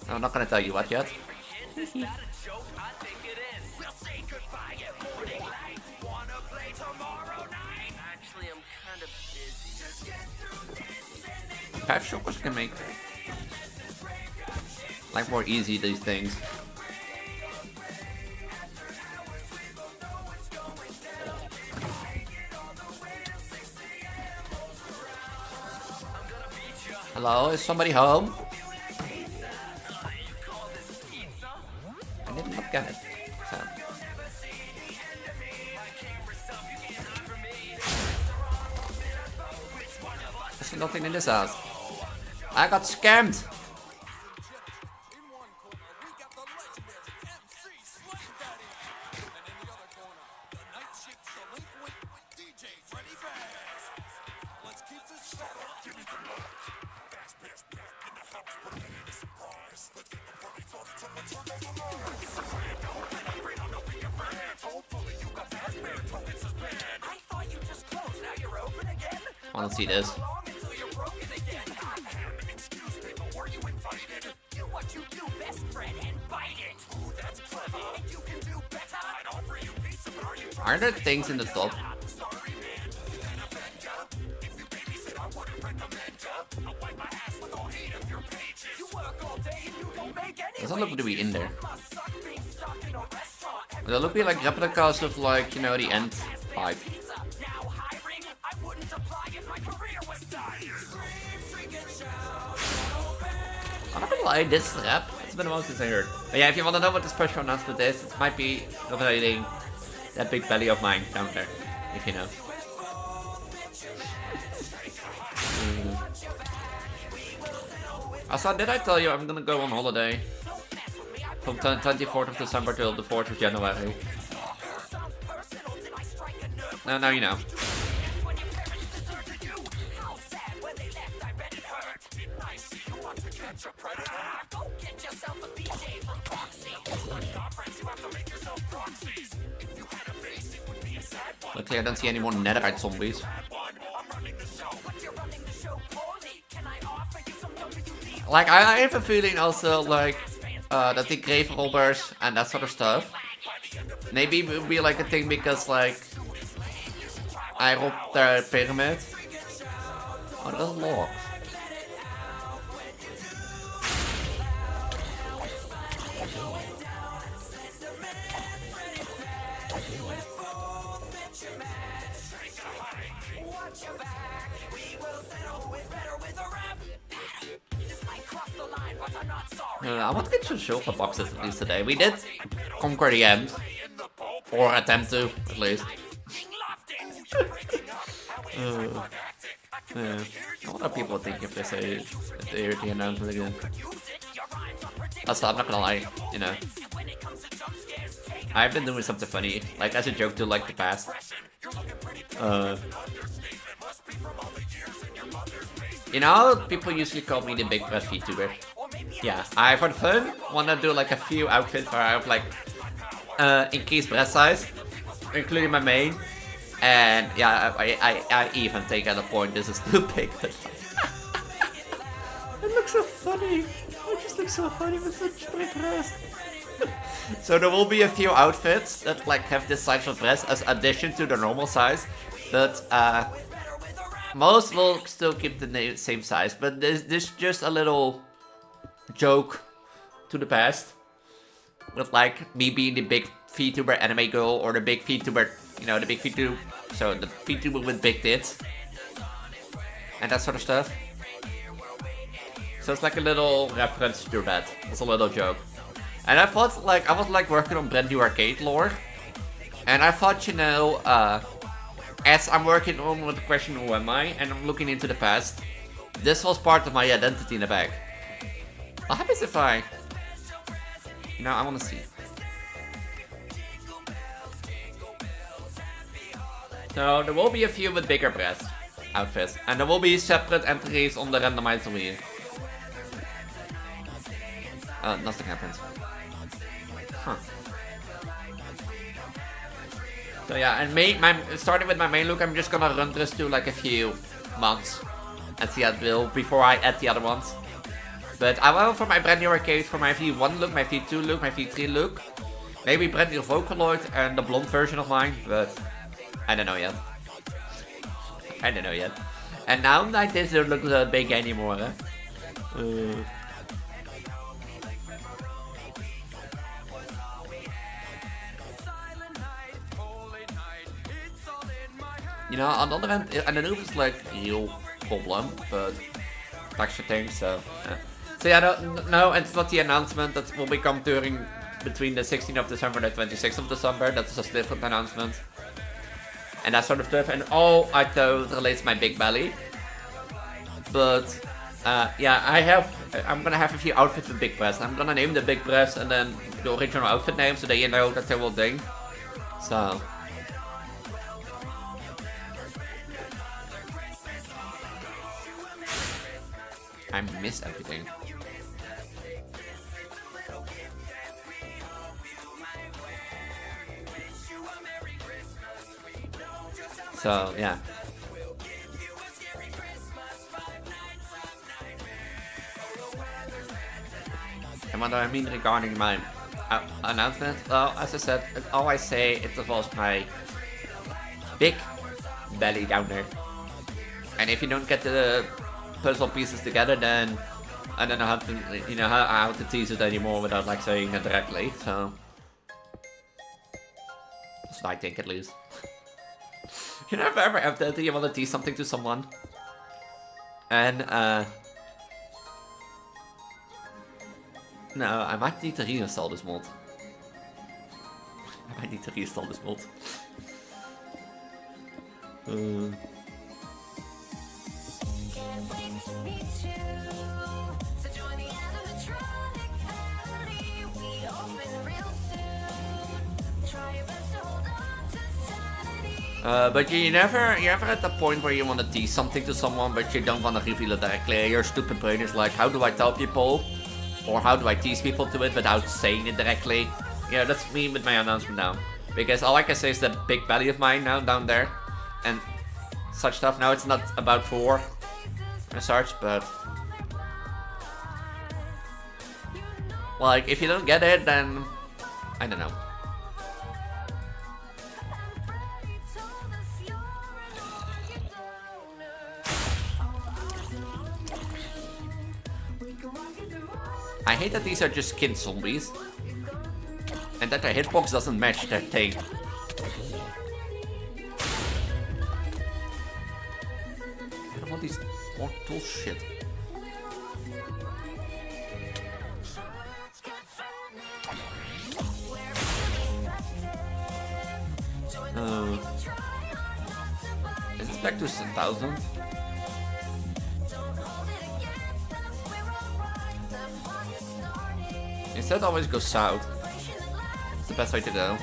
I'm not gonna tell you what yet. Perhaps shoppers can make like more easy these things. Hello, is somebody home? I didn't look at it. So. There's nothing in this house. I got scammed. I wanna see this. Are there things in the top? Doesn't look to be in there. They look like replicas of like, you know, the end pipe. I'm not gonna lie, this rap, it's been a while since I heard. But yeah, if you want to know what the special announcement is, it might be revelating that big belly of mine down there, if you know. Also, did I tell you I'm gonna go on holiday from 24th of December till the 4th of January? No, now you know. Luckily I don't see any more netherite zombies. Like, I have a feeling also, like, that the grave robbers and that sort of stuff maybe will be like a thing because, like, I robbed their pyramid. Oh, that's locked. I want to get some shulker boxes at least today. We did conquer the end. Or attempt to, at least. Yeah. What are people think if they say if they hear the announcement again? Also, I'm not gonna lie, you know. I've been doing something funny, like as a joke to like the past. You know, people usually call me the big breast Vtuber. Yeah, I for fun wanna do like a few outfits where I have like increased breast size, including my main. And yeah, I even think at a point this is too big. But it looks so funny. It just looks so funny with such big breast. So there will be a few outfits that like have this size of breast as addition to the normal size, but most will still keep the same size. But this just a little joke to the past. with like me being the big Vtuber anime girl or the big Vtuber, you know, the big Vtuber, so the Vtuber with big tits and that sort of stuff. So it's like a little reference to that. It's a little joke. And I thought like I was like working on brand new arcade lore, and I thought, you know, as I'm working on with the question who am I, and I'm looking into the past, this was part of my identity in the back. What happens if I... You know, I want to see. So there will be a few with bigger breast outfits, and there will be separate entries on the randomizer wheel. Nothing happens. Huh. So yeah, and starting with my main look, I'm just gonna run this to like a few months and see how it will before I add the other ones. But I will, for my brand new arcade, for my V1 look, my V2 look, my V3 look, maybe brand new Vocaloid and the blonde version of mine, but I don't know yet. I don't know yet. And now like this don't look that big anymore, huh? You know, on the other hand, and I know it's like real problem, but texture thing, so yeah. So yeah, no, it's not the announcement that will become during between the 16th of December and the 26th of December. That's a different announcement. And that sort of stuff. And all I thought relates to my big belly. But yeah, I'm gonna have a few outfits with big breasts. I'm gonna name the big breasts and then the original outfit name so that you know that they will ding. So I miss everything. So yeah. And what do I mean regarding my announcement? Well, as I said, all I say it involves my big belly down there. And if you don't get the puzzle pieces together, then I don't know how to, you know, how to tease it anymore without like saying it directly. So that's what I think, at least. You know, if ever have that you want to tease something to someone, and no, I might need to reinstall this mod. I might need to reinstall this mod. But you're never at the point where you want to tease something to someone, but you don't want to reveal it directly. Your stupid brain is like, how do I tell people, or how do I tease people to it without saying it directly? Yeah, that's me with my announcement now, because all I can say is that big belly of mine now down there, and such stuff. Now it's not about 4 and such, but like if you don't get it, then I don't know. I hate that these are just skin zombies, and that their hitbox doesn't match their thing. I don't want these more bullshit. Is this back to 1,000? Instead, always go south. It's the best way to go.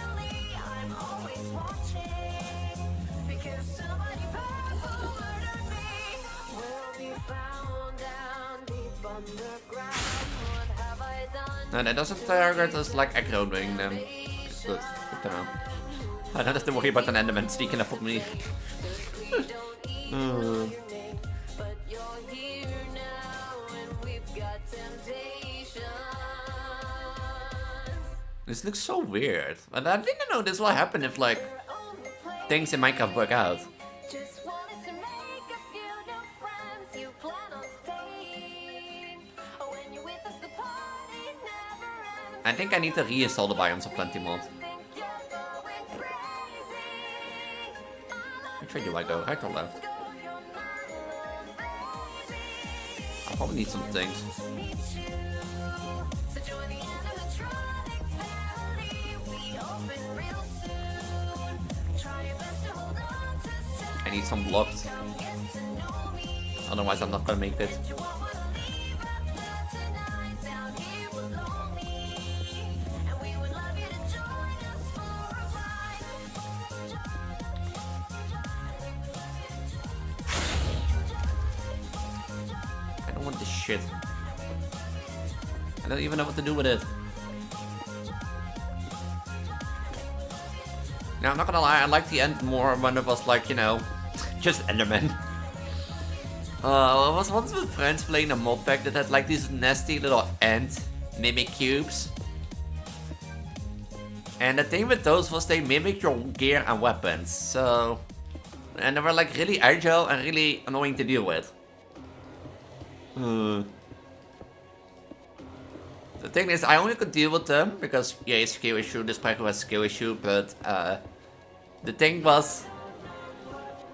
No, that doesn't target us like echoing them. It's good. Good to know. I don't have to worry about an enderman sneaking up on me. This looks so weird. And I didn't know this will happen if like things in Minecraft work out. I think I need to reinstall the Biomes of Plenty mod. Which way do I go? Right or left? I probably need some things. I need some blocked. Otherwise I'm not gonna make it. I don't want this shit. I don't even know what to do with it. Now, I'm not gonna lie, I liked the end more when it was like, you know, just Enderman. I was once with friends playing a mod pack that had like these nasty little ant mimic cubes. And the thing with those was they mimic your gear and weapons, so... And they were like really agile and really annoying to deal with. The thing is, I only could deal with them because, yeah, it's a skill issue, this pack was a skill issue, but the thing was,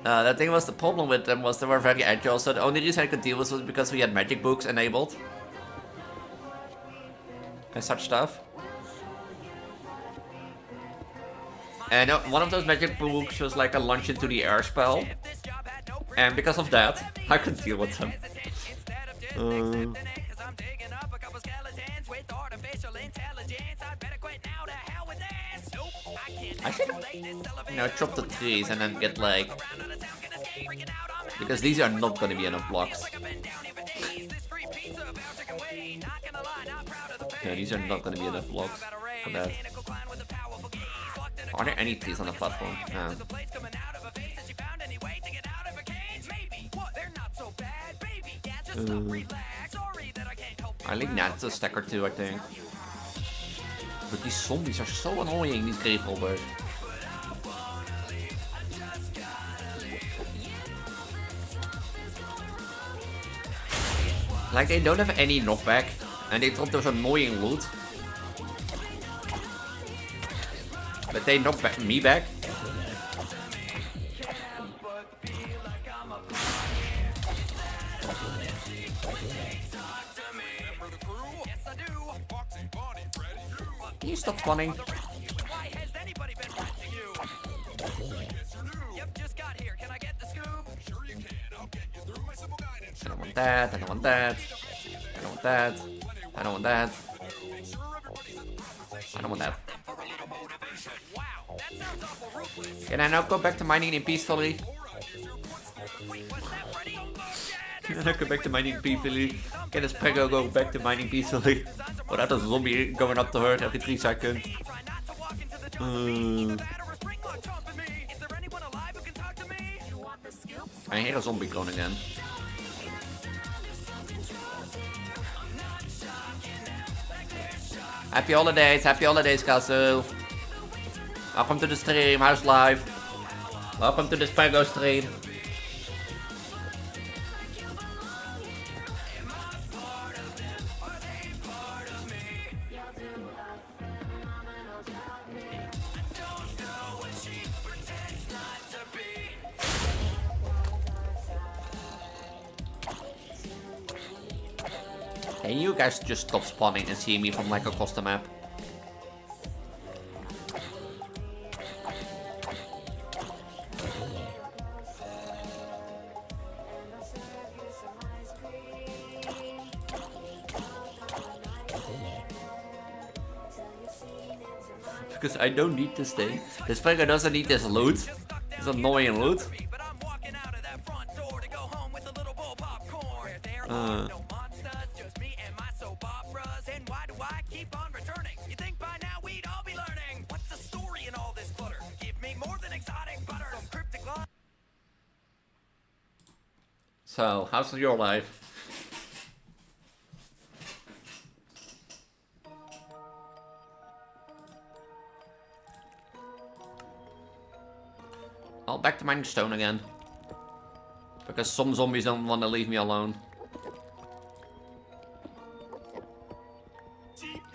the problem with them was they were very agile, so the only reason I could deal with was because we had magic books enabled. And such stuff. And one of those magic books was like a launch into the air spell. And because of that, I could deal with them. I should, you know, chop the trees and then get like... Because these are not gonna be enough blocks. Yeah, these are not gonna be enough blocks for that. Are there any trees on the platform? No. I think that's a stack or two, I think. But these zombies are so annoying, these grave robbers. Like, they don't have any knockback, and they drop those annoying loot. But they knock back me back. Can you stop spawning? I don't want that, I don't want that. I don't want that. I don't want that. I don't want that. Can I now go back to mining in peacefully? Can I go back to mining peacefully? Can this Prego go back to mining peacefully? Without a zombie going up to her every 3 seconds. I hear a zombie clone again. Happy holidays, Kazu. Welcome to the stream, how's live? Welcome to this Prego stream. Can you guys just stop spawning and see me from like across the map? Because I don't need this thing. This Prego doesn't need this loot. This annoying loot. So, how's your life? I'll back to mining stone again. Because some zombies don't want to leave me alone.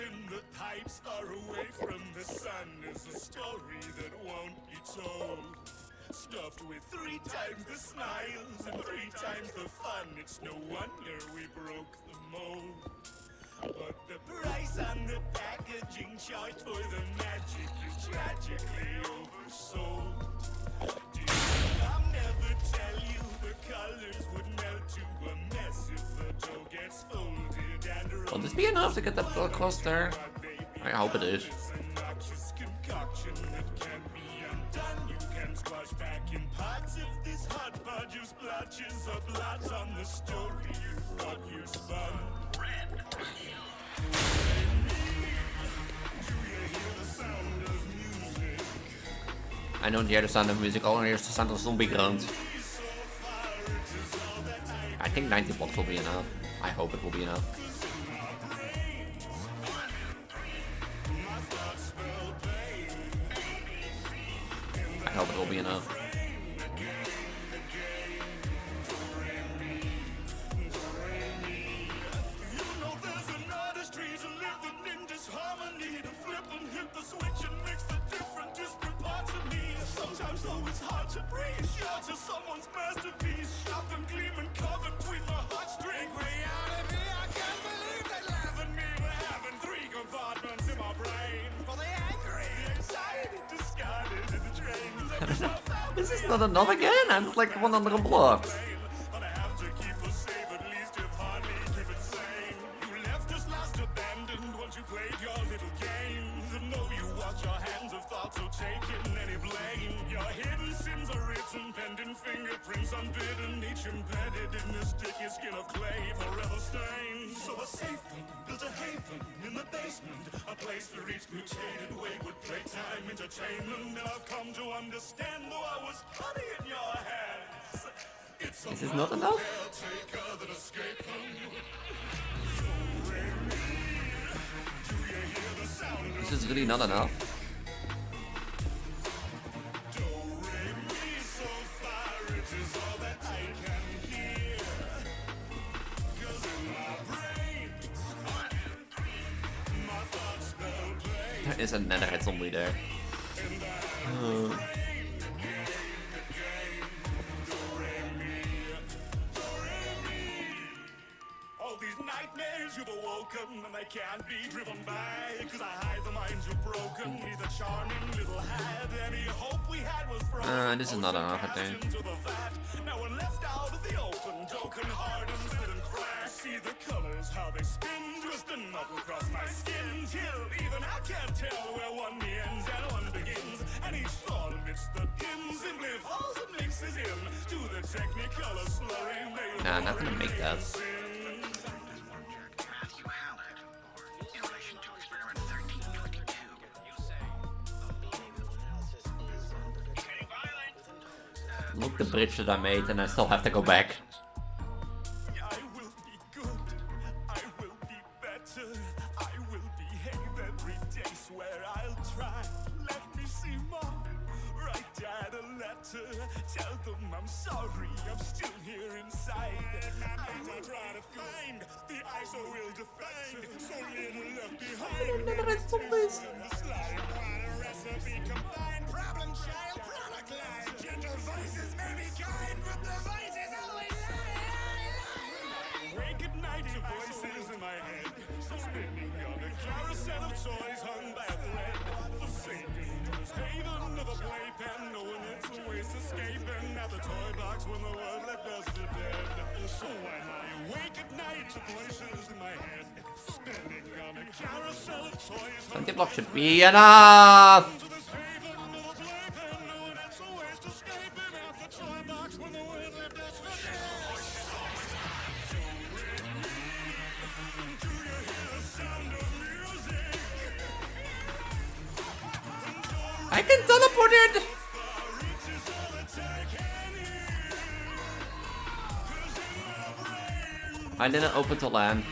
in the pipes far away from the sun is a story that won't be told. Stuffed with 3 times the smiles and 3 times the fun. It's no wonder we broke the mold. But the price on the packaging charged for the magic is tragically oversold. I'll never tell you the colors would melt to a mess if the dough gets folded and rolled. Will this be enough to get that across there? I hope it is. Obnoxious concoction that can't be undone. You can squash back in pots if this hot podge splotches a blot on the story you thought you spun. I don't hear the sound of music, all I hear is the sound of zombie groans. I think 90 blocks will be enough. I hope it will be enough. I hope it will be enough. Someone's masterpiece, sharp and gleaming, covered between the heartstrings. Reality, I can't believe they laugh at me for having 3 compartments in my brain. For the angry, the anxiety discarded in the train. This is not enough again. I'm like 100 blocks. But I have to keep us safe, at least if hardly keep it sane. You left us last abandoned once you played your little games. And know you wash your hands of thoughts or taking any blame. Your hidden sins are written, pending fingerprints unbidden, each embedded in the sticky skin of clay, forever stained. So a safe one built a haven in the basement, a place for each mutated wayward playtime entertainment. And I've come to understand, though I was putty in your hands, it's Is this not enough? that escape them. This is really not enough. There is a netherhead zombie there. All these nightmares you've awoken and they can't be driven by, cause I hide the minds you've broken. Neither charming little had any hope we had was frozen. This is not enough, I think. Into the vat. Now we're left out of the open, broken hardened, split and cracked. See the colors, how they spin, twist and knuckle across my skin, till even I can't tell where one ends and one begins. And each thought amidst the din simply falls and mixes in to the technicolor slurry. Nah, I'm not gonna make that. Look the bridge that I made and I still have to go back. I will be good, I will be better, I will behave every day, swear I'll try. Let me see Mom, write Dad a letter, tell them I'm sorry, I'm still here inside. I will try to find the ISO will define, so little left behind. The slide, water recipe combined, problem child, product line, gentle voices may be kind, but the voices always lie. Wake at night to voices in my head, spinning on a carousel of toys hung by a thread. Forsaken to this haven of a playpen, knowing it's a waste escaping at the toy box when the world left us for dead. So when I wake at night to voices in my head, spinning on a carousel of toys hung 20 blocks should be enough! to this haven of a playpen, knowing it's a waste escaping at the toy box when the world left us for dead. I can teleport it! I didn't open to land.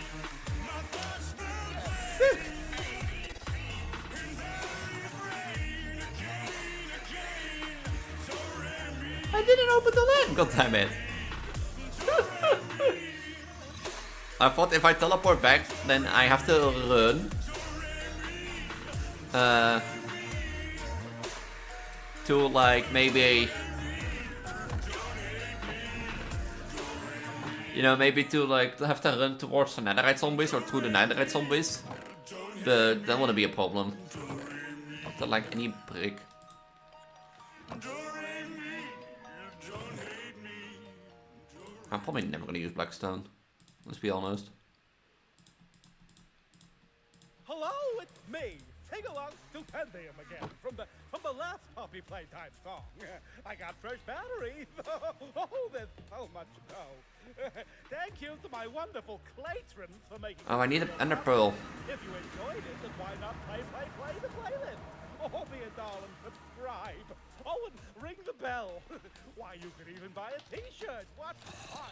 I didn't open the land, god damn it. I thought if I teleport back, then I have to run to like maybe, you know, maybe to like have to run towards the netherite zombies or through the netherite zombies, but that wouldn't be a problem. Not to like any brick. I'm probably never gonna use blackstone. Let's be honest. Hello, it's me, Sing-Along Stupendium again, from the last Poppy Playtime song. I got fresh batteries. Oh, there's so much dough. Thank you to my wonderful Clatrons for making. Oh, I need an ender pearl. If you enjoyed it, then why not play the playlist? Oh, be a doll and subscribe. Oh, and ring the bell. Why, you could even buy a T-shirt. What fun!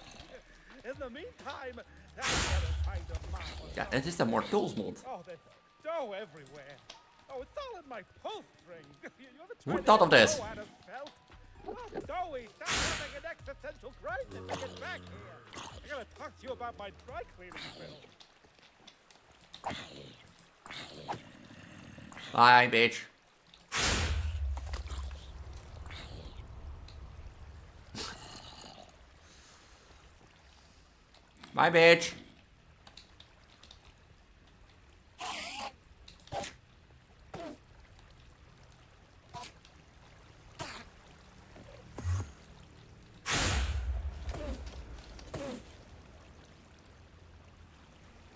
In the meantime, that's better kind of marvelous. Ja, het is de more tools mod. Oh, there's dough everywhere. Oh, it's all in my pull string. You ever Who tried thought of to make this? dough out of felt? Oh, Doughy, stop having an existential crisis. Get back here. I gotta talk to you about my dry cleaning bill. Bye, bitch. Bye, bitch.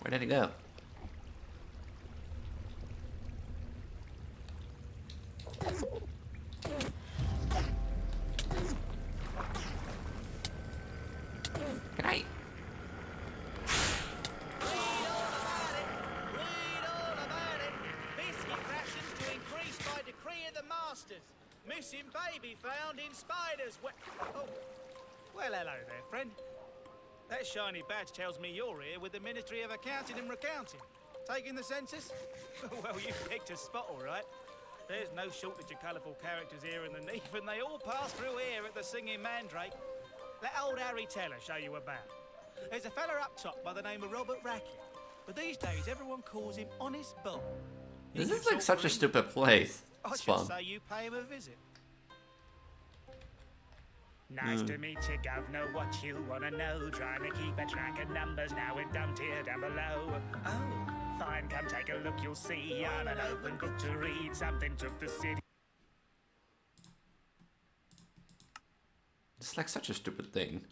Where did it go? Can I? Missing baby found in spiders. Well, hello there, friend. That shiny badge tells me you're here with the Ministry of Accounting and Recounting. Taking the census? Well, you picked a spot, all right. There's no shortage of colourful characters here in the Neath, and they all pass through here at the Singing Mandrake. Let old Harry Teller show you about. There's a fella up top by the name of Robert Rackett, but these days everyone calls him Honest Bob. This is like such a stupid place. I It's should fun. say you pay him a visit. Nice to meet you, governor. What you wanna know? Trying to keep a track of numbers now and dumped here down below. Oh, fine, come take a look, you'll see. I'm an open book to read. Something took the city. It's like such a stupid thing.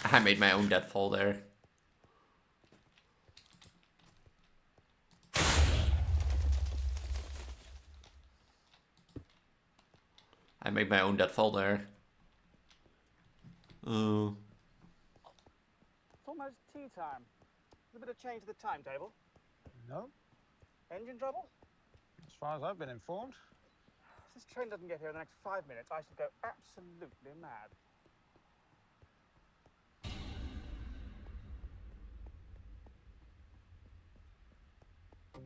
I made my own deadfall there. I made my own deadfall there. Oh. It's almost tea time. There's a bit of change to the timetable. No, Engine trouble? as far as I've been informed. If this train doesn't get here in the next 5 minutes, I shall go absolutely mad.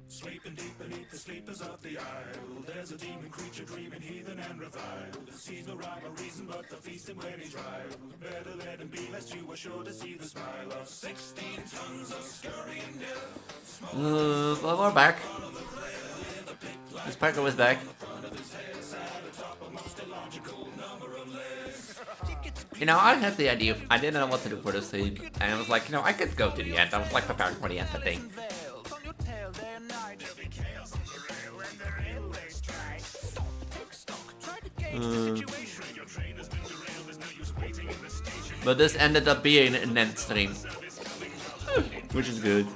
Sleeping deep beneath the sleepers of the isle. There's a demon creature dreaming heathen and reviled. Sees no rhyme or reason but the feasting when he's riled. Better let him be, lest you are sure to see the smile of 16 tons of scurrying death. Well, we're back. This Packer was back. You know, I had the idea. I didn't know what to do for this scene, and I was like, you know, I could go to the end. I was like preparing for the end of the thing. But this ended up being an end stream, which is good.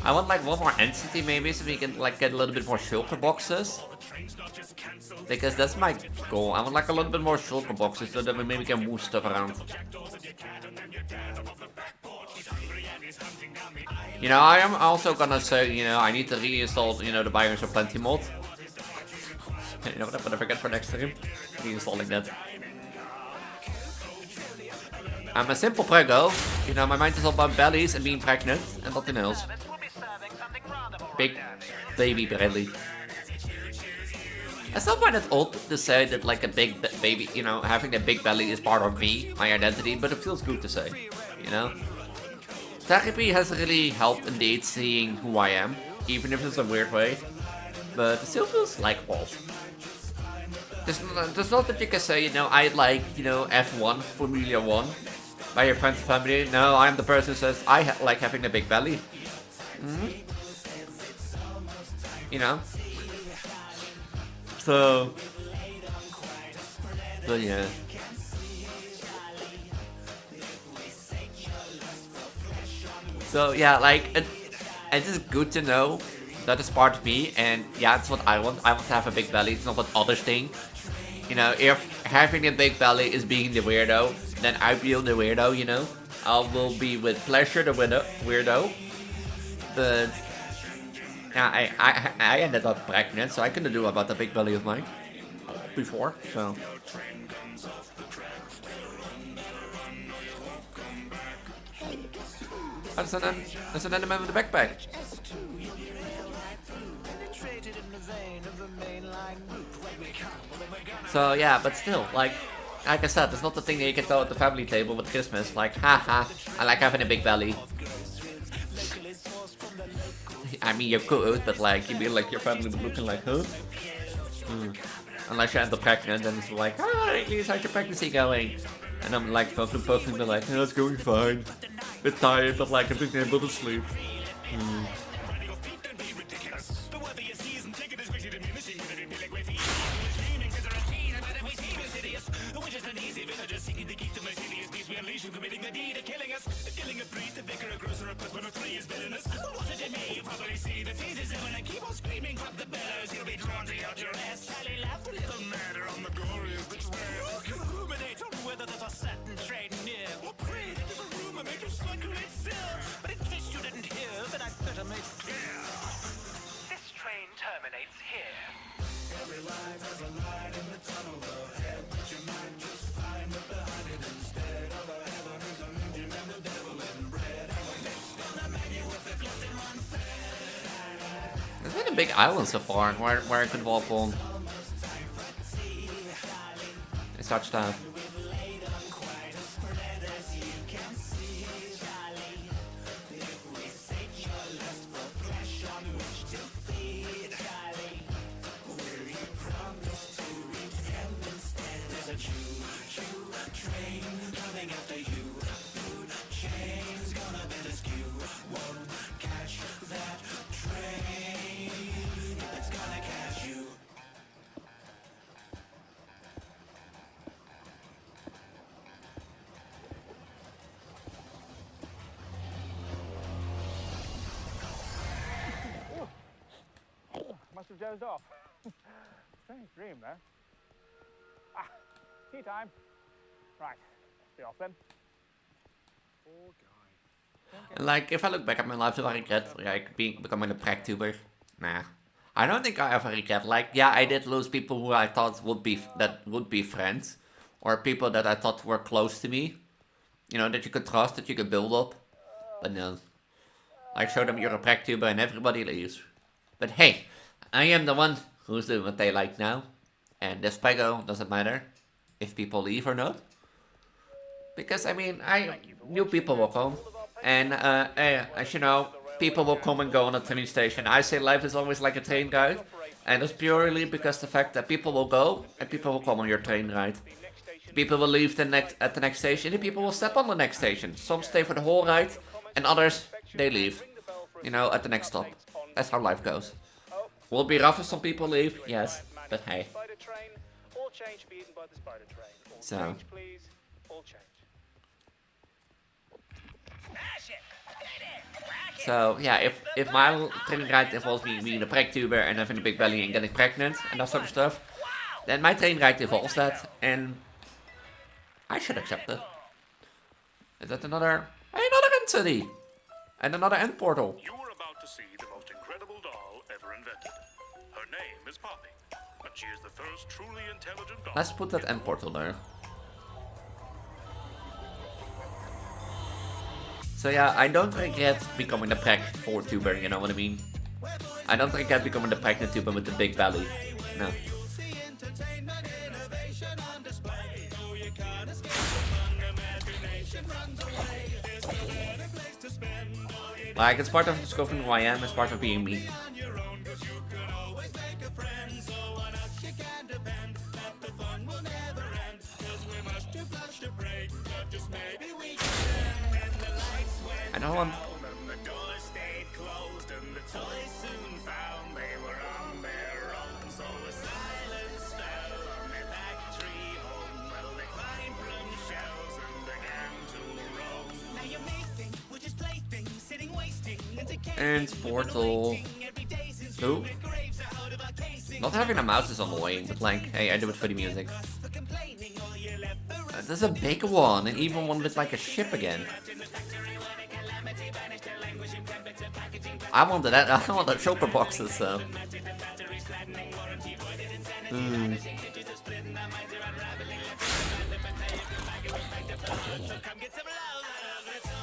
I want like one more entity maybe, so we can like get a little bit more shulker boxes. Because that's my goal. I want like a little bit more shulker boxes so that we maybe can move stuff around. You know, I am also gonna say, you know, I need to reinstall, you know, the Biomes of Plenty mod. You know what I'm gonna forget for next stream? Reinstalling that. I'm a simple prego. You know, my mind is all about bellies and being pregnant and nothing else. Big baby Bradley. I still find it odd to say that like a big baby, you know, having a big belly is part of me, my identity, but it feels good to say, you know? Therapy has really helped indeed seeing who I am, even if it's a weird way, but it still feels like odd. There's not that you can say, you know, I like, you know, F1, Formula 1, by your friends and family. No, I'm the person who says, I like having a big belly. You know? So... But yeah. So yeah, like, it is good to know that it's part of me, and yeah, it's what I want. I want to have a big belly, it's not what others think. You know, if having a big belly is being the weirdo, then I will the weirdo, you know? I will be with Plessure the weirdo. But yeah, I ended up pregnant, so I couldn't do about the big belly of mine before, so. There's an enemy with the backpack. So yeah, but still, like I said, it's not the thing that you can tell at the family table with Christmas. Like, haha, I like having a big belly. I mean, you could, but like, you'd be like your family would looking like, huh? Unless you end up pregnant, and it's like, hi, Elise, how's your pregnancy going? And I'm like, puffing, but like, oh, it's going fine. A bit tired, but like, I'm being able to sleep. This train terminates here. There's been a big island so far where I could walk on. It's such that. Must have dozed off. Strange dream, though. Ah, tea time. Right, be off then. Poor guy. Like, if I look back at my life, do I regret like becoming a Vtuber? Nah. I don't think I ever regret. Like, yeah, I did lose people who I thought would be friends, or people that I thought were close to me. You know, that you could trust, that you could build up. But no. I show them you're a Vtuber and everybody leaves. But hey, I am the one who's doing what they like now. And this Pego doesn't matter if people leave or not. Because, I mean, new people will come. And, as you know, people will come and go on a train station. I say life is always like a train ride. And it's purely because the fact that people will go and people will come on your train ride. People will leave at the next station and people will step on the next station. Some stay for the whole ride and others, they leave. You know, at the next stop. That's how life goes. Will be rough if some people leave, yes, but hey. So. So yeah, if my training guide involves me being a Vtuber and having a big belly and getting pregnant and that sort of stuff, then my training guide involves that, and I should accept it. Is that another end city? And another end portal. You are about to see the most incredible doll ever invented. Her name is Poppy, and she is the first truly intelligent doll. Let's put that end portal there. So yeah, I don't regret becoming the Vtuber, you know what I mean? I don't regret becoming the pregnant tuber with the big belly. No. Like, it's part of discovering who I am, it's part of being me. I don't want... The door stayed closed and the toys soon found they were on their own. So a silence fell on their factory home. Well, they climbed from shelves and began to roam. Now you may think we're just playthings, sitting wasting into and portal. Who? Not having a mouse is annoying, but like, hey, I do it for the music. There's a big one, and even one with like a ship again. I wanted that. I want the chopper boxes. So.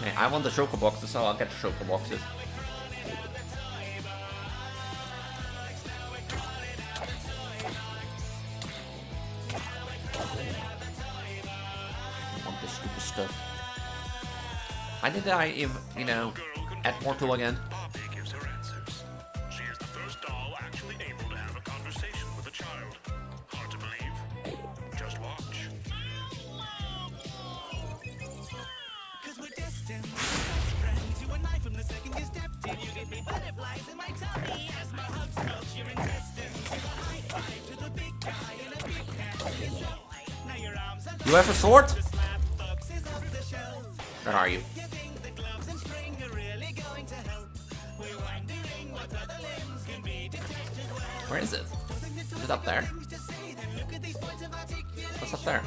Hey, I want the chopper boxes, so I'll get the chopper boxes. I want this stupid stuff. Why did I, you know, add Portal again? Poppy gives her answers. She is the first doll actually able to have a conversation with a child. Hard to believe? Just watch. Cause we're destined, best friends. You and I from the second you stepped in. You give me butterflies in my tummy as my hugs melt your intestines. A high five to the big guy in a big hat. Now your arms are You have a sword? the slap boxes off the shelf. Where are you? You think the gloves and string are really going to help? We're wondering what other limbs can be detached as well. Where is it? Is it up there? What's up there?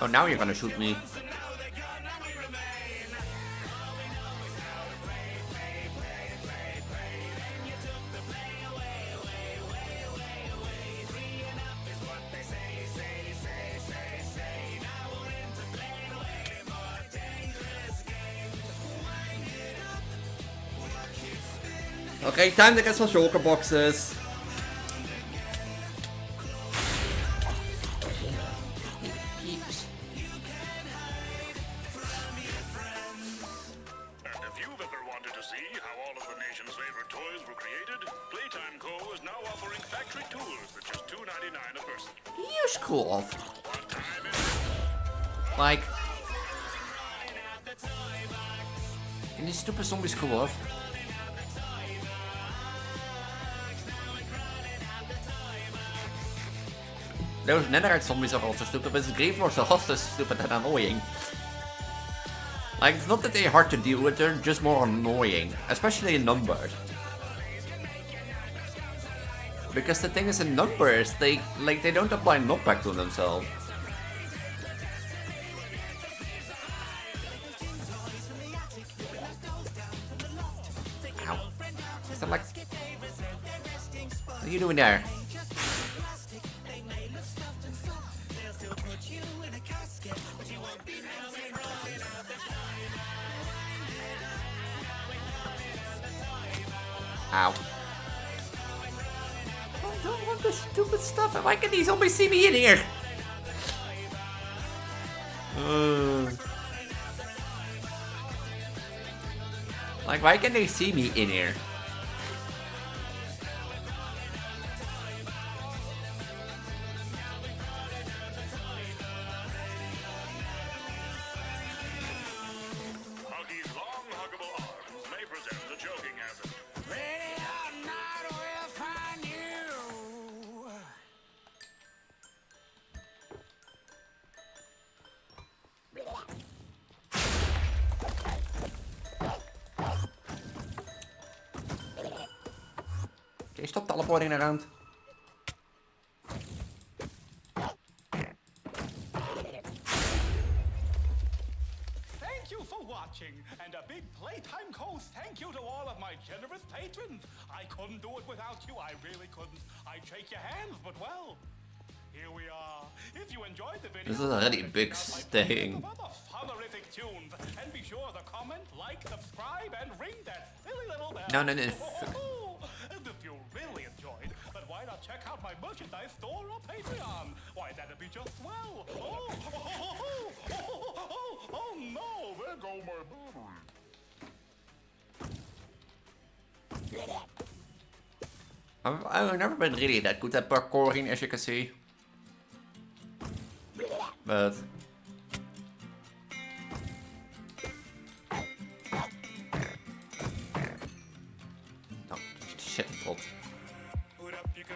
Oh, now you're gonna shoot me. Okay, time to get some shulker boxes. And if you've ever wanted to see how all of the nation's favorite toys were created, Playtime Co. is now offering factory tours at just $2.99 a person. You screw off. What time is it? Like... Can these stupid zombies screw off? Those netherite zombies are also stupid, but the grave lords are also stupid and annoying. Like, it's not that they're hard to deal with, they're just more annoying. Especially in numbers. Because the thing is, in numbers, they don't apply knockback to themselves. Ow. Is that like... What are you doing there? Ow. I don't want this stupid stuff. Why can these zombies see me in here? Like, why can they see me in here? Huggy's long, huggable arms may Okay, stop teleporting around. Thank you for watching, and a big Playtime Coast thank you to all of my generous patrons. I couldn't do it without you, I really couldn't. I'd shake your hands, but well, here we are. If you enjoyed the video, This is already a big thing. other honorific tunes, and be sure to comment, like, subscribe, and ring that silly little bell. No. And if you really enjoyed, then why not check out my merchandise store or Patreon? Why, that'd be just swell. Oh no, there go my battery. I've never been really that good at parkouring, as you can see. But no, shit, dropped.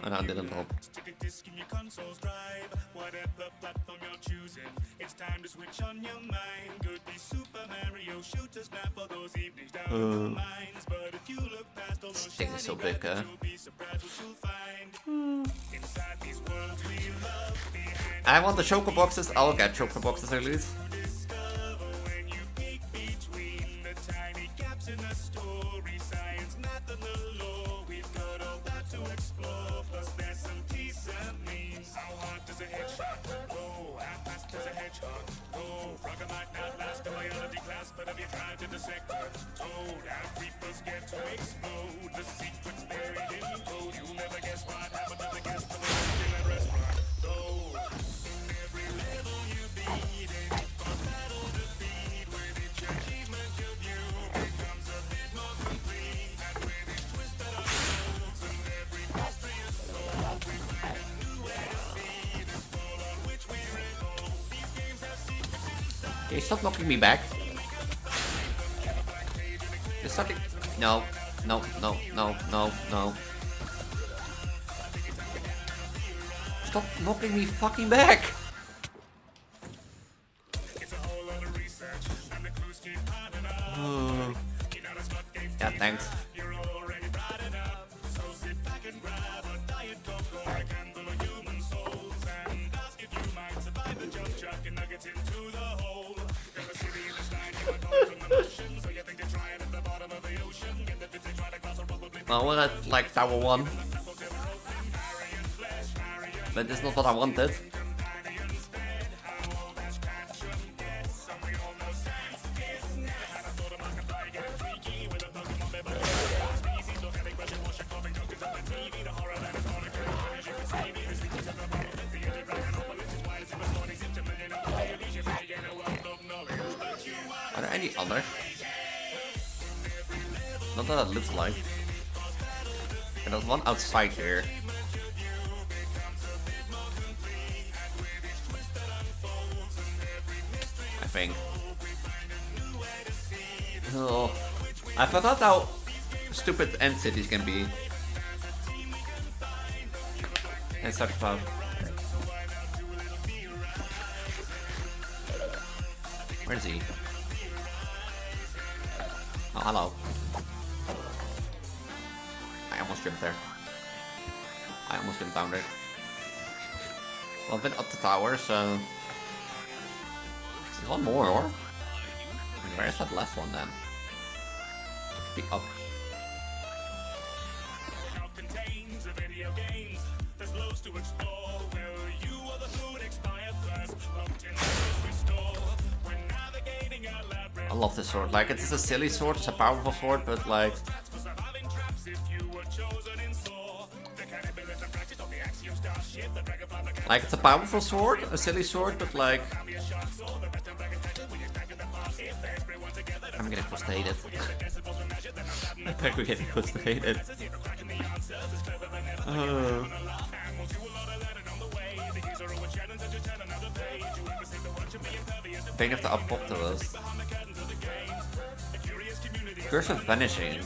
Oh no, it didn't drop. Stick a disc in your console's drive. Whatever platform you're choosing, it's time to switch on your mind. Could be Super Mario, shooters, map for those evenings down in the mines. But if you look past all those This thing is so shiny big, graphics, you'll be surprised what you'll find. Inside these worlds we love, behind I want the choker boxes. I'll get choker boxes at least. discover when you peek between the tiny gaps in the story. Science, math, and the law. We've got all that to explore. Plus, there's some decent memes. How hard does a headshot go? How fast does a hedgehog go? Frogger might not last a biology class, but have you tried to dissect a toad? How creepers get to explode? The secret's buried in code. You'll never guess what happened to the guest in a restaurant. Though every level you beat it, for battle defeat. With each achievement your view becomes a bit more complete. And with each twist that unfolds and every mystery is solved, we find a new way to see this world on which we revolve. These games have secrets inside. Okay, stop knocking me back. Just stop it. No. Stop knocking me fucking back. It's a whole lot of research, and the clues keep piling up. You know that's not game Yeah, thanks. you're already bright enough. So sit back and grab a diet coke or a candle of human souls and ask if you might survive the jump chucking nuggets into the hole. Got a city in the sky, you might call from the motion, so you think you're trying at the bottom of the ocean. Get the vintage right across a probably Well, we're at like Tower 1. But that's not what I wanted. Are there any other? Not that it looks like. And there's one outside here. I think. Oh, I forgot how stupid end cities can be. And such fun. Where is he? Oh, hello. I almost jumped there. I almost jumped down there. Well, I've been up the tower, so... There's one more, or? Where's that last one, then? Be up. contains a video games. There's loads to explore. Will you or the food expire first? Locked in the grocery store. We're navigating a labyrinth. I love this sword. Like, it's a silly sword, it's a powerful sword, but like... For surviving traps if you were chosen in store. The cannibalism practice on the axiom star ship. The dragonfly the Like, it's a powerful sword, a silly sword, but like... I'm getting frustrated. I'm getting frustrated. Pain of the Apopteros. Curse of Vanishing.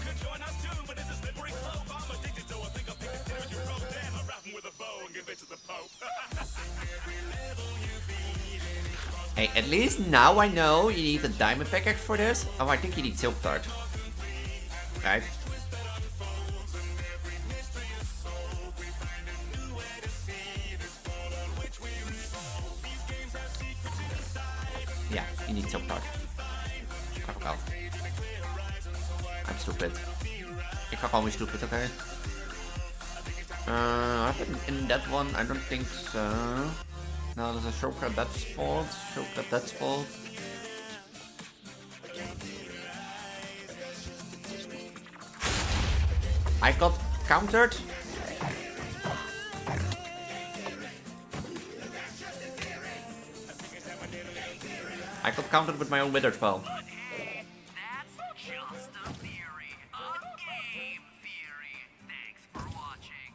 Hey, at least now I know you need a diamond pickaxe for this. Oh, I think you need silk touch. Right? Yeah, you need silk card. I forgot. I'm stupid. Ik ga gewoon weer stupid, oké. In that one, I don't think so. No, there's a choker at that spot. Choker at that spot. I got countered. I got countered with my own wither spell. That's just a theory, a game theory. Thanks for watching.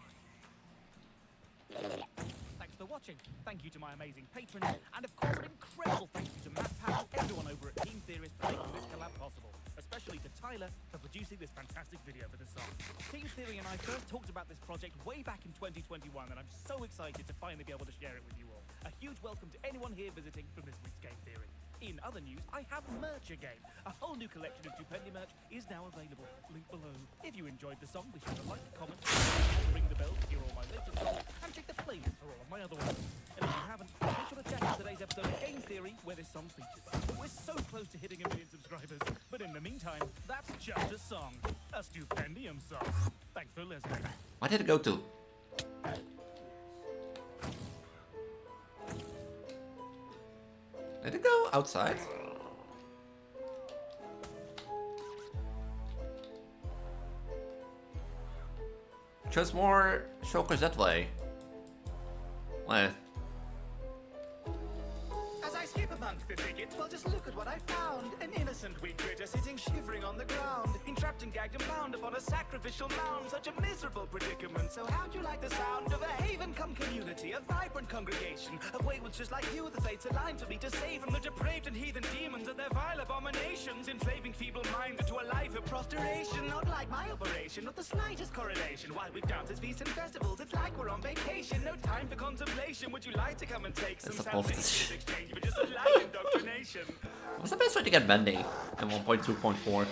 Thanks for watching. Thank you to my amazing patrons, and of course an incredible thank you to Matt Powell, everyone over at Team Theorist for making this collab possible, especially to Tyler for producing this fantastic video for the song. Team Theory and I first talked about this project way back in 2021, and I'm so excited to finally be able to share it with you all. A huge welcome to anyone here visiting from this week's Game Theory. In other news, I have merch again. A whole new collection of Stupendia merch is now available. Link below. If you enjoyed the song, be sure to like, comment, ring the bell to hear all my latest songs, and check the playlist for all of my other ones. And if you haven't, be sure to check out today's episode of Game Theory, where this song features. We're so close to hitting 1 million subscribers, but in the meantime, that's just a song. A Stupendium song. Thanks for listening. Where did it go to? Did it go outside? Just more chokers that way. What? As I skip amongst the thickets, well, just look at what I found. An innocent wee critter sitting shivering on the ground, entrapped and gagged and bound upon a sacrificial mound. Such a miserable predicament. So how'd you like the sound of a haven come community, a vibrant congregation of waywards just like you? The fates aligned for me to save from the depraved and heathen demons and their vile abominations, enslaving feeble minds into a life of prostration. Not like my operation, not the slightest correlation. While we've dances, feasts and festivals, it's like we're on vacation. No time for contemplation. Would you like to come and take some salvation in exchange for just a light indoctrination? What's the best way to get mending in 1.2.4?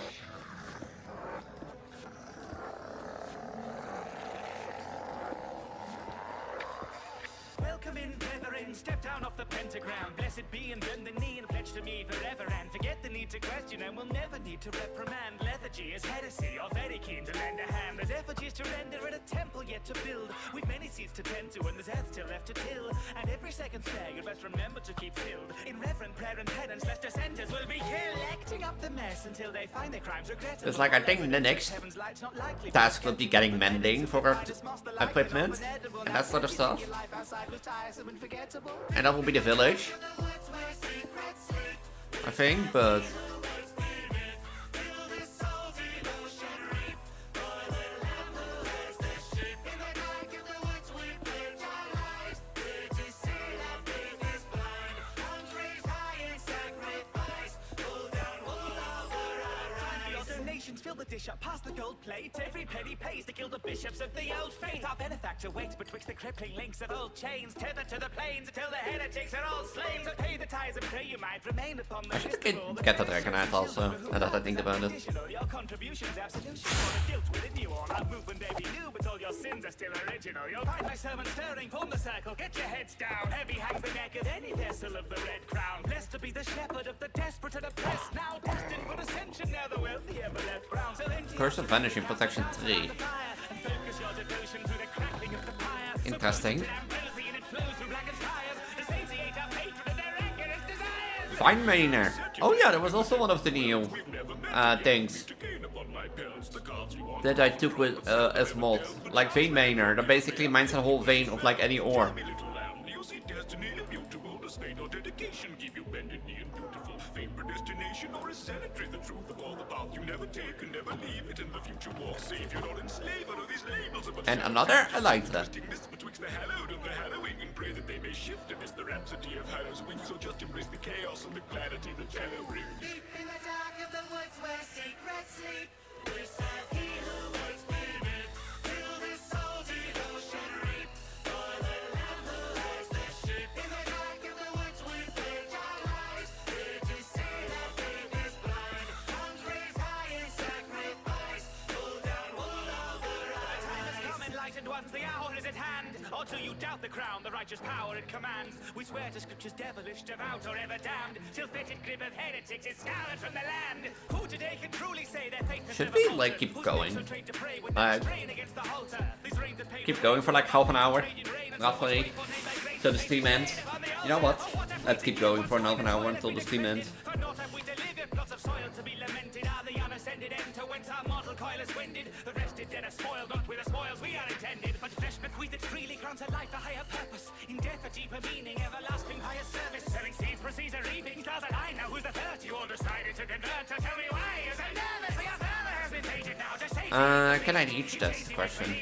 Welcome in, brethren, step down off the pentagram. Blessed be and bend the knee and pledge to me forever. And forget the need to question and we'll never need to reprimand. Lethargy is heresy, you're very keen to lend a hand. There's effigies to render and a temple yet to build. We've many seeds to tend to and there's earth still left to till. And every second spare you'd best remember to keep filled. In reverent prayer and penance, lest dissenters will be collecting up the mess until they find their crimes regrettable. It's like I think the next task will be getting mending for equipment and that sort of stuff. And that will be the village, I think, but fill the dish up, pass the gold plate. Every penny pays to kill the bishops of the old faith. Our benefactor waits betwixt the crippling links of old chains, tethered to the plains until the heretics are all slain. So pay the tithes and pray you might remain upon the list of all the get that recognized also, now that I think about it. Your contributions absolution for the guilt within you all. Our movement may be new, but all your sins are still original. You'll find my sermon stirring, form the circle, get your heads down. Heavy hangs the neck of any vessel of the red crown. Blessed to be the shepherd of the desperate and oppressed, now destined for ascension, now the wealthy ever left ground. Curse of Vanishing, Protection 3. Interesting. Vine Mainer. Oh yeah, that was also one of the new things that I took with as mod. Like Vein Mainer, that basically mines a whole vein of like any ore. And another Elytra. ones, the hour is at hand. Or do you doubt the crown, the righteous power it commands? We swear to scriptures devilish, devout or ever damned. Till fitted grip of heretics is scoured from the land. Who today can truly say their faith? Should we like keep going? Keep going for like half an hour, roughly, till the stream ends. You know what? Let's keep going for half an hour until the stream ends. The rested dead are spoiled, not with the spoils we are intended. But flesh bequeathed freely grants a life a higher purpose. In death a deeper meaning, everlasting higher service. Selling seeds proceeds a reaping. Stars that I know who's the first you all decided to convert. So tell me why you're so nervous. The affirmer has been painted now. Just say Can I reach that question?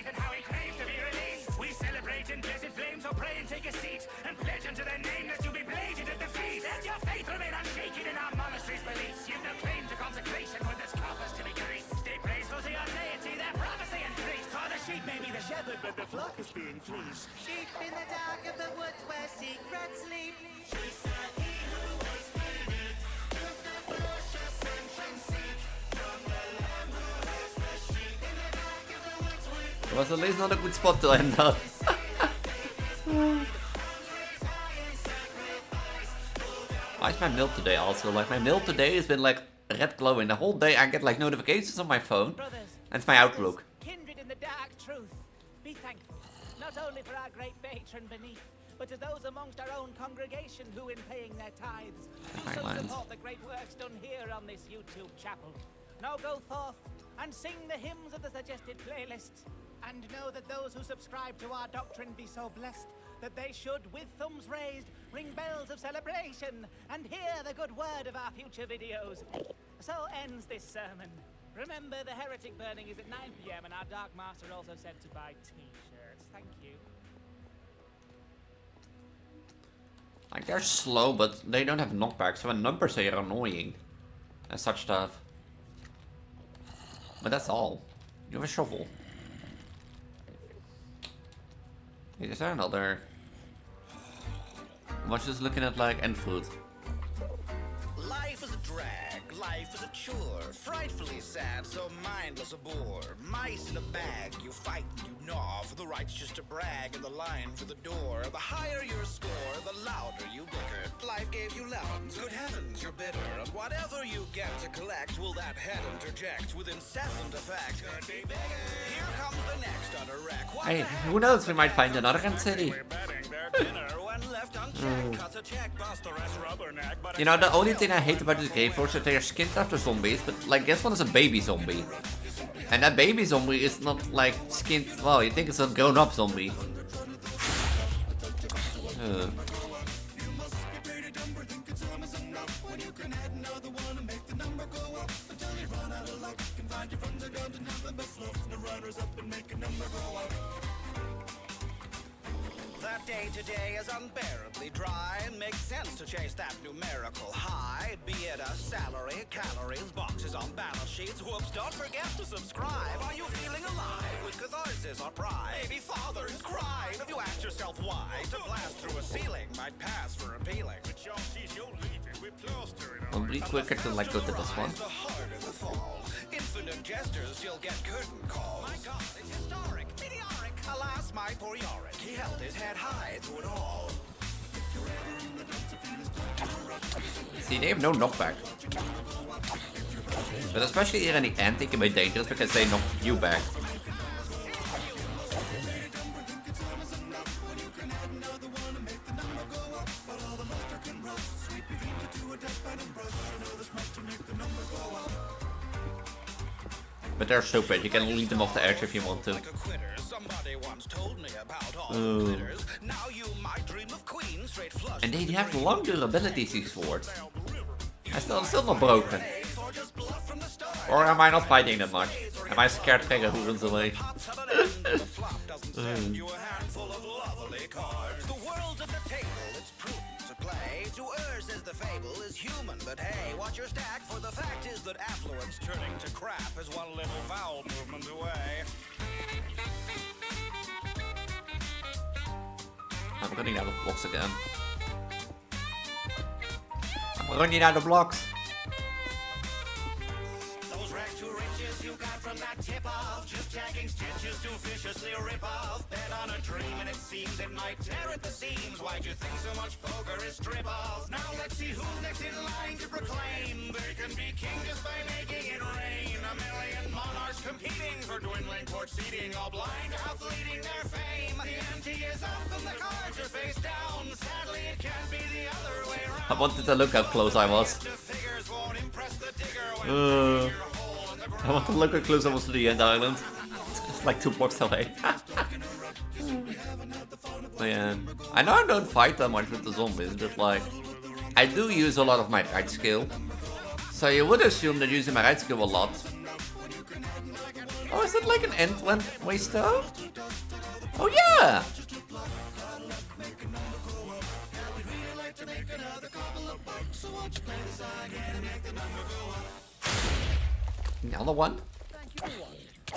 we celebrate in blessed flames, so pray and take a seat. And pledge unto their name that you'll be bladed at the feet. Let your faith remain unshaken in our monastery's beliefs. You've no claim to consecration with this corpus to be greased. Stay praiseful to your deity, their prophecy and priest. For the sheep may be the shepherd, but the flock is being fleeced. Sheep in the dark of the woods where secrets sleep. It was at least not a good spot to end up. Why is my mail today also? Like, my mail today has been like red glowing. The whole day I get like notifications on my phone. And it's my Outlook. Kindred in the dark truth, be thankful, not only for our great patron beneath, but to those amongst our own congregation who, in paying their tithes, also support the great works done here on this YouTube chapel. Now go forth and sing the hymns of the suggested playlists, and know that those who subscribe to our doctrine be so blessed that they should, with thumbs raised, ring bells of celebration and hear the good word of our future videos. So ends this sermon. Remember, the heretic burning is at 9 PM and our Dark Master also said to buy t-shirts. Thank you. Like, they're slow, but they don't have knockback, so when numbers are annoying. And such stuff. But that's all. You have a shovel. Wait, is there another? I was just looking at like end food. Life is a drag, life is a chore, frightfully sad, so mindless a bore. Mice in a bag, you fight and you gnaw, for the right's just a brag and the line for the door. The higher your score, the louder you bicker. Life gave you lemons, good heavens, you're bitter. And whatever you get to collect, will that head interject with incessant effect. Could be bigger. Here comes the next utter wreck. Hey, who knows, we might find another end city. You know, the only thing I hate about this game is that they are skinned after zombies, but like this one is a baby zombie. And that baby zombie is not like skinned, well, you think it's a grown up zombie. That day today is unbearably dry and makes sense to chase that numerical high. Be it a salary, calories, boxes on balance sheets. Whoops, don't forget to subscribe. Are you feeling alive with catharsis or pride? Maybe father is crying. Have you asked yourself why? To blast through a ceiling might pass for appealing. But y'all see, you'll leave it. We plaster it I'll be quicker to like go to this one. the harder the fall. Infinite gestures, you'll get curtain calls. My God, it's historic, meteoric. Alas, my poor Yorick, he held his head high through it all. See, they have no knockback. But especially here in the end, they can be dangerous because they knock you back. But they're stupid, you can lead them off the edge if you want to. And they have long durability, these swords. I'm still not broken. Or am I not fighting that much? Am I scared Pega who runs away? To errs as the fable is human, but hey, watch your stack, for the fact is that affluence turning to crap is one little vowel movement away. I'm running out of blocks again. I'm running out of blocks. Those rags to riches you got from that tip-off just tagging stitches to viciously rip off. Bet on a dream and it seems it might tear at the seams. Why'd you think so much poker is strip off? Now let's see who's next in line to proclaim they can be king just by making it rain. A million monarchs competing for dwindling court seating, all blind to how fleeting their fame. The ante is up and the cards are face down. Sadly, it can't be the other way round. I wanted to look how close I was. I want to look how close I was to the end island. It's like 2 blocks away. Man, I know I don't fight that much with the zombies, but like, I do use a lot of my right skill. So you would assume that using my right skill a lot. Oh, is that like an end waster? Oh yeah! Another one? Thank you all.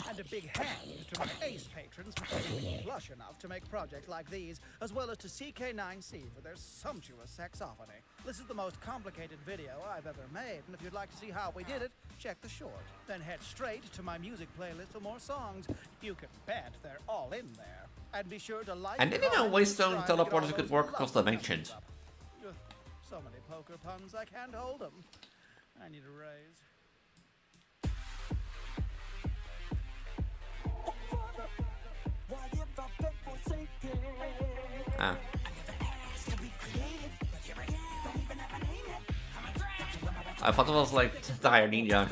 And a big hand to my ace patrons for being lush enough to make projects like these, as well as to CK9C for their sumptuous saxophony. This is the most complicated video I've ever made, and if you'd like to see how we did it, check the short. Then head straight to my music playlist for more songs. You can bet they're all in there. And be sure to like. And didn't know Waystone teleporters could work across dimensions. So many poker puns, I can't hold them. I need a raise. Ah. I thought it was like Dire Ninja.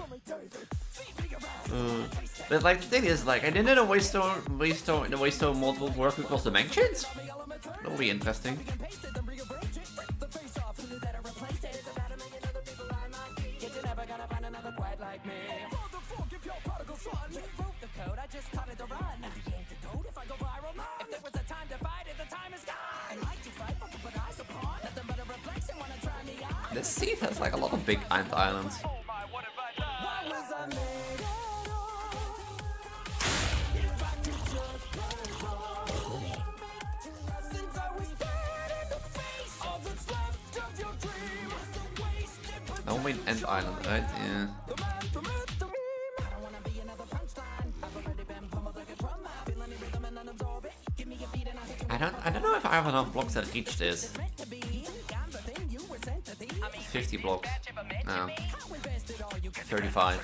But like the thing is, like, I didn't know the Waystone mod would work across dimensions. That would be interesting. This seat has like a lot of big ant islands. No main ant island, right? Yeah. I don't know if I have enough blocks that reach this. 50 blocks. No. 35.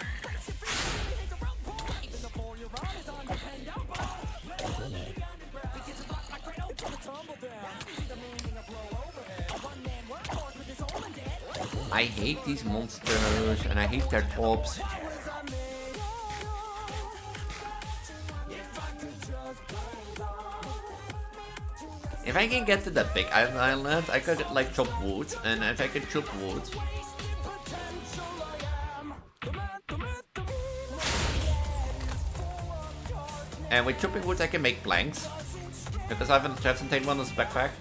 I hate these monsters and I hate their pops. If I can get to the big island, I could like chop wood, and if I can chop wood, and with chopping wood I can make planks, because I haven't taken one in this backpack.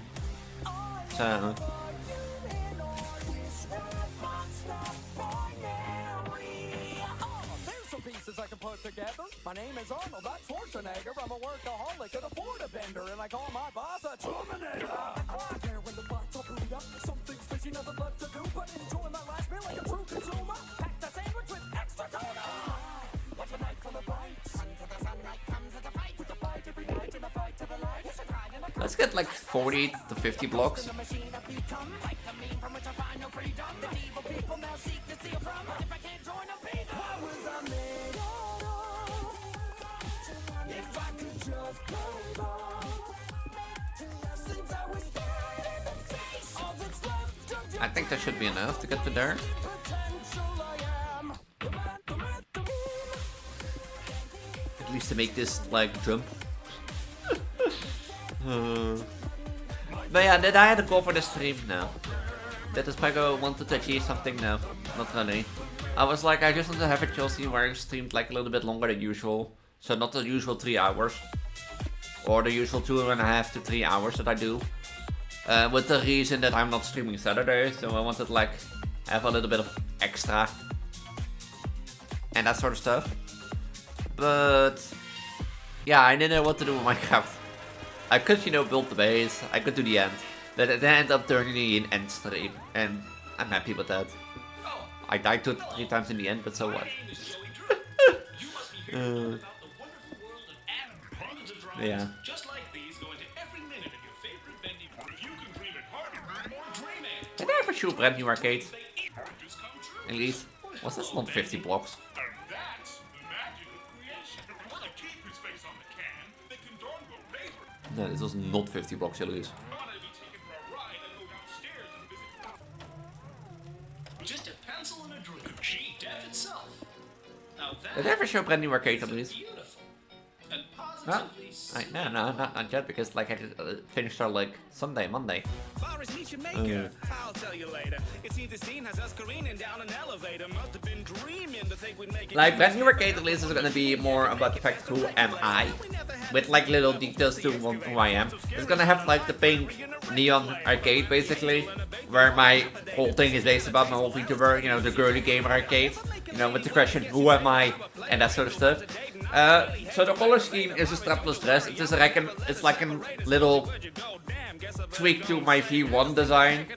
So I can put together. My name is Arnold, not Schwarzenegger. I'm a workaholic and a border bender, and I call my boss a Terminator. I'm there when the butts are brewed up. Something's fishy, nothing left to do, but enjoy my last meal like a true consumer. Packed a sandwich with extra tuna. What's a night for the bites? Until the sunlight comes at a fight. With a bite every night and a fight to the light. let's get like 40 to 50 blocks. I think that should be enough to get to there. At least to make this like jump. But yeah, did I had to go for the stream now? Did the Spygo wanted to achieve something? No, not really. I was like, I just want to have a Chelsea where I streamed like a little bit longer than usual. So not the usual 3 hours. Or the usual 2.5 to 3 hours that I do. With the reason that I'm not streaming Saturday, so I wanted to like have a little bit of extra. And that sort of stuff. But yeah, I didn't know what to do with Minecraft. I could, you know, build the base, I could do the end. But it ended up turning in an end stream, and I'm happy with that. I died 2 to 3 times in the end, but so what? drawings. Yeah. Just like these go into every minute of your favorite vending. If you can dream it harder, dream it. Did I ever show brand new arcade? They just come true. At least. Was this not 50 blocks? And that's the magic of creation. If you want to keep your space on the can, they can darn go paper. No, this was not 50 blocks, Elise. I want to be taken for a ride and go downstairs and visit. Just a pencil and a dream. Gee, death itself. Now Did I ever show brand new arcade, Elise? beautiful. And Huh? positively No, not yet, because like I finished her like Sunday, Monday. Boris Nietzsche maker. I'll tell you later. It seems the scene has us careening down an elevator. Must have been dreaming to think we'd make it. Like brand new arcade release is gonna be more about the fact who am I, with like little details to who I am. It's gonna have like the pink neon arcade basically, where my whole thing is based about my whole Vtuber, you know, the girly gamer arcade, you know, with the question who am I and that sort of stuff. So the color scheme is a strapless dress. It is like it's like a little tweak to my V1 design.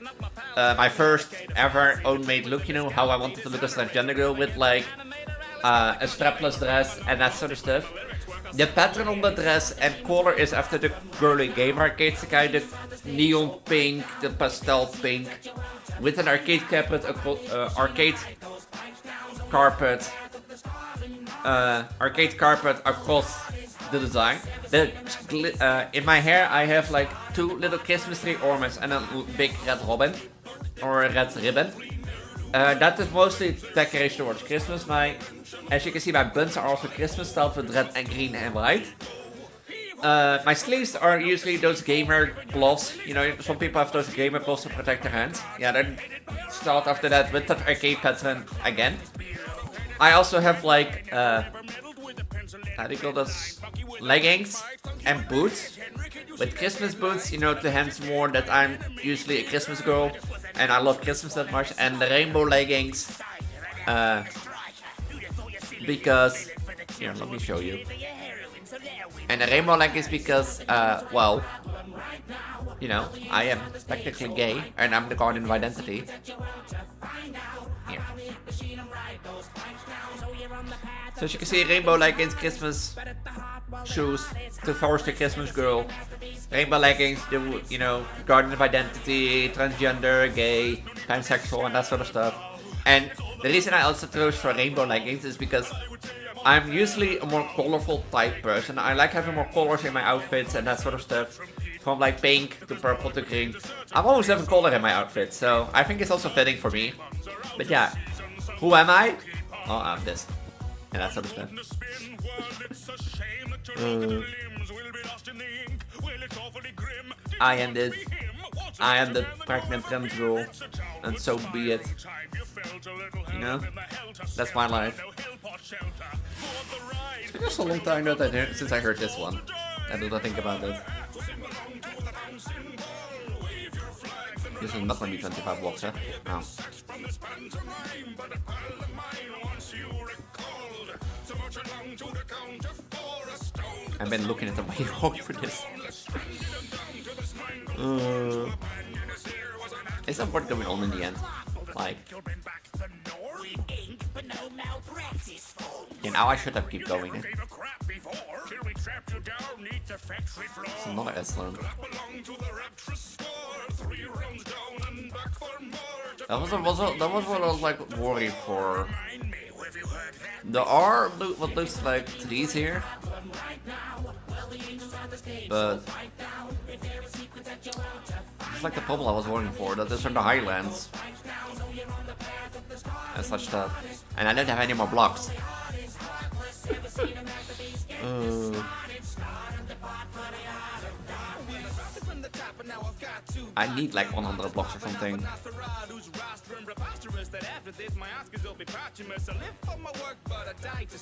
My first ever own made look, you know, how I wanted to look as a transgender girl with like a strapless dress and that sort of stuff. The pattern on the dress and color is after the girly game arcade style, the neon pink, the pastel pink, with an arcade carpet, arcade carpet across the design. In my hair I have like 2 little Christmas tree ornaments and a big red robin or a red ribbon. That is mostly decoration towards Christmas. As you can see, my buns are also Christmas styled with red and green and white. My sleeves are usually those gamer gloves. You know, some people have those gamer gloves to protect their hands. Yeah, then start after that with that arcade pattern again. I also have like, how do you call those? Leggings and boots. With Christmas boots, you know, to hint more that I'm usually a Christmas girl. And I love Christmas that much. And the rainbow leggings. Because, here, let me show you. And the rainbow leggings because, well, you know, I am technically gay. And I'm the guardian of identity. Here. So as you can see, rainbow leggings, Christmas shoes to force the Christmas girl. Rainbow leggings, you know, guardian of identity, transgender, gay, pansexual, and that sort of stuff. And the reason I also chose for rainbow leggings is because I'm usually a more colorful type person. I like having more colors in my outfits and that sort of stuff. From like pink to purple to green. I'm always having color in my outfit, so I think it's also fitting for me. But yeah, who am I? Oh, I'm this. And that sort of stuff. I am this. I am the pregnant trans girl. And so be it. You know? That's my life. It's been just a long time since I heard this one. I do not think about it. This is not gonna be 25 blocks, huh? No. I've been looking at the way hard for this. Is that what going on in the end? Like, yeah, now I should have keep going. It's another Island. That was what I was like worried for. There are what looks like trees here, but it's like the problem I was worrying for. That these are the highlands and such stuff, and I didn't have any more blocks. I need like 100 blocks or something.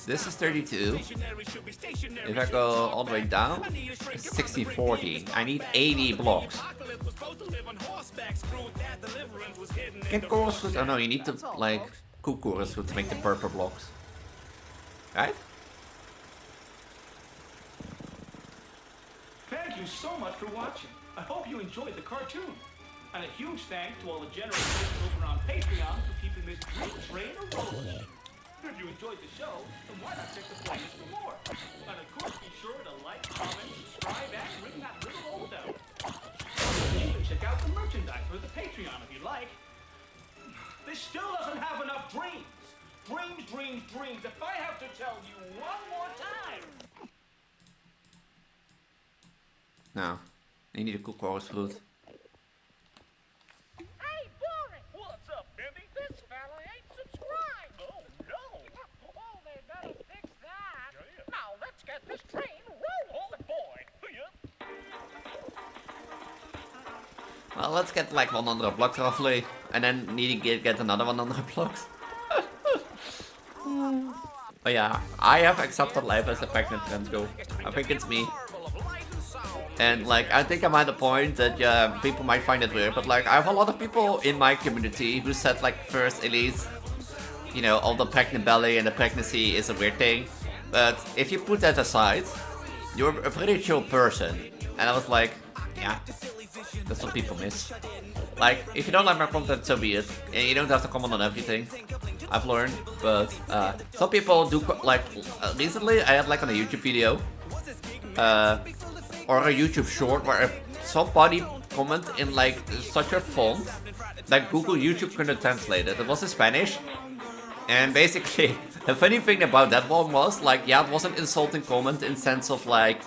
This is 32. If I go all the way down, it's 60-40. I need 80 blocks. Can chorus fruit? Oh no, you need to like cook chorus fruit to make the purple blocks. Right? Thank you so much for watching. I hope you enjoyed the cartoon. And a huge thanks to all the generous folks over on Patreon for keeping this great train rolling. If you enjoyed the show, then why not check the playlist for more? And of course, be sure to like, comment, subscribe, and ring that little old bell. Even check out the merchandise or the Patreon if you like. This still doesn't have enough dreams. Dreams, dreams, dreams. If I have to tell you one more time. Nou, you need a cool chorus fruit. Hey, Boring! What's up, Benny? This fella ain't subscribed. Oh, no. Oh, they better fix that. Now, let's get this train rolling. Oh, boy. Well, let's get like 100 blocks roughly. And then need to get another 100 blocks. But yeah, I have accepted life as a pregnant trans girl. I think it's me. And like, I think I'm at the point that people might find it weird, but like, I have a lot of people in my community who said like, first, Elise, you know, all the pregnant belly and the pregnancy is a weird thing. But if you put that aside, you're a pretty chill person. And I was like, yeah, that's what people miss. Like, if you don't like my content, so be it. And you don't have to comment on everything, I've learned. But some people do, like, recently I had like on a YouTube video, or a YouTube short where somebody commented in like such a font that Google YouTube couldn't translate it. It was in Spanish. And basically, the funny thing about that one was like, yeah, it was an insulting comment in sense of like,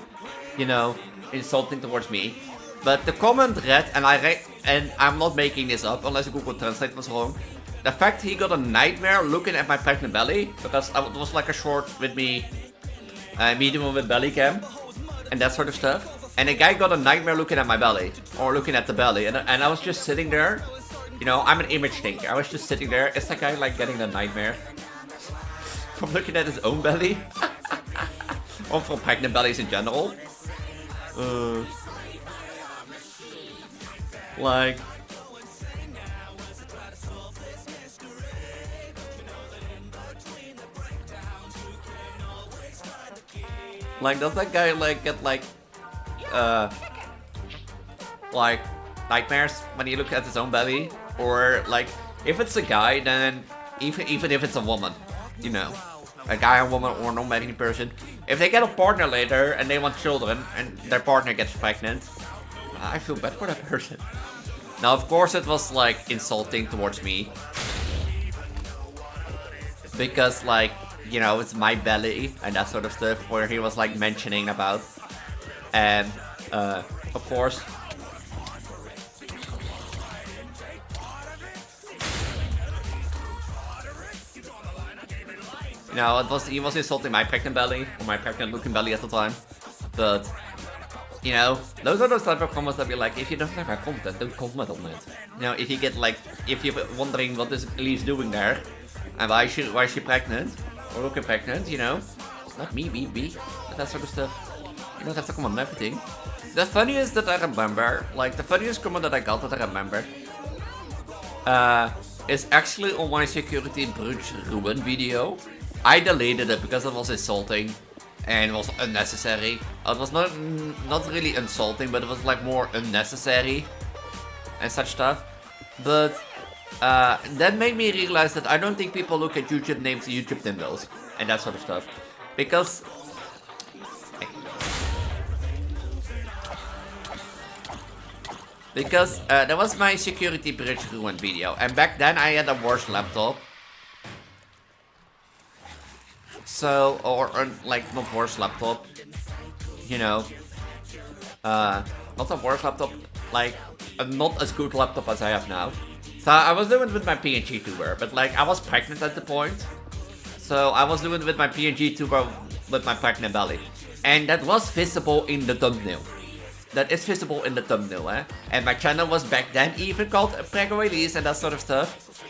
you know, insulting towards me. But the comment read, and I'm not making this up unless Google Translate was wrong. The fact he got a nightmare looking at my pregnant belly, because it was like a short with me, doing with belly cam, and that sort of stuff. And the guy got a nightmare looking at my belly, or looking at the belly, and I was just sitting there. You know, I'm an image thinker. I was just sitting there. Is that guy like getting a nightmare from looking at his own belly? Or from pregnant bellies in general? Like, does that guy like get like nightmares when you look at his own belly? Or like, if it's a guy, then even if it's a woman, you know, a guy or woman or non-binary person, if they get a partner later and they want children and their partner gets pregnant, I feel bad for that person. Now, of course, it was like insulting towards me, because like, you know, it's my belly and that sort of stuff, where he was like mentioning about. And of course, you know, he was insulting my pregnant belly, or my pregnant looking belly at the time. But you know, those are those type of comments that be like, if you don't like my content, don't comment on it. You know, if you get like, if you're wondering what is Elise doing there, and why is she pregnant, or looking pregnant, you know, let me be, that sort of stuff. You don't have to comment on everything. The funniest that I remember, like the funniest comment that I got that I remember, is actually on my security bridge ruin video. I deleted it because it was insulting. And it was unnecessary. It was not really insulting, but it was like more unnecessary and such stuff. But that made me realize that I don't think people look at YouTube names and YouTube thumbnails and that sort of stuff. Because that was my security bridge ruin video, and back then I had a worse laptop. So, or like, not worse laptop, you know, not a worse laptop, like, a not as good laptop as I have now. So I was doing it with my PNG tuber, but like, I was pregnant at the point. So I was doing it with my PNG tuber with my pregnant belly. And that was visible in the thumbnail. That is visible in the thumbnail, eh? And my channel was back then even called Prego Elise and that sort of stuff.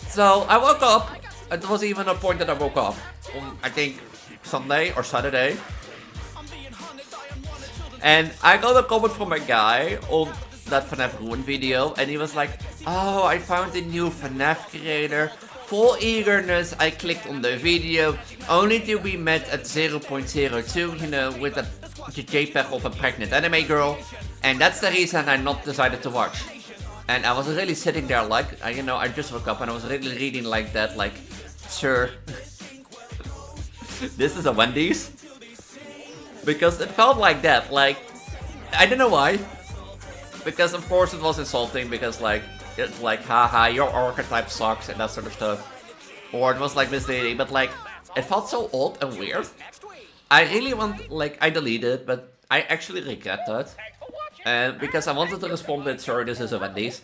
So I woke up. It was even a point that I woke up on, I think, Sunday or Saturday. And I got a comment from a guy on that FNAF Ruin video, and he was like, oh, I found a new FNAF creator. Full eagerness, I clicked on the video, only to be met at 0.02, you know, with a JPEG of a pregnant anime girl. And that's the reason I not decided to watch. And I was really sitting there like, you know, I just woke up and I was really reading like that, like, sir, this is a Wendy's? Because it felt like that, like, I don't know why. Because of course it was insulting, because like, it's like, haha, your archetype sucks and that sort of stuff. Or it was like misleading, but like, it felt so odd and weird. I really want, like, I deleted it, but I actually regret that. And because I wanted to respond with, sorry, this is a Wendy's.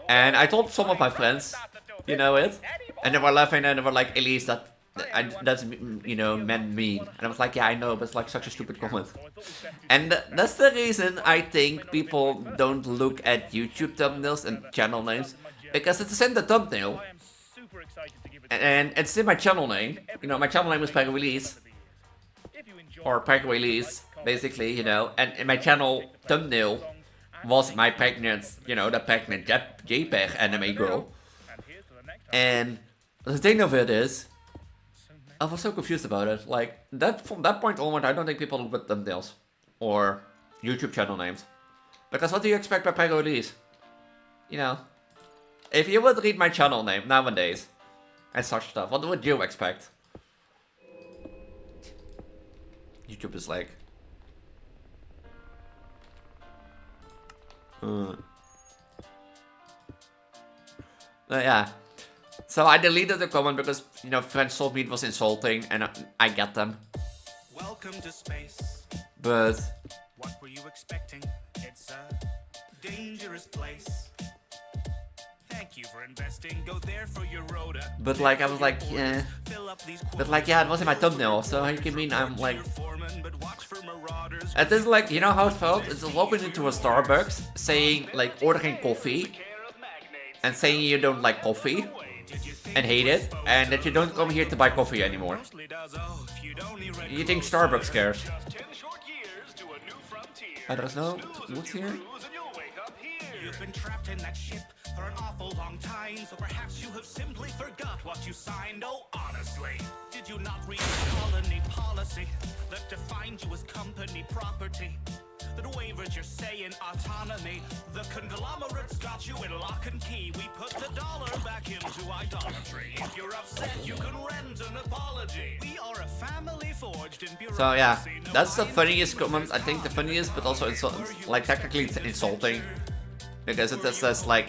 And I told some of my friends, you know it, and they were laughing and they were like, Elise, that's, you know, meant mean. And I was like, yeah, I know, but it's like such a stupid comment. And that's the reason I think people don't look at YouTube thumbnails and channel names, because it's in the thumbnail. And it's in my channel name. You know, my channel name is Peg Release. Or Peg Release, basically, you know. And in my channel thumbnail was my pregnant, you know, the pregnant JPEG anime girl. And the thing of it is, I was so confused about it. Like, that from that point onward, I don't think people look at thumbnails or YouTube channel names. Because what do you expect by Peg Release? You know, if you would read my channel name nowadays and such stuff, what would you expect? YouTube is like... yeah. So I deleted the comment because, you know, friends told me it was insulting, and I get them. Welcome to space. But... What were you expecting? It's a dangerous place. Thank you for investing. Go there for your rota. But like, I was like, yeah. But like, yeah, it was in my thumbnail, so how you can mean I'm like... It is like, you know how it felt? It's walking into a Starbucks, saying, like, ordering coffee, and saying you don't like coffee, and hate it, and that you don't come here to buy coffee anymore. You think Starbucks cares? There's no what's here? You've been trapped in that ship for an awful long time, so perhaps you have simply forgot what you signed. Oh, honestly, did you not read the colony policy that defined you as company property? That wavers your say in autonomy. The conglomerates got you in lock and key. We put the dollar back into idolatry. If you're upset, you can rent an apology. We are a family forged in bureaucracy. So yeah, that's the funniest comment. I think the funniest, but also like technically it's insulting. Because it says like,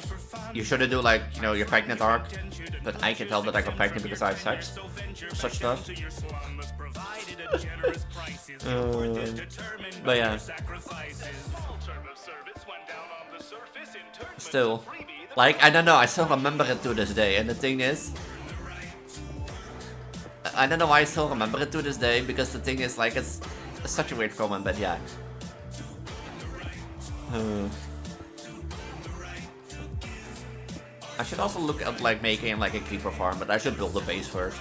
you shouldn't do like, you know, your pregnant arc. But I can tell that I got pregnant because I have sex. Such stuff. But yeah. Still. Like, I don't know, I still remember it to this day. And the thing is, I don't know why I still remember it to this day. Because the thing is, like, it's such a weird comment, but yeah. I should also look at like making like a creeper farm, but I should build a base first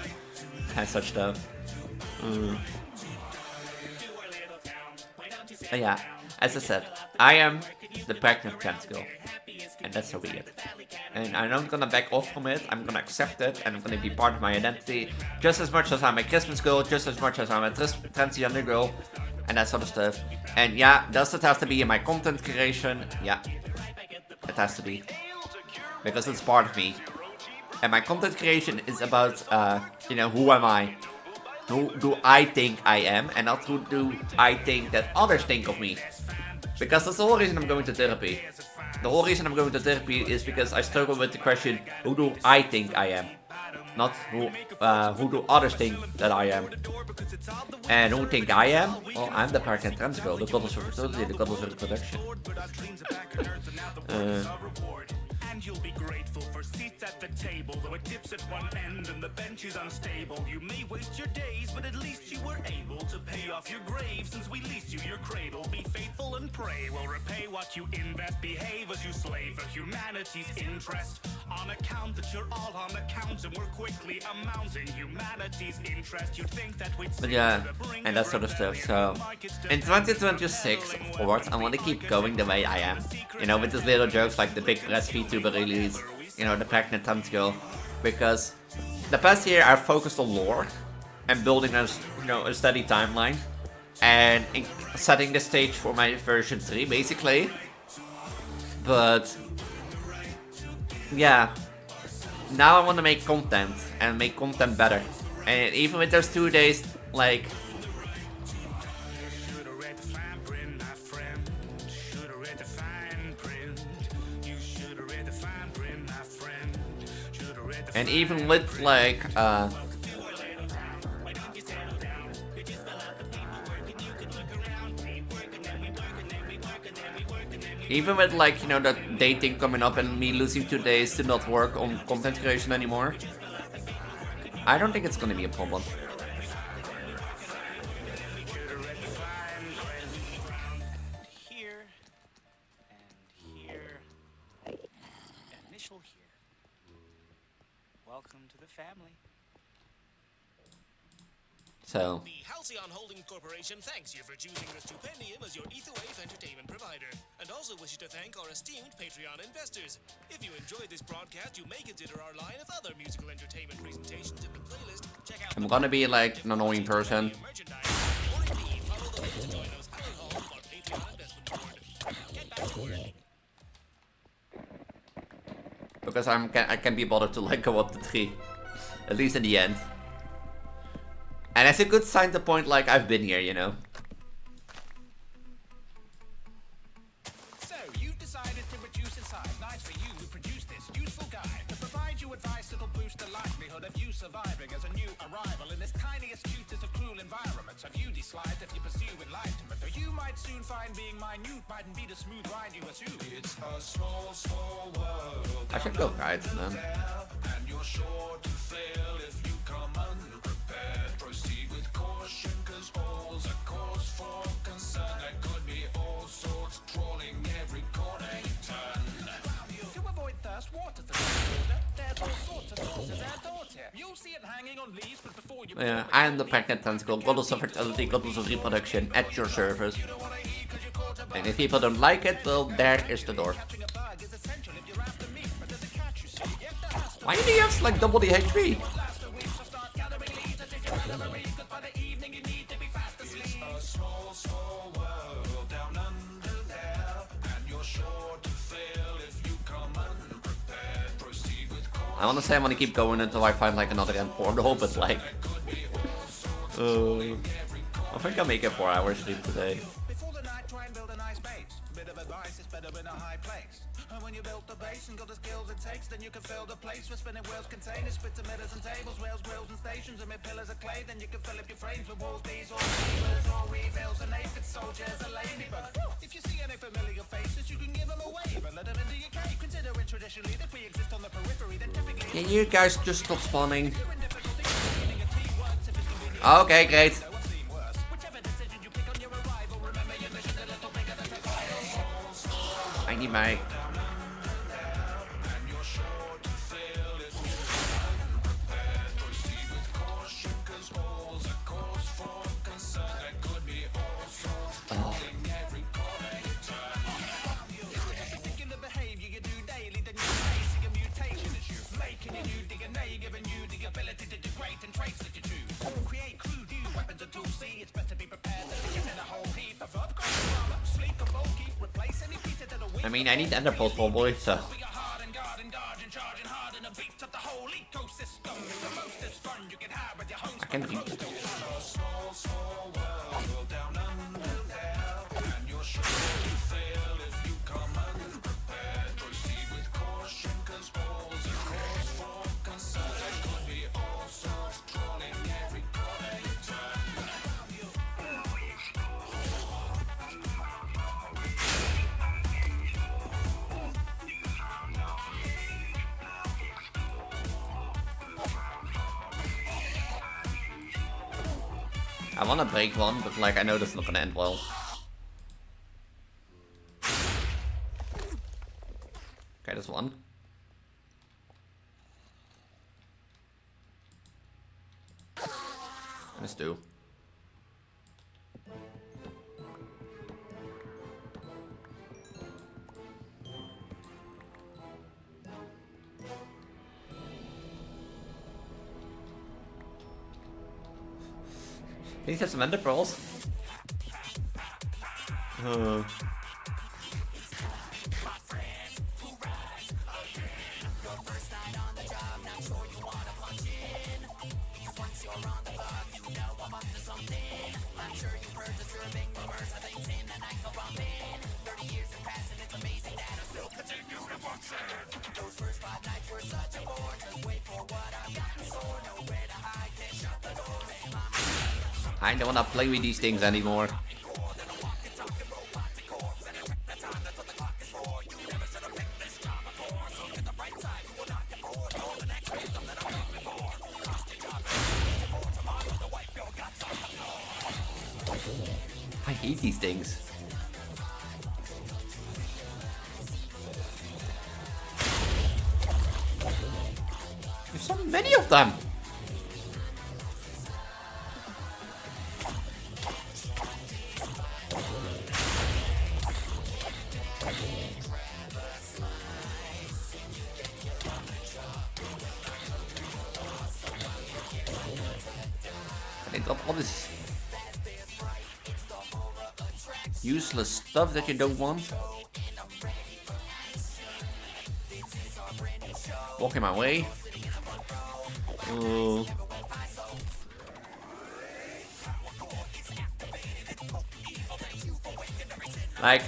and such stuff. But yeah, as I said, I am the pregnant trans girl, and that's so weird. And I'm not gonna back off from it. I'm gonna accept it, and I'm gonna be part of my identity just as much as I'm a Christmas girl, just as much as I'm a transgender girl, and that sort of stuff. And yeah, does it have to be in my content creation? Yeah, it has to be. Because it's part of me. And my content creation is about, you know, who am I? Who do I think I am? And not who do I think that others think of me. Because that's the whole reason I'm going to therapy. The whole reason I'm going to therapy is because I struggle with the question, who do I think I am? Not who do others think that I am. And who think I am? Well, I'm the pregnant trans girl, the goddess of fertility, the goddess of reproduction. And you'll be grateful for seats at the table, though it dips at one end and the bench is unstable. You may waste your days, but at least you were able to pay off your grave. Since we leased you your cradle, be faithful and pray. We'll repay what you invest, behave as you slave for humanity's interest. On account that you're all on account and we're quickly amounting humanity's interest. You'd think that we'd... But yeah, and that sort of stuff. So in 2026, of course, I want to keep going the way I am. You know, with these little jokes like the big breast Vtuber release, you know, the pregnant trans girl. Because the past year I've focused on lore and building a, you know, a steady timeline and setting the stage for my version 3, basically. But yeah, now I want to make content and make content better. And even with those 2 days Like, Should've read the fine print, my friend. Should've read the fine print. You should've read the fine print, my friend. Should've read the and even with like, even with like, you know, that dating coming up and me losing 2 days to not work on content creation anymore, I don't think it's gonna be a problem. Here and here. Initial here. Welcome to the family. So, The Halcyon Holdings Corporation thanks you for choosing the Stupendium as your Etherwave entertainment provider, and also wishes to thank our esteemed Patreon investors. If you enjoyed this broadcast, you may consider our line of other musical entertainment presentations in the playlist. Check out I'm gonna be like an annoying person. merchandise, or indeed follow the link to join us at home of our Patreon investment board. Get back to work. Because I can be bothered to like go up the tree. At least in the end. And it's a good sign to point like I've been here, you know. So, you've decided to reduce in size. Nice for you, we produced this useful guide to provide you advice that'll boost the likelihood of you surviving as a new arrival in this tiniest, cutest of cruel environments. Have you decided if you pursue enlightenment, or you might soon find being minute mightn't be the smooth ride you assume. It's a small, small world. I should go guides, man. And you're sure to fail if you come unprepared. Proceed with caution, cause all's a cause for concern. There could be all sorts trawling every corner you turn. To avoid thirst, water's the best order. There's all sorts of sources outdoors here. You'll see it hanging on leaves, but before you... Yeah, I am the pregnant tentacle, goddess of fertility, goddess of reproduction, at your service. And if people don't like it, well, there is the door. Why do you have like double the HP? I wanna say I wanna keep going until I find like another end portal, but like... I think I'll make it 4 hours sleep today. Before the night, try and build a nice base. Bit of advice, it's better in a high place. And when you built the base and got the skills it takes, then you can fill the place with spinning wheels, containers, spits and middles and tables, rails, grills and stations, and pillars of clay. Then you can fill up your frames with walls, bees, or weavers, or reveals, and aphids, soldiers, and ladybugs. If you see any familiar faces, you can give them a wave and let them into your cave. Considering traditionally that we exist on the periphery, then typically... Can you guys just stop spawning? Okay, great. I need my... I mean, I need ender pearls probably, so... I can do... I wanna break one, but like I know that's not gonna end well. Okay, there's one. Let's do. These have some ender pearls. I don't wanna play with these things anymore. I hate these things. There's so many of them. They drop all this useless stuff that you don't want. Walking my way. Ooh. Like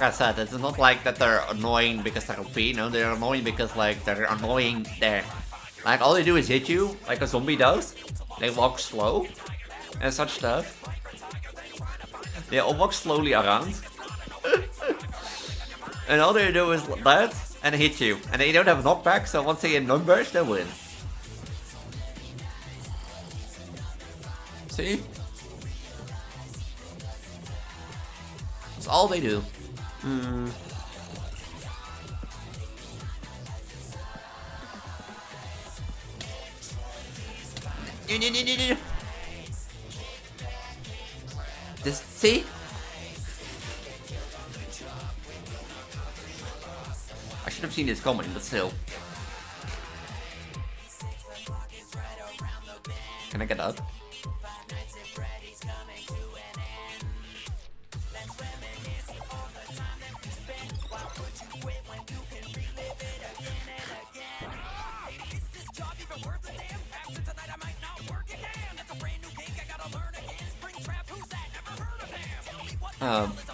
I said, it's not like that they're annoying because they're OP, no, they're annoying because like they're annoying there. Like all they do is hit you, like a zombie does. They walk slow and such stuff. They all walk slowly around. And all they do is that and hit you. And they don't have knockback, so once they get numbers, they win. See? That's all they do. This, see? I should have seen this coming, but still. Can I get up?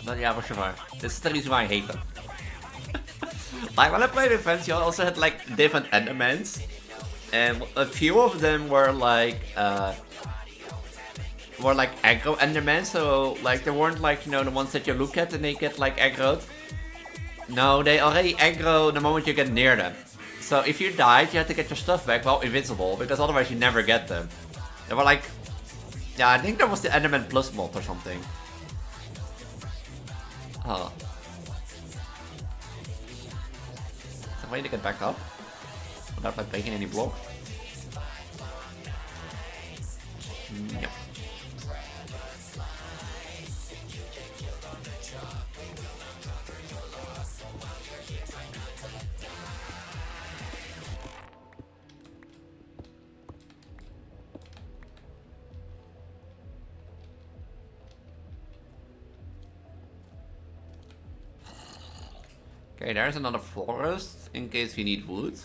But yeah, for sure. This is the reason why I hate them. Like when I played events, you also had like different endermans, and a few of them were like aggro endermen. So like they weren't like, you know, the ones that you look at and they get like aggroed. No, they already aggro the moment you get near them. So if you died, you had to get your stuff back while invincible, because otherwise you never get them. They were like, yeah, I think that was the Enderman Plus mod or something. Oh. Is there a way to get back up without like breaking any blocks? Yep. Okay, there's another forest in case we need wood.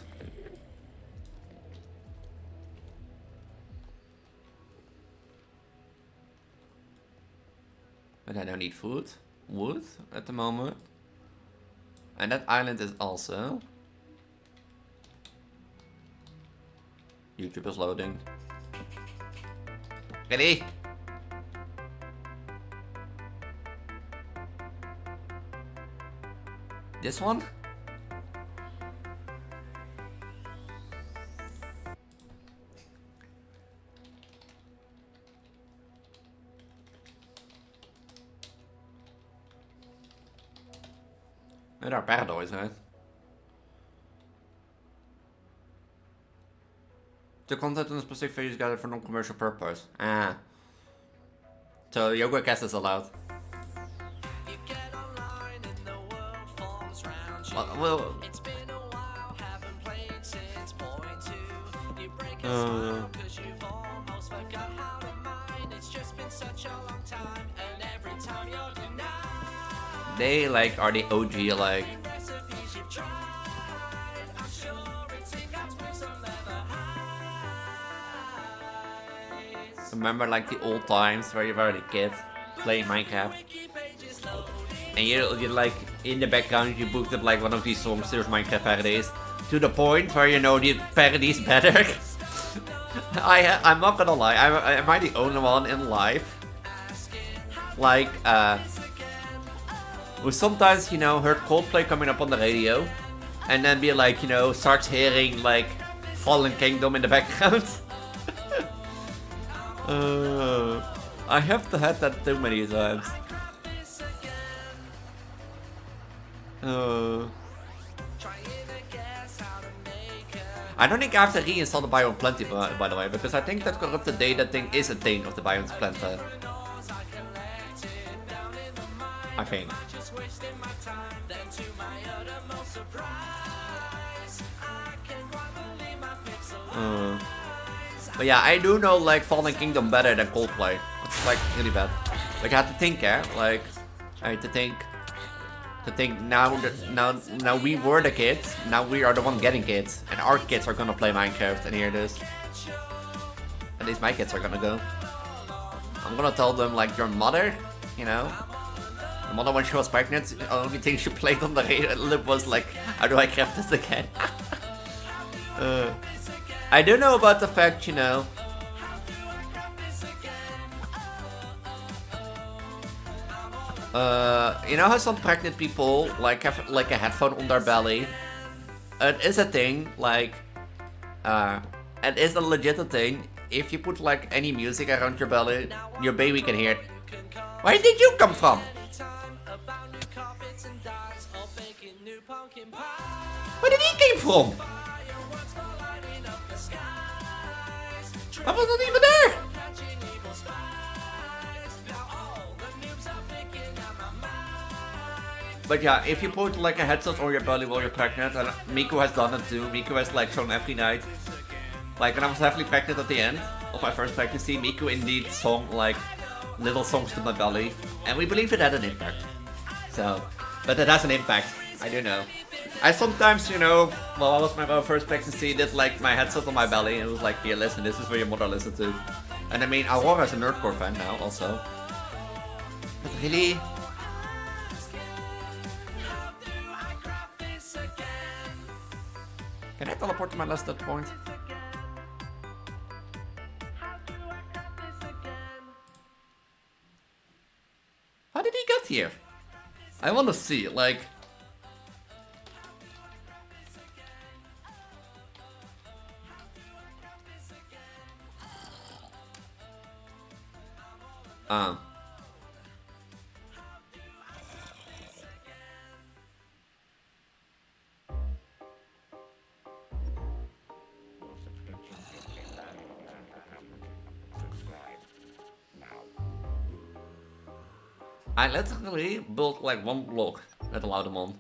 But I don't need wood at the moment. And that island is also... YouTube is loading. Ready? This one? There are paradoids, right? The content in a specific phase is gathered for non-commercial purpose. Ah. So yoga cast is allowed. Well, it's been a while, haven't played since point 2. You break a smile cause you've almost forgot how to mine. It's just been such a long time, and every time you're denied. They like are the OG like. remember like the old times where you were a kid playing Minecraft. And you like, in the background you booked up like one of these songs, there's Minecraft parodies. To the point where you know the parodies better. I'm not gonna lie, am I the only one in life? Like, who sometimes, you know, heard Coldplay coming up on the radio. And then be like, you know, starts hearing like Fallen Kingdom in the background. I have to had that too many times. I don't think I have to reinstall the Biome Plenty, by the way, because I think that corrupted data thing is a thing of the Biome Plenty. I think. But yeah, I do know like Fallen Kingdom better than Coldplay. It's like really bad. Like I had to think, like I had to think now we were the kids, now we are the one getting kids, and our kids are gonna play Minecraft and hear this. At least my kids are gonna go. I'm gonna tell them like your mother, you know. Your mother when she was pregnant, the only thing she played on the radio was like, how do I craft this again? I do know about the fact, you know. You know how some pregnant people like have like a headphone on their belly? It is a thing, like, it is a legit thing. If you put like any music around your belly, your baby can hear it. Where did you come from? Where did he came from? I was not even there! But yeah, if you put like a headset on your belly while you're pregnant, and Miku has done it too, Miku has like shown every night. Like when I was heavily pregnant at the end of my first pregnancy, Miku indeed sung like little songs to my belly, and we believe it had an impact. So, but it has an impact, I do know. I sometimes, you know, while I was my first pregnancy, did like my headset on my belly, and it was like, here, listen, this is what your mother listened to. And I mean, Aurora's a nerdcore fan now, also. But really? Can I teleport to my last dead point? How did he get here? I want to see, like... I literally built like one block that allowed them on.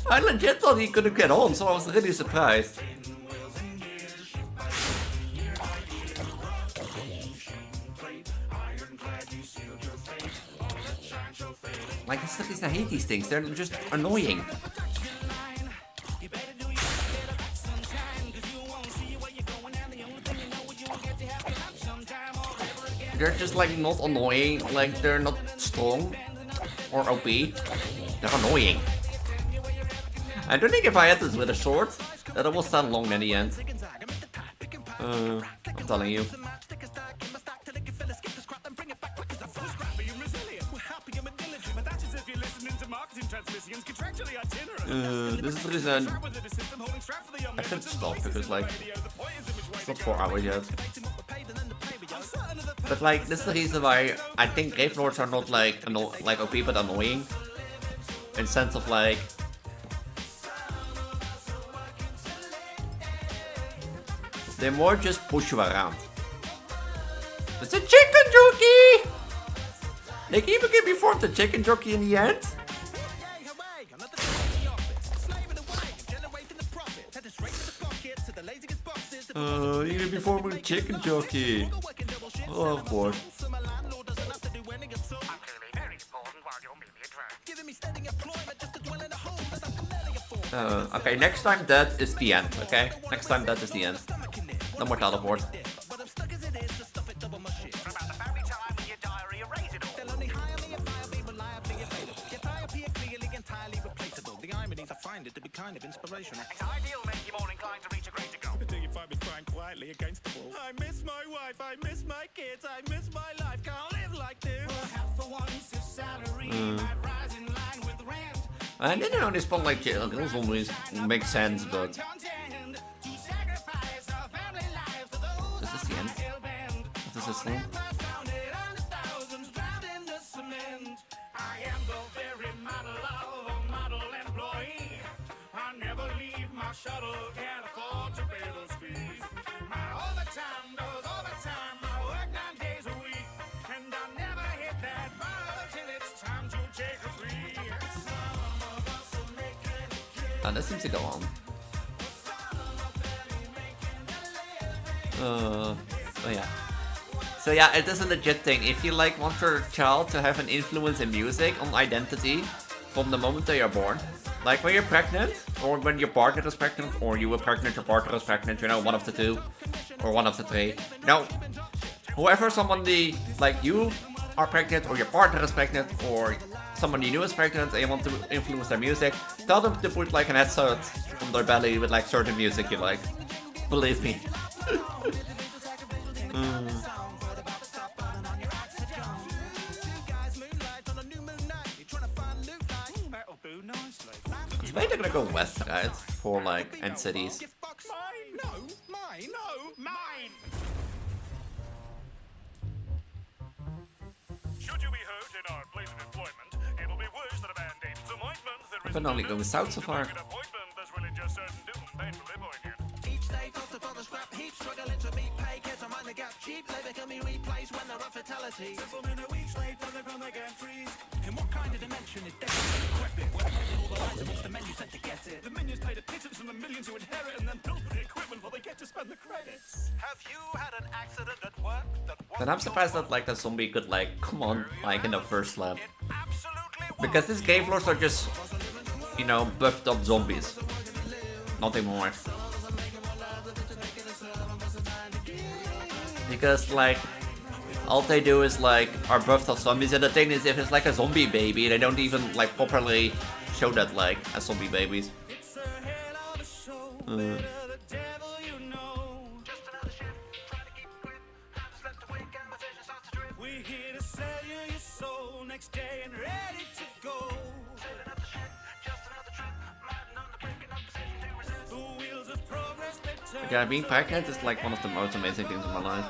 I legit thought he couldn't get on, so I was really surprised. Like, that's the reason I hate these things, they're just annoying. They're just like not annoying, like they're not strong or OP. They're annoying. I don't think if I had this with a sword, that it will stand long in the end. I'm telling you. This is the reason I should stop, because like it's not 4 hours yet. But like this is the reason why I think Grave Lords are not like like OP but annoying. In sense of like they more just push you around. It's a chicken jockey! They even give me form the chicken jockey in the end. You gonna be forming a chicken jockey. Oh, of course. Okay, next time that is the end, okay? Next time that is the end. No more teleport. Find it to be kind of inspirational. Ideal make you more inclined to reach a greater goal. Do you find me crying quietly against the wall? I miss my wife, I miss my kids, I miss my life. Can't live like this. Perhaps for once if salary might rise in line with rent. I didn't know this spawn like kills always makes sense, but Contend to sacrifice our family lives to those this is the end. What is this thing? founded on the thousands drowned in the cement. I am the very model of a model employee. I never leave my shuttle, can't afford to pay those fees. My overtime does overtime, I work 9 days a week. And I never hit that bar till it's time to take a break. Some of us are making it. Oh, that seems to go on. Oh yeah. So yeah, it is a legit thing. If you like want your child to have an influence in music on identity from the moment they are born, like when you're pregnant, or when your partner is pregnant, or you were pregnant, your partner is pregnant, you know, one of the two, or one of the three. No, whoever somebody like you are pregnant, or your partner is pregnant, or someone you knew is pregnant, and you want to influence their music, tell them to put like an headset on their belly with like certain music you like. Believe me. It's maybe gonna go west, right? For like end cities. Mine, no, mine, no, mine. Should you be hurt in our place of employment, it'll be worse than a band-aid disappointment. There I've is been only going south so far. an appointment that's really just certain doom, painfully poignant. Each day tossed upon the scrap heap, struggling to meet pay, kids are mind the gap cheap, they become me replaced when there are fatalities. Simple minute weeks late, don't live on the gantries. In what kind of dimension is death decrepit? Where all the lights and what's the menu set to get it? The minions paid a pittance from the millions who inherit and then build the equipment while they get to spend the credits. Have you had an accident at work that And I'm surprised that like the zombie could like come on like in the first lap. absolutely Because these game floors are just, you know, buffed up zombies. Nothing more. Because like all they do is like are buffed up zombies, and the thing is if it's like a zombie baby, they don't even like properly show that like as zombie babies. We're here to sell you your soul next day and ready to go. The wheels of progress they turn. Yeah, being pregnant is like one of the most amazing things in my life.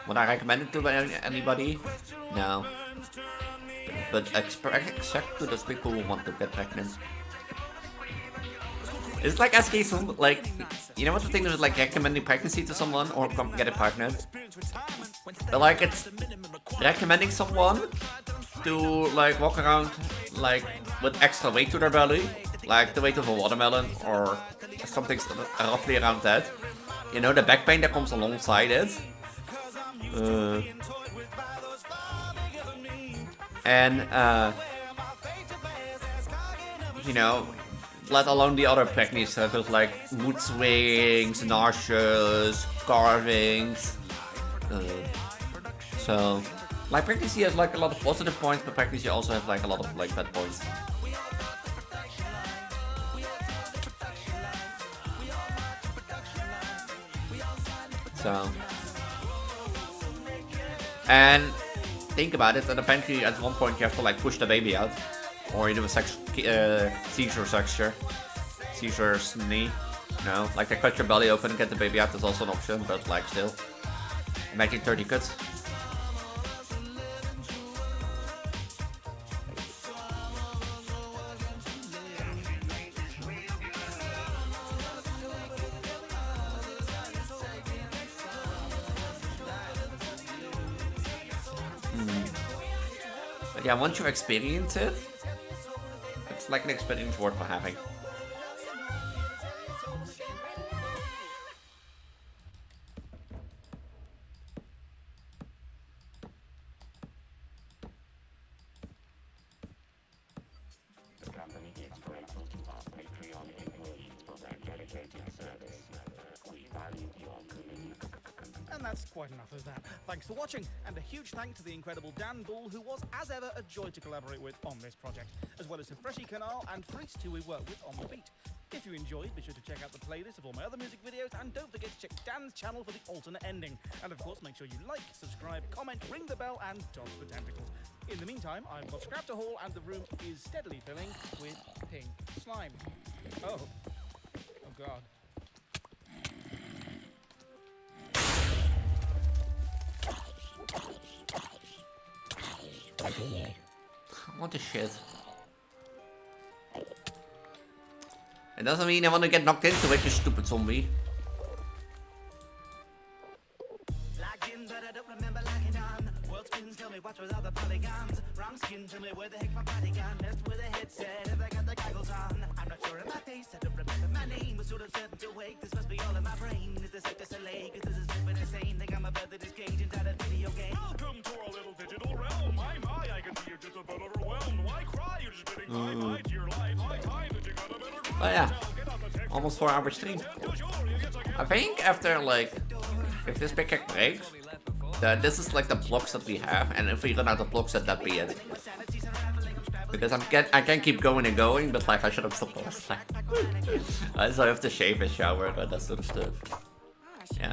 Would I recommend it to anybody? No. But except to those people who want to get pregnant. It's like asking some, like, you know what the thing is, like recommending pregnancy to someone or getting pregnant? But like it's recommending someone to like walk around like with extra weight to their belly, like the weight of a watermelon or something roughly around that. You know, the back pain that comes alongside it. You know, let alone the other pregnancy stuff like mood swings, nauseous, carvings. So, like pregnancy has like a lot of positive points, but pregnancy also has like a lot of like bad points. So, and think about it, and eventually at one point you have to like push the baby out, or you do a seizure knee. No, like they cut your belly open and get the baby out. That's also an option, but like still, imagine 30 cuts. But yeah, once you experience it, it's like an experience worth for having. And that's quite enough of that. Thanks for watching, and a huge thank to the incredible Dan Bull, who was, as ever, a joy to collaborate with on this project, as well as to Freshy Canal and Priest, who we work with on the beat. If you enjoyed, be sure to check out the playlist of all my other music videos, and don't forget to check Dan's channel for the alternate ending. And of course, make sure you like, subscribe, comment, ring the bell, and dodge the tentacles. In the meantime, I've got scrap to haul, and the room is steadily filling with pink slime. Oh God. What the shit? It doesn't mean I want to get knocked into it, you stupid zombie. Tell me what's with all the polygons. Wrong skin, tell me where the heck my body gone. Messed with a headset if I got the goggles on. I'm not sure of my face, I don't remember my name. Was sort of certain to wake, this must be all in my brain. Is this like this a lake? Is this a stupid insane? Think I'm a bird that is caged inside a video game. Welcome to our little digital realm. My, I can see you're just a bit overwhelmed. Why cry? You're just bidding bye-bye to your life. High time that you got a better grind. Oh yeah, almost 4 hours stream. I think after like, if this pickaxe breaks, this is like the blocks that we have, and if we run out of blocks, that'd be it. Because I can keep going and going, but like I should have stopped last time. So I have to shave and shower and that sort of stuff. Yeah.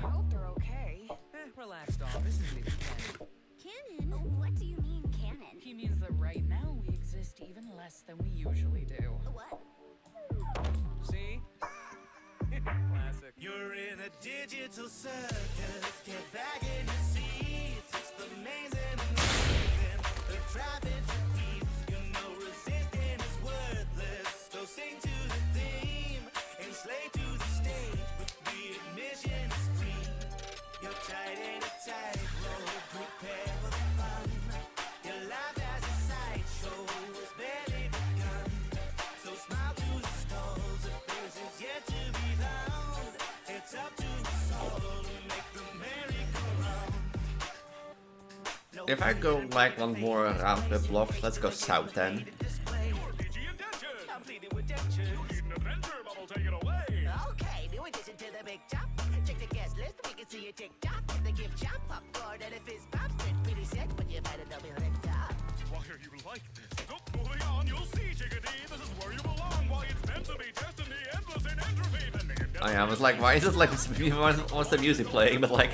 Relax, doll. This isn't even canon. Canon? What do you mean, canon? He means that right now we exist even less than we usually do. What? See? Classic. You're in a digital circus. Get back in your seats. It's the amazing, amazing. The traffic beat. You know resisting is worthless. So sing to the theme and slay to the stage. But the admission is free. You're tight in a tightrope. Prepare for the fun. Your life as a sideshow has barely begun. So smile to the stalls. The faces yet to be found. It's up to us all to make the merry-go-round. If I go like one more around the blocks, let's go south then. Okay, new addition to the big top. Check the guest list, we can see your TikTok. The gift shop, popcorn, and a fizz pop. Pretty sick, but you better not be licked up. Why are you like this? Moving on, you'll see, chickadee. This is where you belong. Why it's meant to be destiny, endless in entropy. Oh yeah, I was like, why is it like what's the music playing? But like,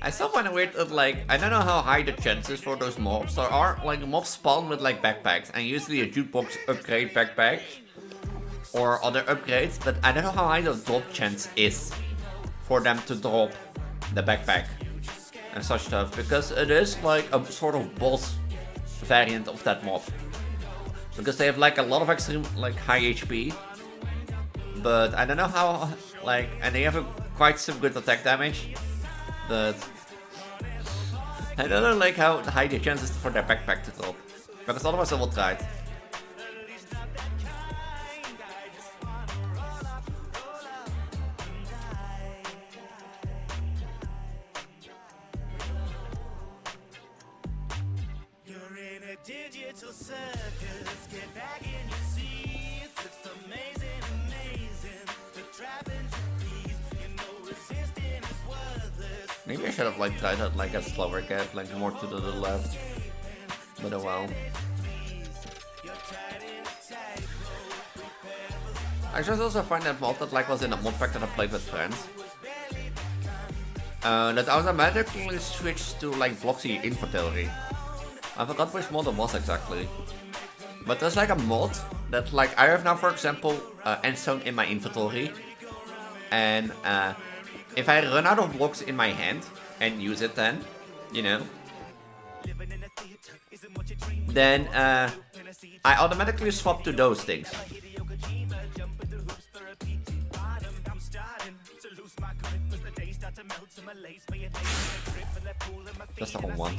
I still find it weird that like, I don't know how high the chances for those mobs. There are like mobs spawn with like backpacks, and usually a jukebox upgrade backpack or other upgrades, but I don't know how high the drop chance is for them to drop the backpack and such stuff, because it is like a sort of boss variant of that mob, because they have like a lot of extreme like high HP, but I don't know how like, and they have a quite some good attack damage, but I don't know like how high the chances for their backpack to drop, because otherwise I will try it. Digital circus, get back in your seats. It's amazing, amazing. The trapping trapeze, you know resisting is worthless. Maybe I should have like tried out like a slower gap, like more to the left. But oh well. I just also find that mod that like was in a mod pack that I played with friends. That automatically switched to like Bloxy inventory. I forgot which mod it was exactly. But there's like a mod that like I have now, for example, endstone in my inventory. And if I run out of blocks in my hand and use it then, you know, then I automatically swap to those things. Just the whole one.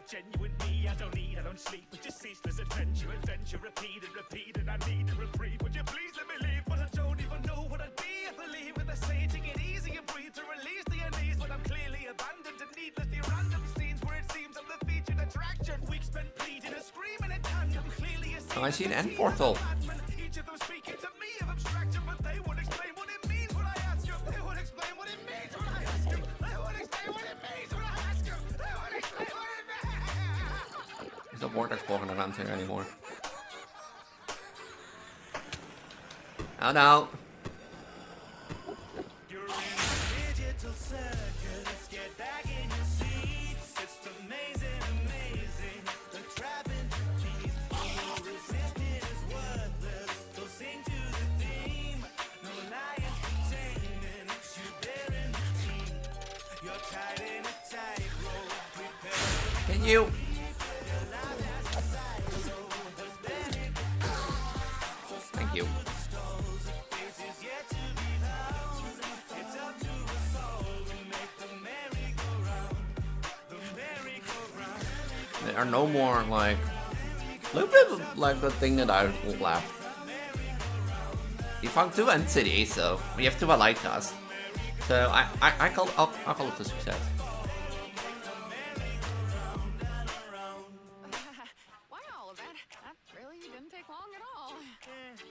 Genuine me, I don't eat, I don't sleep, but just ceaseless adventure, repeat, and I need a reprieve. Oh, I see an end portal. Each of them speaking to me of abstraction, but they won't explain what it means when I ask you. They won't explain what it means when I ask you. They won't explain what it means when I ask you. They won't explain what it means. There's no vortex walking around here anymore. Oh no. You're in a digital circus. Get back in your seats. It's amazing, amazing. The trapping piece. Your resistance is worthless. So sing to the theme. No lions pretending. It's you there in the team. You're tied in a tightrope. Prepare. Can you? Thank you. There are no more like a little bit of, like the thing that I left. You found 2 end cities, so we have 2 alike us. So I'll call it a success. Wow, that really didn't take long at all.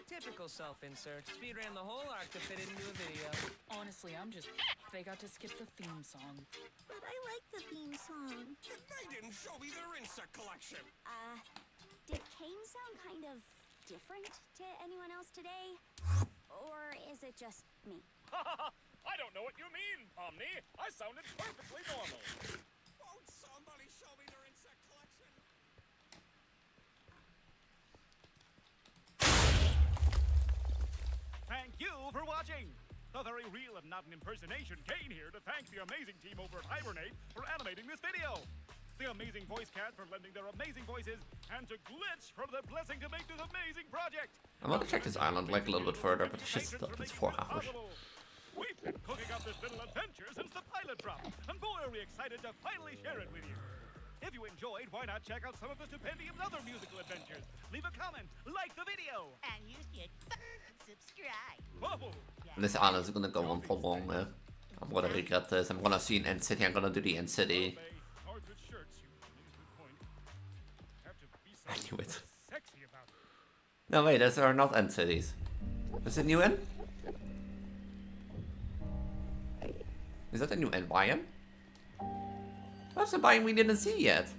Typical self-insert. Speed ran the whole arc to fit into a video. Honestly, I'm just... They got to skip the theme song. But I like the theme song. They didn't show me their insect collection. Did Kane sound kind of different to anyone else today? Or is it just me? I don't know what you mean, Omni. I sounded perfectly normal. Won't somebody show me their insect collection? Thank you for watching. The very real and not an impersonation Kane here to thank the amazing team over at Hibernate for animating this video. The amazing voice cat for lending their amazing voices, and to Glitch for their blessing to make this amazing project. I'm gonna check this island like a little bit further, but it's just it's 4 hours. We've been cooking up this little adventure since the pilot dropped, and boy are we excited to finally share it with you. If you enjoyed, why not check out some of the Stupendium's other musical adventures? Leave a comment, like the video, And you should subscribe. Whoa. This island is gonna go on for long. I'm gonna regret this. I'm gonna see an end city. I'm gonna do the end city. I knew it. No wait, those are not end cities. Is it new end? Is that a new end biome? That's a biome we didn't see yet.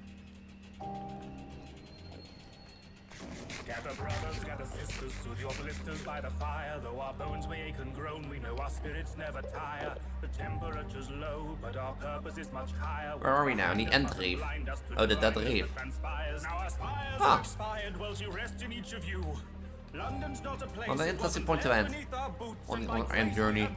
Gather brothers, gather sisters, soothe your blisters by the fire. Though our bones may ache and groan, we know our spirits never tire. The temperature's low, but our purpose is much higher. Where are we now? In the end reef. Oh, the dead reef. Now our spires are expired, while you rest in each of you. London's not a place. Well, an interesting point to end. On our end journey.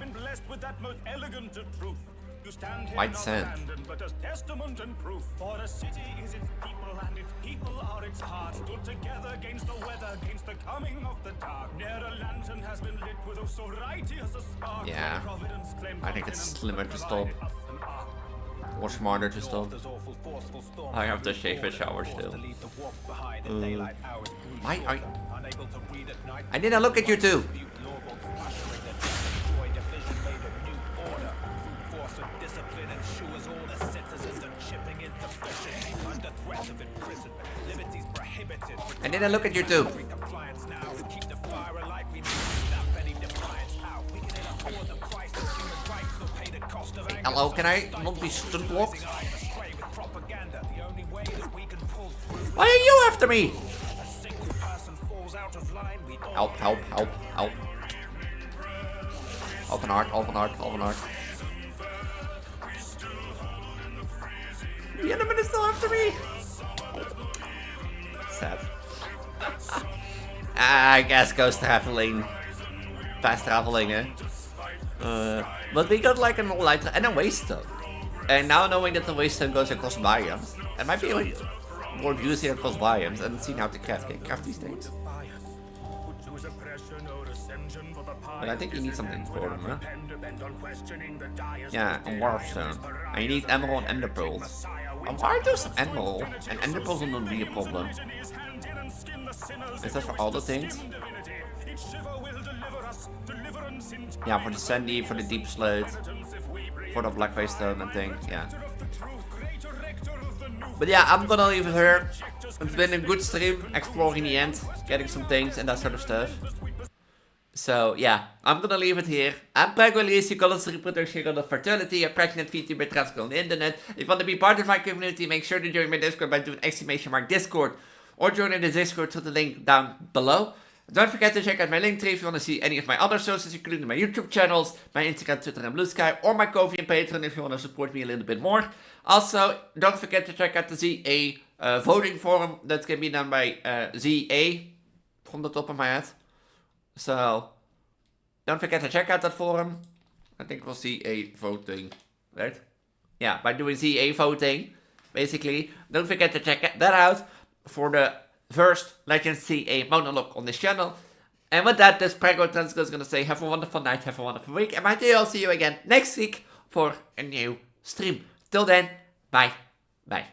White sand. But as testament and proof, for the city is its people, and its people are its heart. Stood together against the weather, against the coming of the dark. Near a lantern has been lit with so righteous a spark. Yeah, I think it's slimmer to stop. Or smarter to stop. I have to shave a shower still. I didn't look at you too. I didn't look at you too. Hello, can I not be stun blocked? Why are you after me? Help, help, help, help. Open heart, open heart, open heart. The enemy is still after me. Sad. I guess ghost traveling. Fast traveling, eh? But we got like an all-light and a waste stone. And now knowing that the waste stone goes across biomes, it might be more using across biomes and seeing how to craft these things. But I think you need something for them, huh? Yeah, a warstone. And you need emerald and ender pearls. Why do some emerald? And ender pearls will not be a problem. Is that for all the things? Yeah, for the sandy, for the deep slate, for the black waste stone and things, yeah. But yeah, I'm gonna leave it here. It's been a good stream, exploring the end, getting some things and that sort of stuff. So yeah, I'm gonna leave it here. I'm Pegwillies, you call us reproduction, you call us fertility, a pregnant Vtuber trans girl on the internet. If you want to be part of my community, make sure to join my Discord by doing !Discord or joining the Discord through the link down below. Don't forget to check out my Linktree if you want to see any of my other socials, including my YouTube channels, my Instagram, Twitter, and Blue Sky, or my Ko-fi and Patreon if you want to support me a little bit more. Also, don't forget to check out the ZA voting forum that can be done by ZA from the top of my head. So, don't forget to check out that forum. I think we'll see ZA voting, right? Yeah, by doing ZA voting, basically. Don't forget to check that out for the first Legend CA monologue on this channel. And with that, this Prego Transgender is going to say have a wonderful night, have a wonderful week, and my dear, I'll see you again next week for a new stream. Till then, bye. Bye.